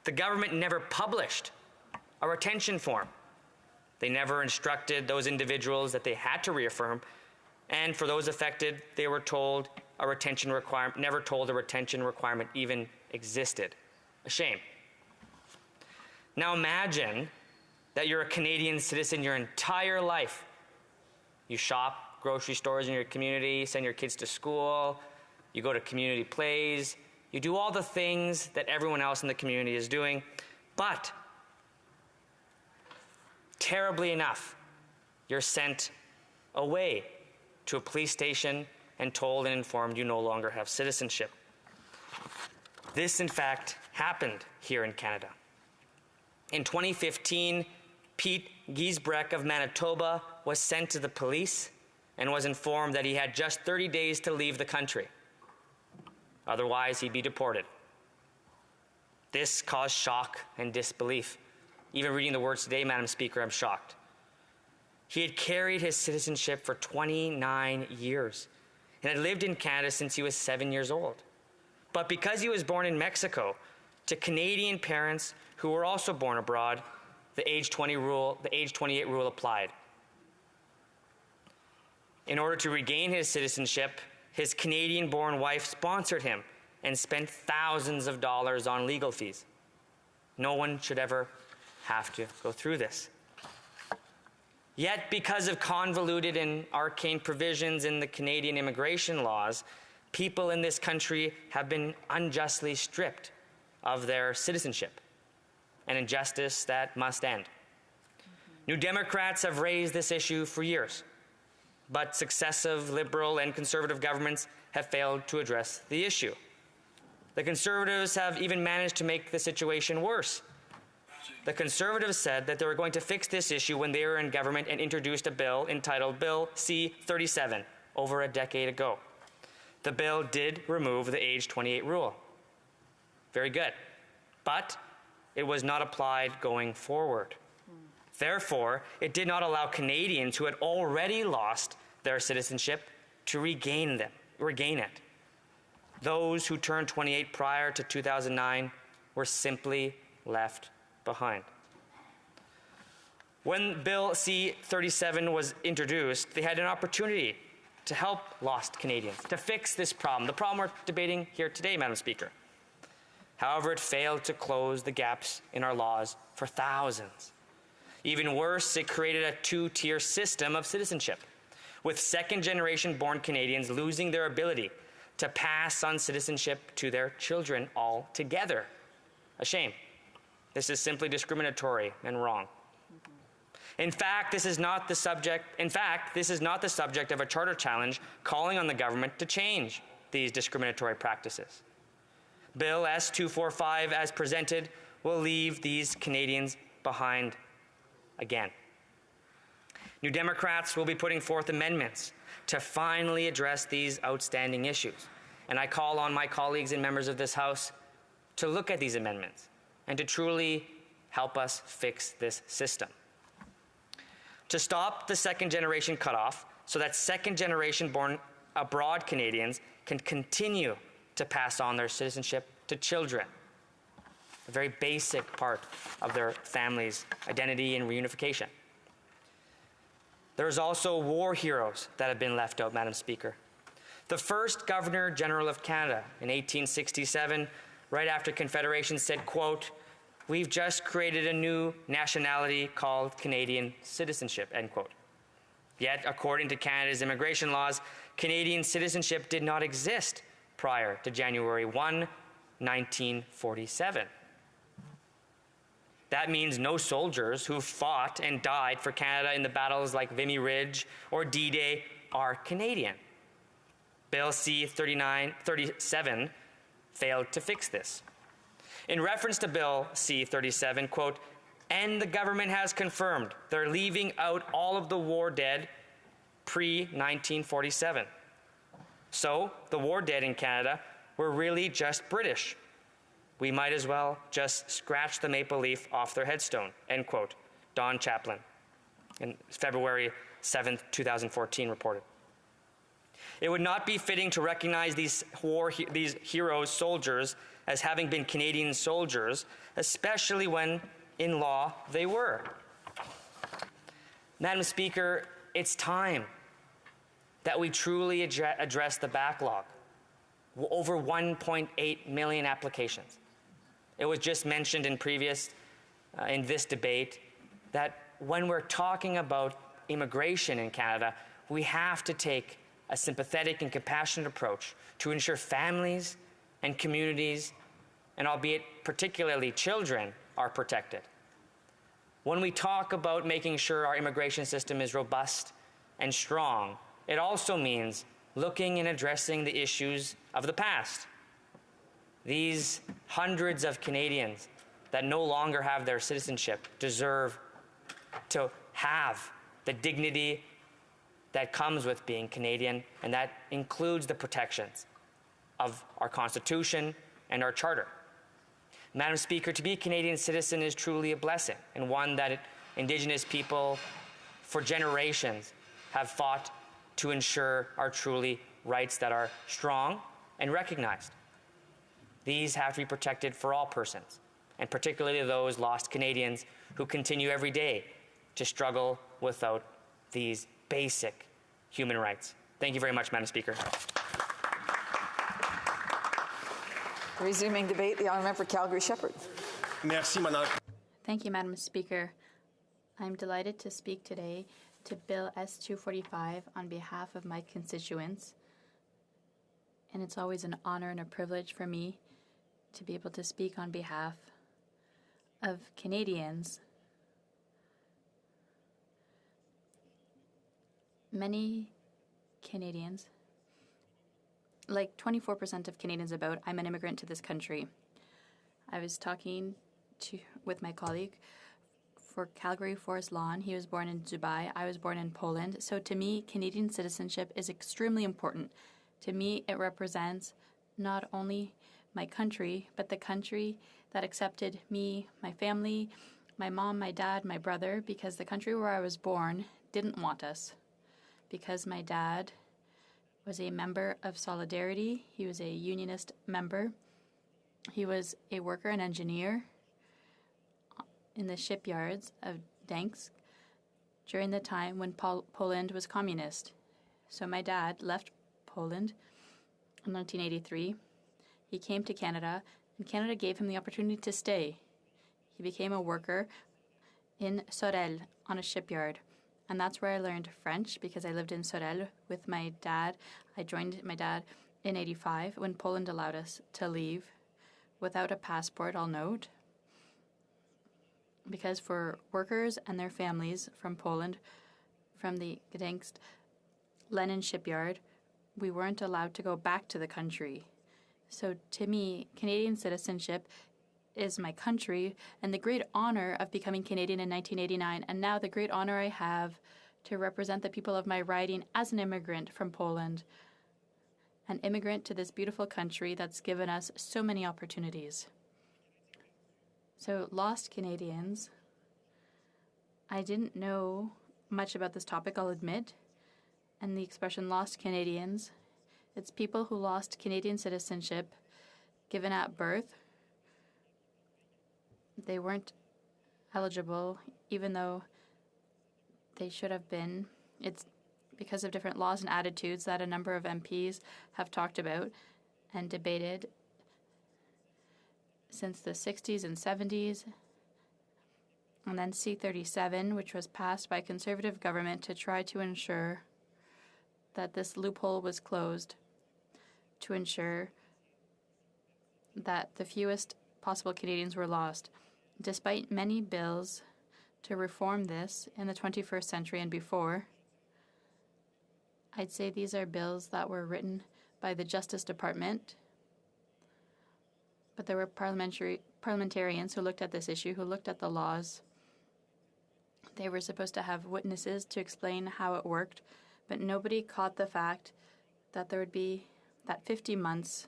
The government never published a retention form. They never instructed those individuals that they had to reaffirm, and for those affected, they were told a retention requirement, never told a retention requirement even existed. A shame. Now imagine that you're a Canadian citizen your entire life. You shop grocery stores in your community, send your kids to school, you go to community plays, you do all the things that everyone else in the community is doing, but terribly enough, you're sent away to a police station and told and informed you no longer have citizenship. This, in fact, happened here in Canada. In 2015, Pete Giesbrecht of Manitoba was sent to the police and was informed that he had just 30 days to leave the country. Otherwise, he'd be deported. This caused shock and disbelief. Even reading the words today, Madam Speaker, I'm shocked. He had carried his citizenship for 29 years and had lived in Canada since he was 7 years old. But because he was born in Mexico to Canadian parents who were also born abroad, the Age 28 rule applied. In order to regain his citizenship, his Canadian-born wife sponsored him and spent thousands of dollars on legal fees. No one should ever have to go through this. Yet, because of convoluted and arcane provisions in the Canadian immigration laws, people in this country have been unjustly stripped of their citizenship, an injustice that must end. New Democrats have raised this issue for years, but successive Liberal and Conservative governments have failed to address the issue. The Conservatives have even managed to make the situation worse. The Conservatives said that they were going to fix this issue when they were in government and introduced a bill entitled Bill C-37 over a decade ago. The bill did remove the Age 28 rule. Very good. But it was not applied going forward. Therefore, it did not allow Canadians who had already lost their citizenship to regain it. Those who turned 28 prior to 2009 were simply left behind. When Bill C-37 was introduced, they had an opportunity to help lost Canadians, to fix this problem, the problem we're debating here today, Madam Speaker. However, it failed to close the gaps in our laws for thousands. Even worse, it created a two-tier system of citizenship, with second-generation born Canadians losing their ability to pass on citizenship to their children altogether. A shame. This is simply discriminatory and wrong. In fact, this is not the subject of a charter challenge calling on the government to change these discriminatory practices. Bill S-245, as presented, will leave these Canadians behind again. New Democrats will be putting forth amendments to finally address these outstanding issues. And I call on my colleagues and members of this House to look at these amendments and to truly help us fix this system. To stop the second-generation cutoff so that second-generation born abroad Canadians can continue to pass on their citizenship to children, a very basic part of their family's identity and reunification. There's also war heroes that have been left out, Madam Speaker. The first Governor General of Canada in 1867, right after Confederation, said, quote, "We've just created a new nationality called Canadian citizenship," end quote. Yet, according to Canada's immigration laws, Canadian citizenship did not exist prior to January 1, 1947. That means no soldiers who fought and died for Canada in the battles like Vimy Ridge or D-Day are Canadian. Bill C-37 failed to fix this. In reference to Bill C-37, quote, "And the government has confirmed they're leaving out all of the war dead pre-1947. So the war dead in Canada were really just British. We might as well just scratch the maple leaf off their headstone," end quote. Don Chaplin, in February 7th, 2014, reported. It would not be fitting to recognize these heroes, soldiers, as having been Canadian soldiers, especially when, in law, they were. Madam Speaker, it's time that we truly address the backlog. Over 1.8 million applications. It was just mentioned in in this debate, that when we're talking about immigration in Canada, we have to take a sympathetic and compassionate approach to ensure families and communities, and albeit particularly children, are protected. When we talk about making sure our immigration system is robust and strong, it also means looking and addressing the issues of the past. These hundreds of Canadians that no longer have their citizenship deserve to have the dignity that comes with being Canadian, and that includes the protections of our Constitution and our Charter. Madam Speaker, to be a Canadian citizen is truly a blessing, and one that Indigenous people for generations have fought to ensure are truly rights that are strong and recognized. These have to be protected for all persons, and particularly those lost Canadians who continue every day to struggle without these basic human rights. Thank you very much, Madam Speaker. Resuming debate, the honourable member for Calgary-Shepherd. Merci, Madame. Thank you, Madam Speaker. I'm delighted to speak today to Bill S-245 on behalf of my constituents. And it's always an honor and a privilege for me to be able to speak on behalf of Canadians. Many Canadians, like 24% of Canadians about, I'm an immigrant to this country. I was talking with my colleague for Calgary Forest Lawn. He was born in Dubai. I was born in Poland. So to me, Canadian citizenship is extremely important. To me, it represents not only my country, but the country that accepted me, my family, my mom, my dad, my brother, because the country where I was born didn't want us. Because my dad was a member of Solidarity. He was a unionist member. He was a worker and engineer in the shipyards of Gdansk, during the time when Poland was communist. So my dad left Poland in 1983. He came to Canada, and Canada gave him the opportunity to stay. He became a worker in Sorel on a shipyard. And that's where I learned French, because I lived in Sorel with my dad. I joined my dad in 85 when Poland allowed us to leave without a passport, I'll note. Because for workers and their families from Poland, from the Gdańsk Lenin shipyard, we weren't allowed to go back to the country. So to me, Canadian citizenship is my country and the great honor of becoming Canadian in 1989, and now the great honor I have to represent the people of my riding as an immigrant from Poland, an immigrant to this beautiful country that's given us so many opportunities. So, lost Canadians, I didn't know much about this topic, I'll admit, and the expression lost Canadians, it's people who lost Canadian citizenship given at birth. They weren't eligible, even though they should have been. It's because of different laws and attitudes that a number of MPs have talked about and debated since the 60s and 70s. And then C-37, which was passed by a Conservative government to try to ensure that this loophole was closed, to ensure that the fewest possible Canadians were lost. Despite many bills to reform this in the 21st century and before, I'd say these are bills that were written by the Justice Department, but there were parliamentarians who looked at this issue, who looked at the laws. They were supposed to have witnesses to explain how it worked, but nobody caught the fact that there would be that 50 months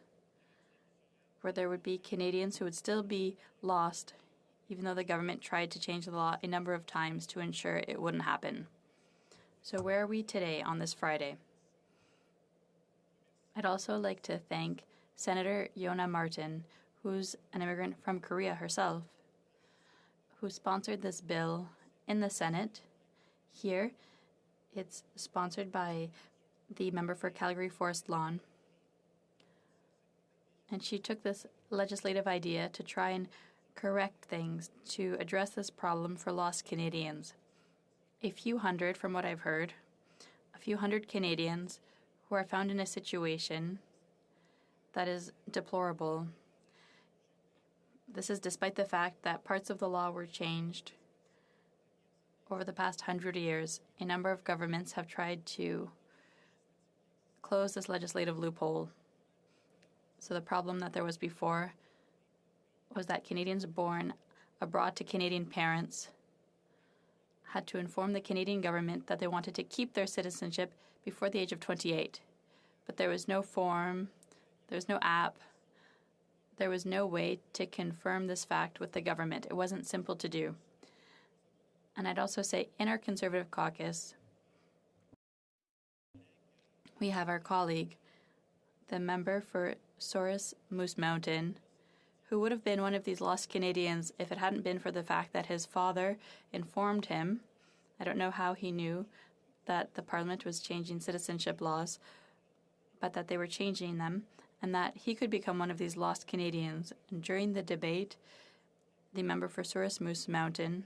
where there would be Canadians who would still be lost, even though the government tried to change the law a number of times to ensure it wouldn't happen. So where are we today on this Friday? I'd also like to thank Senator Yona Martin, who's an immigrant from Korea herself, who sponsored this bill in the Senate. Here, it's sponsored by the member for Calgary Forest Lawn. And she took this legislative idea to try and correct things to address this problem for lost Canadians. A few hundred, from what I've heard, a few hundred Canadians who are found in a situation that is deplorable. This is despite the fact that parts of the law were changed over the past 100 years. A number of governments have tried to close this legislative loophole. So the problem that there was before was that Canadians born abroad to Canadian parents had to inform the Canadian government that they wanted to keep their citizenship before the age of 28. But there was no form, there was no app, there was no way to confirm this fact with the government. It wasn't simple to do. And I'd also say in our Conservative caucus, we have our colleague, the member for Souris Moose Mountain, who would have been one of these lost Canadians if it hadn't been for the fact that his father informed him. I don't know how he knew that the Parliament was changing citizenship laws, but that they were changing them, and that he could become one of these lost Canadians. And during the debate, the member for Souris Moose Mountain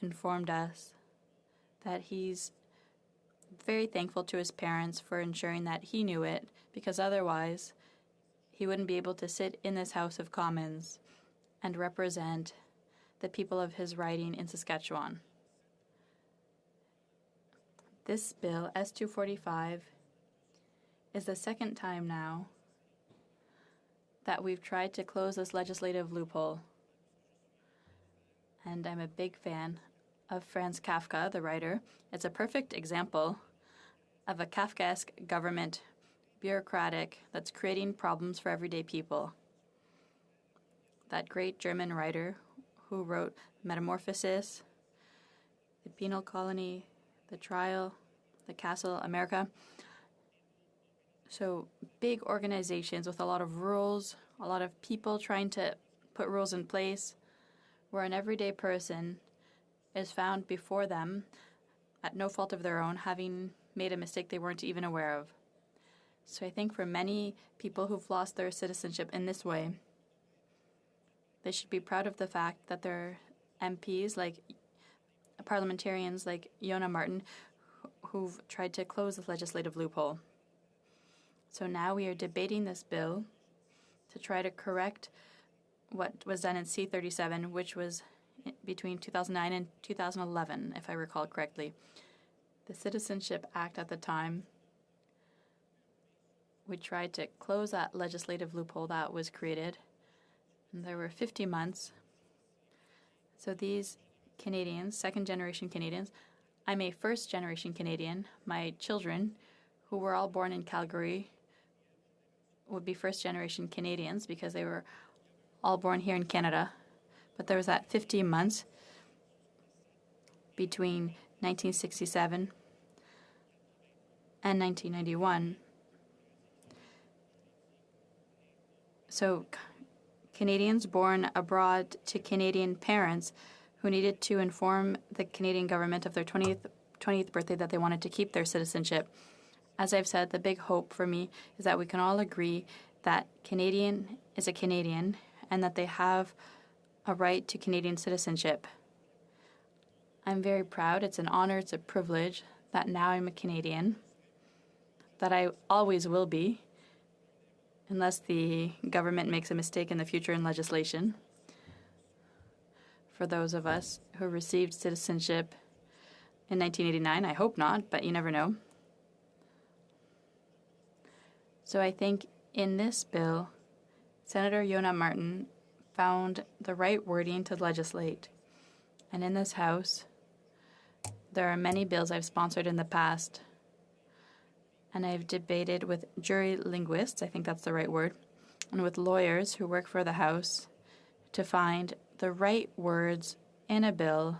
informed us that he's very thankful to his parents for ensuring that he knew it, because otherwise he wouldn't be able to sit in this House of Commons and represent the people of his riding in Saskatchewan. This bill, S-245, is the second time now that we've tried to close this legislative loophole. And I'm a big fan of Franz Kafka, the writer. It's a perfect example of a Kafkaesque government, bureaucratic, that's creating problems for everyday people. That great German writer who wrote Metamorphosis, The Penal Colony, The Trial, The Castle, America. So big organizations with a lot of rules, a lot of people trying to put rules in place, where an everyday person is found before them at no fault of their own, having made a mistake they weren't even aware of. So I think for many people who've lost their citizenship in this way, they should be proud of the fact that their MPs, like parliamentarians like Yonah Martin, who've tried to close this legislative loophole. So now we are debating this bill to try to correct what was done in C-37, which was between 2009 and 2011, if I recall correctly. The Citizenship Act at the time, we tried to close that legislative loophole that was created. And there were 50 months. So these Canadians, second-generation Canadians, I'm a first-generation Canadian. My children, who were all born in Calgary, would be first-generation Canadians because they were all born here in Canada. But there was that 50 months between 1967 and 1991. So Canadians born abroad to Canadian parents who needed to inform the Canadian government of their 20th birthday that they wanted to keep their citizenship. As I've said, the big hope for me is that we can all agree that Canadian is a Canadian and that they have a right to Canadian citizenship. I'm very proud. It's an honor, it's a privilege that now I'm a Canadian, that I always will be, unless the government makes a mistake in the future in legislation. For those of us who received citizenship in 1989, I hope not, but you never know. So I think in this bill, Senator Yonah Martin found the right wording to legislate. And in this House, there are many bills I've sponsored in the past, and I've debated with jury linguists, I think that's the right word, and with lawyers who work for the House to find the right words in a bill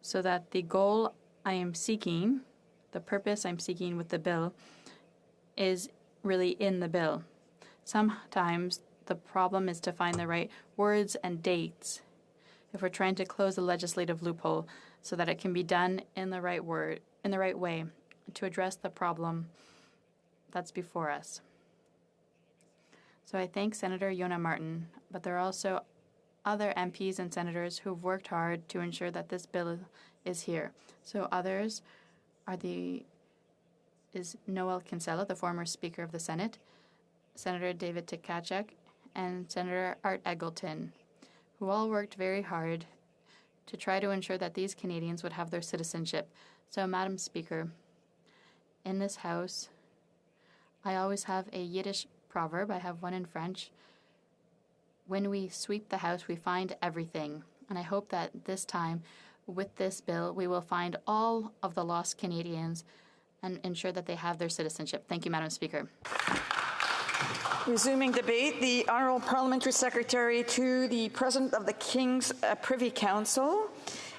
so that the goal I am seeking, the purpose I'm seeking with the bill, is really in the bill. Sometimes the problem is to find the right words and dates if we're trying to close the legislative loophole so that it can be done in the right way to address the problem that's before us. So I thank Senator Yonah Martin, but there are also other MPs and senators who've worked hard to ensure that this bill is here. So others is Noel Kinsella, the former Speaker of the Senate, Senator David Tkachuk, and Senator Art Eggleton, who all worked very hard to try to ensure that these Canadians would have their citizenship. So, Madam Speaker, in this House, I always have a Yiddish proverb. I have one in French. When we sweep the House, we find everything. And I hope that this time, with this bill, we will find all of the lost Canadians and ensure that they have their citizenship. Thank you, Madam Speaker. Resuming debate, the Honourable Parliamentary Secretary to the President of the King's Privy Council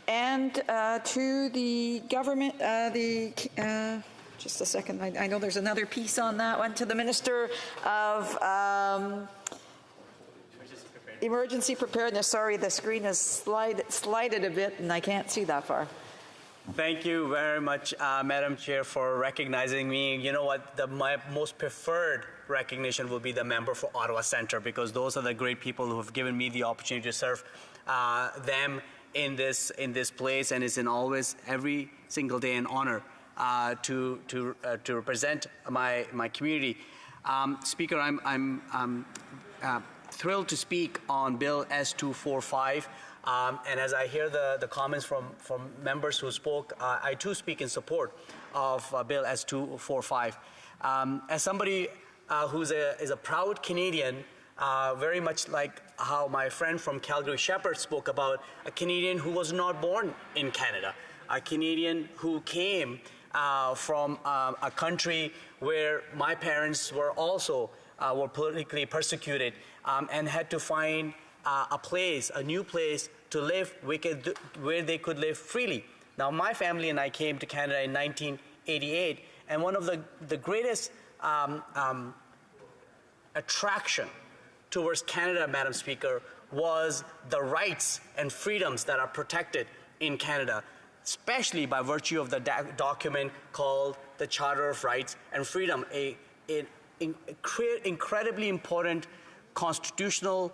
and to the government, just a second, I know there's another piece on that one, to the Minister of Emergency Preparedness. Sorry, the screen is slided a bit and I can't see that far. Thank you very much, Madam Chair, for recognizing me. You know what? My most preferred recognition will be the member for Ottawa Centre, because those are the great people who have given me the opportunity to serve them in this place, and it's always every single day an honor to represent my community. Speaker, I'm thrilled to speak on Bill S-245. And as I hear the comments from members who spoke, I too speak in support of Bill S-245. As somebody who is a proud Canadian, very much like how my friend from Calgary Shepherd spoke about a Canadian who was not born in Canada, a Canadian who came from a country where my parents were also were politically persecuted and had to find a new place to live where they could live freely. Now, my family and I came to Canada in 1988, and one of the greatest attraction towards Canada, Madam Speaker, was the rights and freedoms that are protected in Canada. especially by virtue of the document called the Charter of Rights and Freedom, an incredibly important constitutional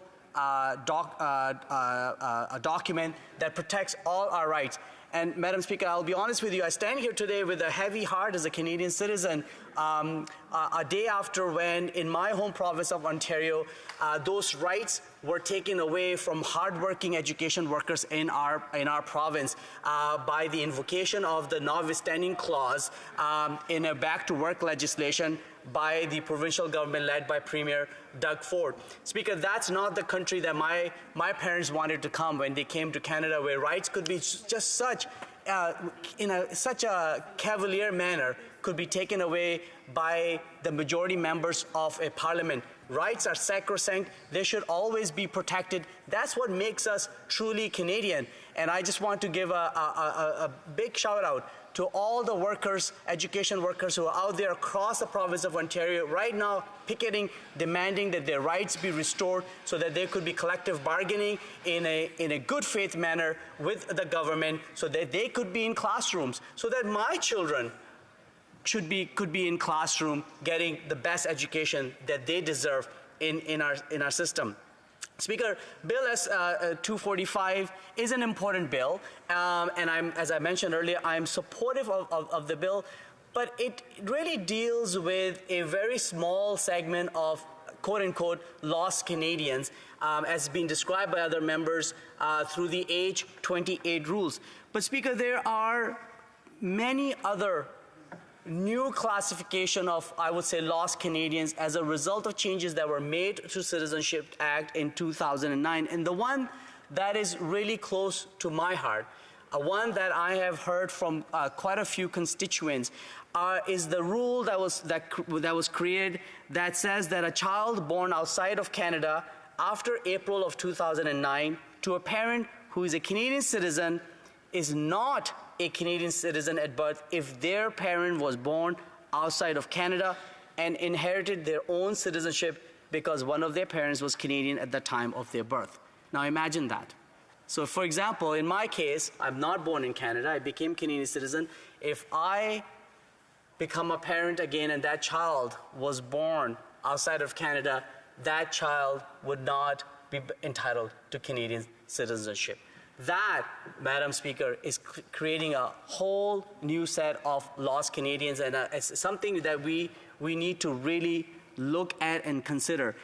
document that protects all our rights. And Madam Speaker, I'll be honest with you, I stand here today with a heavy heart as a Canadian citizen, a day after when in my home province of Ontario, those rights were taken away from hardworking education workers in our province by the invocation of the notwithstanding clause in a back-to-work legislation by the provincial government led by Premier Doug Ford. Speaker, that's not the country that my parents wanted to come when they came to Canada, where rights could be just such such a cavalier manner could be taken away by the majority members of a parliament. Rights are sacrosanct. They should always be protected. That's what makes us truly Canadian. And I just want to give a big shout out to all the workers, education workers who are out there across the province of Ontario right now picketing, demanding that their rights be restored so that there could be collective bargaining in a good faith manner with the government so that they could be in classrooms, so that my children could be in classroom getting the best education that they deserve in our system. Speaker, Bill S-245 is an important bill, and as I mentioned earlier, I'm supportive of the bill, but it really deals with a very small segment of quote-unquote lost Canadians, as been described by other members through the Age 28 rules. But Speaker, there are many other new classification of, I would say, lost Canadians as a result of changes that were made to Citizenship Act in 2009. And the one that is really close to my heart, one that I have heard from quite a few constituents, is the rule that was created that says that a child born outside of Canada after April of 2009 to a parent who is a Canadian citizen is not a Canadian citizen at birth if their parent was born outside of Canada and inherited their own citizenship because one of their parents was Canadian at the time of their birth. Now imagine that. So for example, in my case, I'm not born in Canada, I became Canadian citizen. If I become a parent again and that child was born outside of Canada, that child would not be entitled to Canadian citizenship. That, Madam Speaker, is creating a whole new set of lost Canadians, and it's something that we need to really look at and consider.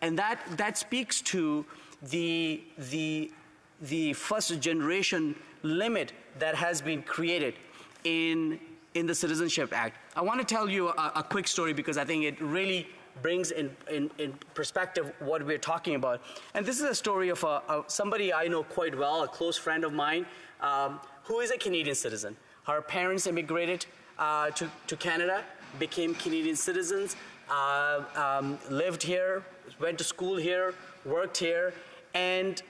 And that speaks to the first generation limit that has been created in the Citizenship Act. I want to tell you a quick story because I think it really brings in perspective what we're talking about. And this is a story of somebody I know quite well, a close friend of mine, who is a Canadian citizen. Her parents immigrated to Canada, became Canadian citizens, lived here, went to school here, worked here, and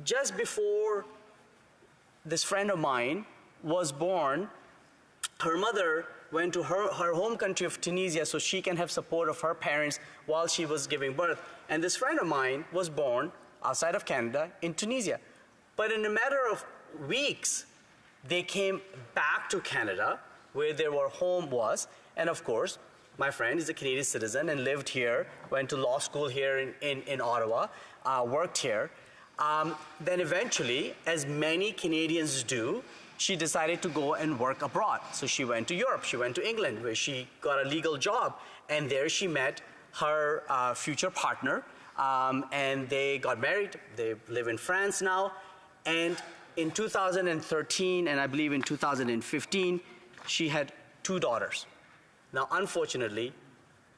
just before this friend of mine was born, her mother went to her home country of Tunisia so she can have support of her parents while she was giving birth. And this friend of mine was born outside of Canada in Tunisia. But in a matter of weeks, they came back to Canada where their home was. And of course, my friend is a Canadian citizen and lived here, went to law school here in Ottawa, worked here. Then eventually, as many Canadians do, she decided to go and work abroad. So she went to Europe, she went to England, where she got a legal job. And there she met her future partner, and they got married. They live in France now. And in 2013, and I believe in 2015, she had 2 daughters. Now, unfortunately,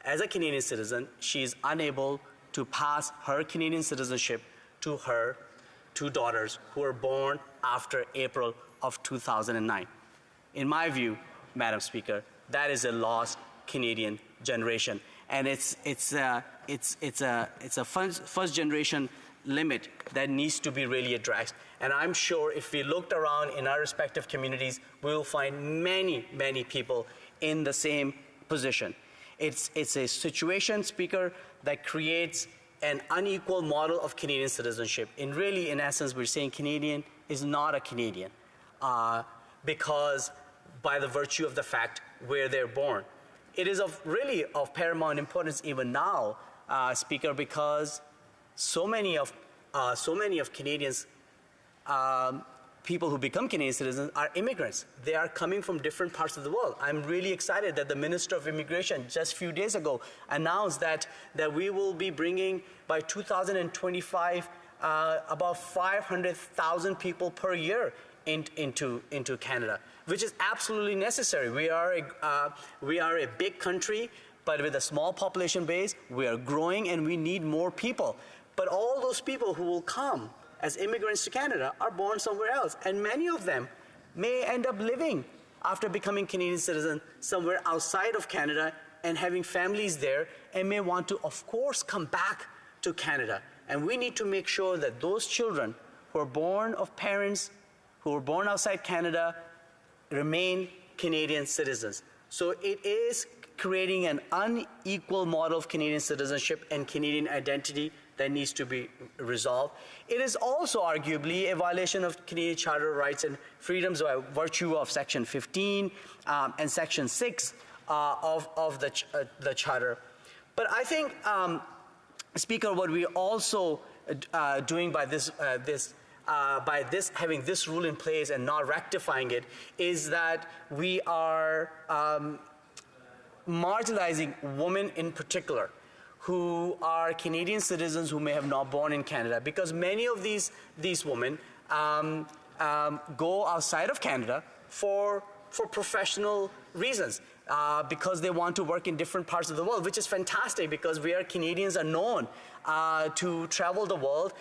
as a Canadian citizen, she is unable to pass her Canadian citizenship to her 2 daughters who were born after April of 2009. In my view, Madam Speaker, that is a lost Canadian generation, and it's a first generation limit that needs to be really addressed. And I'm sure if we looked around in our respective communities, we will find many people in the same position. It's a situation, Speaker, that creates an unequal model of Canadian citizenship. And really, in essence, we're saying Canadian is not a Canadian. because by the virtue of the fact where they're born. It is really of paramount importance even now, Speaker, because so many of Canadians, people who become Canadian citizens, are immigrants. They are coming from different parts of the world. I'm really excited that the Minister of Immigration just a few days ago announced that we will be bringing by 2025 about 500,000 people per year into Canada, which is absolutely necessary. We are a big country, but with a small population base. We are growing, and we need more people. But all those people who will come as immigrants to Canada are born somewhere else, and many of them may end up living after becoming Canadian citizens somewhere outside of Canada and having families there, and may want to, of course, come back to Canada. And we need to make sure that those children who are born of parents who were born outside Canada remain Canadian citizens. So it is creating an unequal model of Canadian citizenship and Canadian identity that needs to be resolved. It is also arguably a violation of Canadian Charter rights and freedoms by virtue of Section 15 and Section 6 of the Charter. But I think, Speaker, what we're also doing by having this rule in place and not rectifying it is that we are marginalizing women in particular who are Canadian citizens who may have not born in Canada, because many of these women go outside of Canada for professional reasons, because they want to work in different parts of the world, which is fantastic because Canadians are known to travel the world,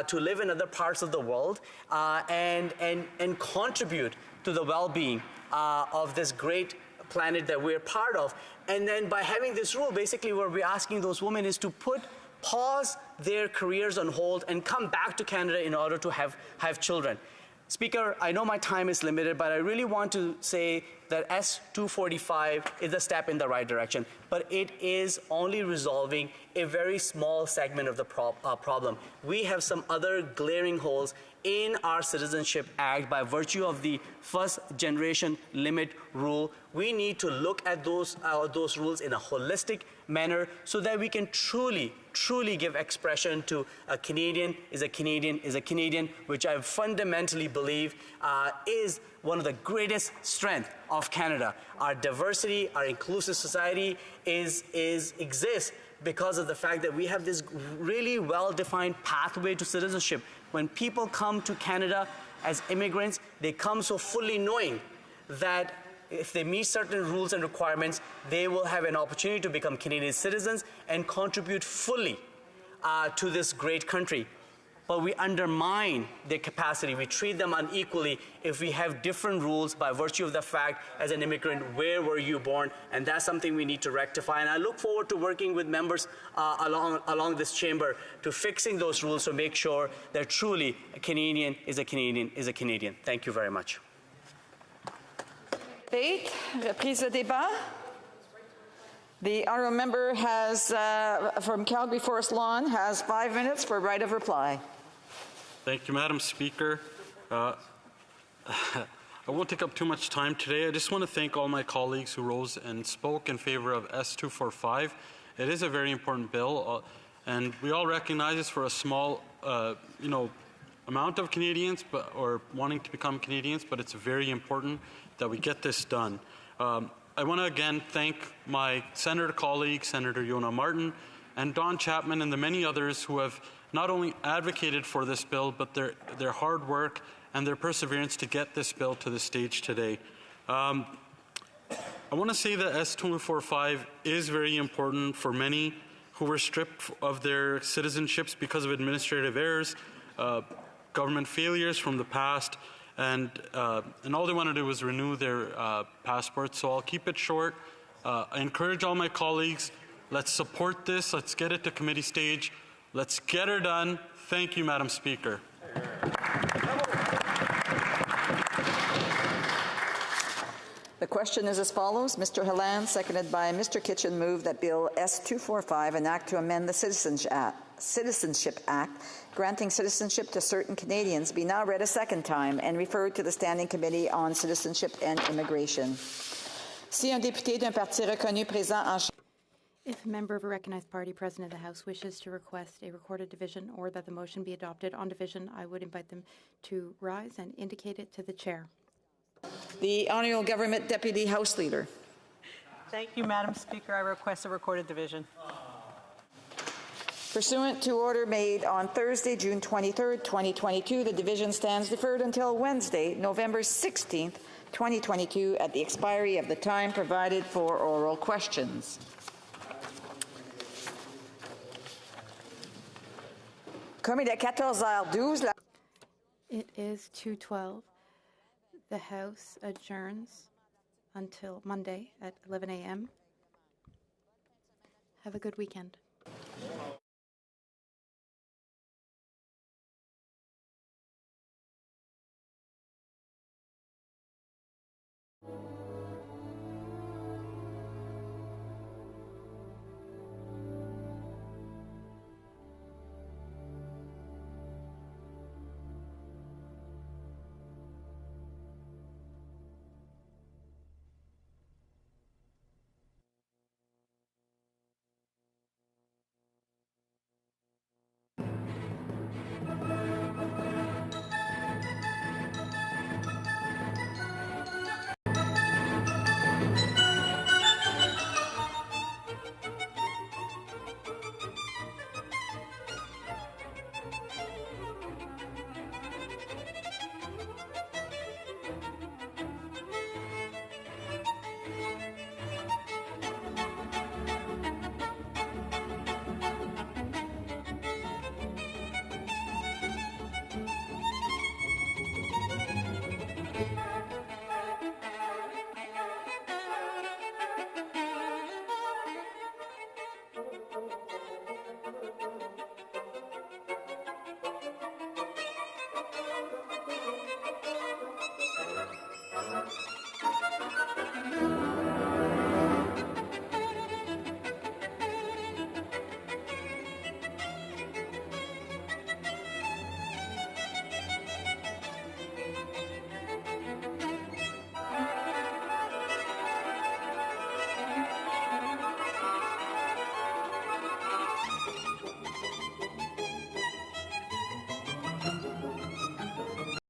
to live in other parts of the world, and contribute to the well-being of this great planet that we're part of. And then by having this rule, basically what we're asking those women is to pause their careers on hold and come back to Canada in order to have children. Speaker, I know my time is limited, but I really want to say that S-245 is a step in the right direction, but it is only resolving a very small segment of the problem. We have some other glaring holes in our Citizenship Act by virtue of the first generation limit rule. We need to look at those rules in a holistic manner so that we can truly give expression to a Canadian is a Canadian, which I fundamentally believe is one of the greatest strengths of Canada. Our diversity, our inclusive society exists because of the fact that we have this really well-defined pathway to citizenship. When people come to Canada as immigrants, they come so fully knowing that if they meet certain rules and requirements, they will have an opportunity to become Canadian citizens and contribute fully to this great country. But we undermine their capacity. We treat them unequally if we have different rules by virtue of the fact, as an immigrant, where were you born? And that's something we need to rectify. And I look forward to working with members along this chamber to fixing those rules to make sure that truly a Canadian is a Canadian is a Canadian. Thank you very much. Debate, reprise de débat. The honourable member has, from Calgary Forest Lawn, has 5 minutes for right of reply. Thank you, Madam Speaker. I won't take up too much time today. I just want to thank all my colleagues who rose and spoke in favor of S-245. It is a very important bill, and we all recognize this for a small, amount of Canadians, or wanting to become Canadians, but it's very important that we get this done. I want to again thank my senator colleague, Senator Yonah Martin, and Don Chapman, and the many others who have not only advocated for this bill, but their hard work and their perseverance to get this bill to the stage today. I want to say that S-245 is very important for many who were stripped of their citizenships because of administrative errors, government failures from the past, and all they want to do is renew their passports. So I'll keep it short. I encourage all my colleagues, let's support this. Let's get it to committee stage. Let's get her done. Thank you, Madam Speaker. The question is as follows. Mr. Halan, seconded by Mr. Kitchen, move that Bill S-245 enact to amend the Citizenship Act. Citizenship Act, granting citizenship to certain Canadians, be now read a second time and referred to the Standing Committee on Citizenship and Immigration. Si un député d'un parti reconnu présent en If a member of a recognized party present in the House wishes to request a recorded division or that the motion be adopted on division, I would invite them to rise and indicate it to the chair. The Honourable Government Deputy House Leader. Thank you, Madam Speaker. I request a recorded division. Pursuant to order made on Thursday, June 23rd, 2022, the division stands deferred until Wednesday, November 16th, 2022, at the expiry of the time provided for oral questions. Commis de 14h12. It is 2:12. The House adjourns until Monday at 11 a.m. Have a good weekend.